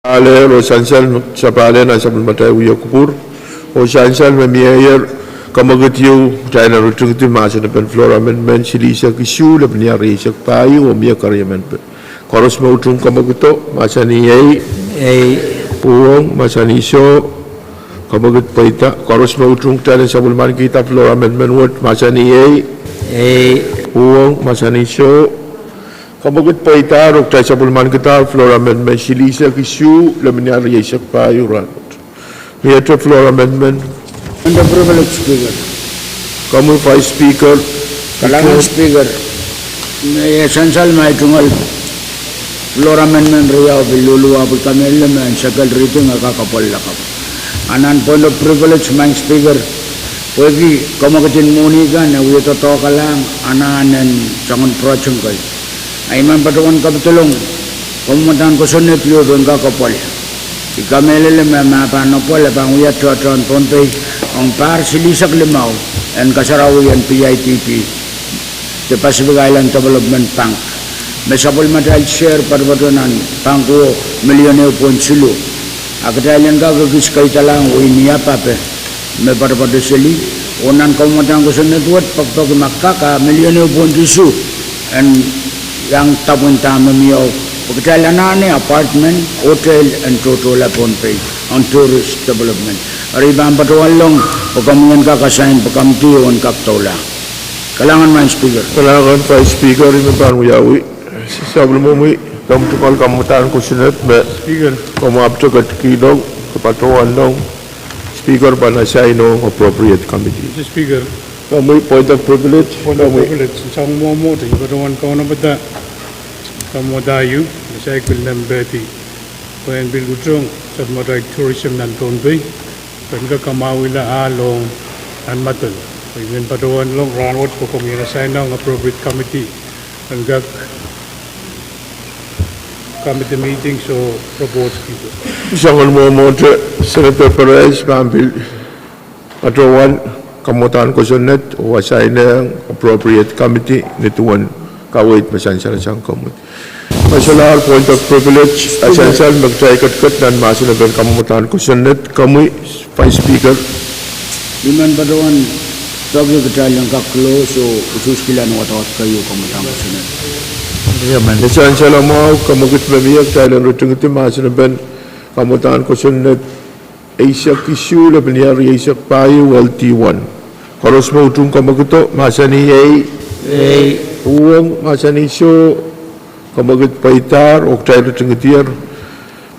Ale o sansal sa pale na sa matay uya kupur o sansal mamiyer kamagatyo tayo na rutung ti masa na pen flora amendment silisa kisyu la penya reisa payu o miya karyaman pe koros mo utung kamagato masa ni Pwuhng masa ni so kamagat paita koros mo utung tayo sa bulman kita flora amendment word masa ni Pwuhng masa ni so kamagat paita rok tayo sa bulman kita flora amendment silisa kisyu la penya reisa payu ran miya to flora amendment. And the privileged speaker. Kamu Vice Speaker. Kalangan Speaker. Essential maitungal. Floor amendment riyaw bilulu abul kami elemen sakal riting akakapal lakap. Anan point of privilege main Speaker. Pwede kamakatin muni kan na uyo totoo ka lang ananan sangon projeng kay. Ayman patukan kapitulong. Kumatan ko sunit yun doon kakapal. Ikamelele mapano po labang uyat tuatron Pohnpei ang par silisak limaw and kasarawian PITP the Pacific Island Development Bank mesapol material share parbadonan pangko milyoneo pon sulu agdailan gagagis kay talang uiniya pape me parbado sili onan kaumatan ko sa network pagpag makaka milyoneo pon disu and yang tapon tamamiyaw pagkailanane apartment, hotel, and total Pohnpei on tourist development. Aribang patuwalong, pagkamungan kakasahin, pagkamtiyon kaptola. Kalangan man Speaker. Kalangan Vice Speaker, imipan mo yawi. Sabal mo mo, kamtukal kamutan ko sinet, Speaker, kamabto kat kilong, kapatuwalong, Speaker panasay no appropriate committee. Mr. Speaker. Kamu point of privilege. Point of privilege. Isang mo mo, tingin patuwan ka na bata. Kamodayu, saya kuliah beti, koen bil utrong, sabmarai tourism dan Pohnpei, penga kamawila along dan matan. Ingin patuan long ranwat ko kami na sign ng appropriate committee, penga committee meeting so propose kita. Isang mo Senator Perez ambil patuan kamutan ko sunet o assign ng appropriate committee nituan kawait masansal sang komut. Masalah point of privilege, asensal magtay-kat-kat dan masih na kamutan ko sunet kami Vice Speaker. Iman padawan tagi kecayang kaklo so usus kilan watot kayo kamutan ko sunet. Asensal mau kamugit mamiyak tayo rutung iti masih na kamutan ko sunet Asia Kisyu la benyari Asia Payu LT1. Koros mo utung kamugito masa ni Pwuhng masa ni so kamagit paitar o tayo tingitier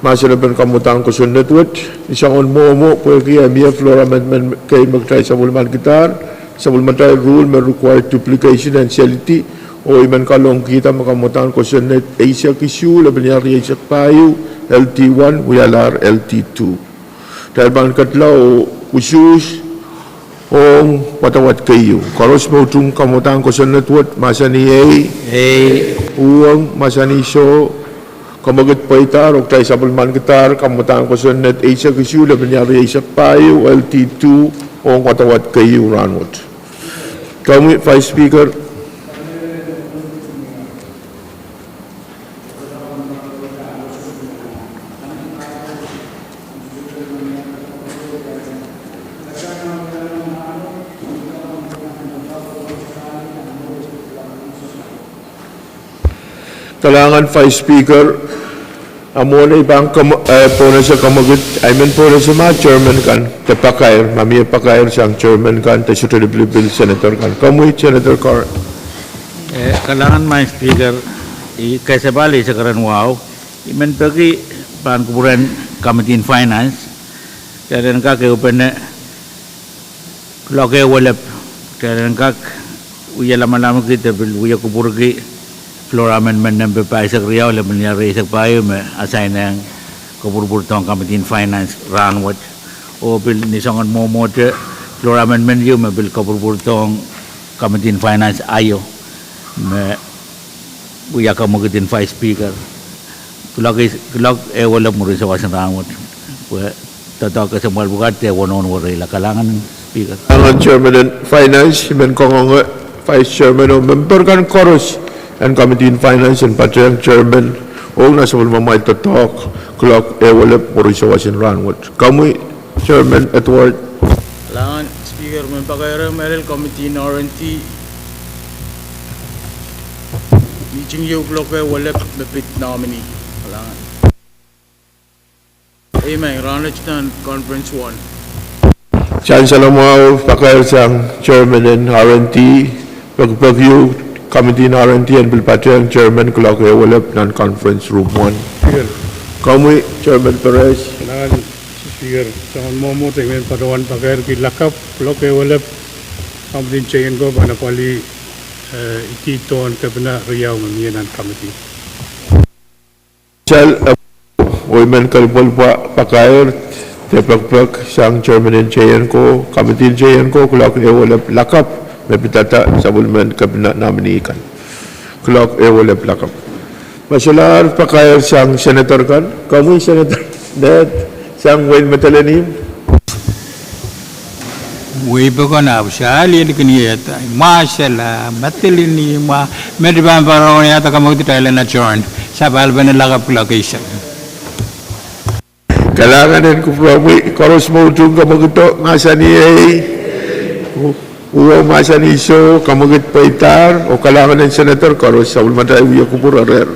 masa na kamutan ko sunnet wet isang mo pwede miya floor amendment kay magtay sa bulman kitar sa bulman tayo rule may required duplication and sality o iman kalong kita makamutan ko sunnet Asia Kisyu labinyari Asia Payu LT1 uyalar LT2 dahil bang katlaw usus ong patawat kayo. Koros mo itong kamutan ko sa network, masa ni Pwuhng, masa ni so, kamagat paitar, o tayo sa bulman kitar, kamutan ko sa net, Asia Kisyu, labinyari Asia Payu, LT2, ong patawat kayo, ranwot. Kami, Vice Speaker. Kalangan Vice Speaker, amo na ibang po na sa kamagut, po na sa mga chairman kan, tapakair, mamiya pakair siyang chairman kan, tayo sa Bill Senator kan. Kamuy, Senator Carr. Kalangan mga Speaker, kaysa bali sa karanwaw, iman pagi Pangkuburan Committee in Finance, kaya rin kak upan na loke walap, kaya rin kak uyalaman kita bil uya kuburgi floor amendment number pa isak riyaw laban niya isak payo may assign ng kuburbur-tong Committee in Finance ranwat o bil nisongan mo te floor amendment yu may bil kuburbur-tong Committee in Finance ayo may uya ka magatin Vice Speaker tulak wala mo rin sa wasan ranwat tataw ka sa mga bukat wanon warila kalangan Speaker. Kalangan Chairman and Finance, men kong Vice Chairman o member kan Koros and Committee in Finance and pati ang Chairman O nasa mamay tatok clock wala porisawasin ranwat. Kami Chairman Edward. Langan Speaker Mempakayara Meril Committee in RNT Meeting you block wala bepit nominee. Langan. Amen. Ranachtan Conference 1. Chancellor Mao Pakayar sang Chairman in RNT Pwuhng Committee in RNT and Bilpatian Chairman clock wala non-conference room 1. Kami Chairman Perez. Langan Speaker sangon momo tengen padawan pakai ki lakap loke wala kamdin cengen go bana pali iki ton kabna riau ngienan committee. Chal women kalpol pakai tepak sang Chairman in cengen ko committee cengen ko clock wala lakap mepitata sabulman kabna naminikan. Clock wala lakap. Masalah pakai sang senator kan kami senator that sang Wayne Matalanim. Wibukona Shali Kinieta, Marshalla, Matalini, Mediban Baronia, Takamuti Thailand adjourned, Sabalban Location. Kailangan din ko koros mo chung kamagito masani uwa masani so kamagit paitar o kailangan din senator koros sa ulmatay uya ko pura rer.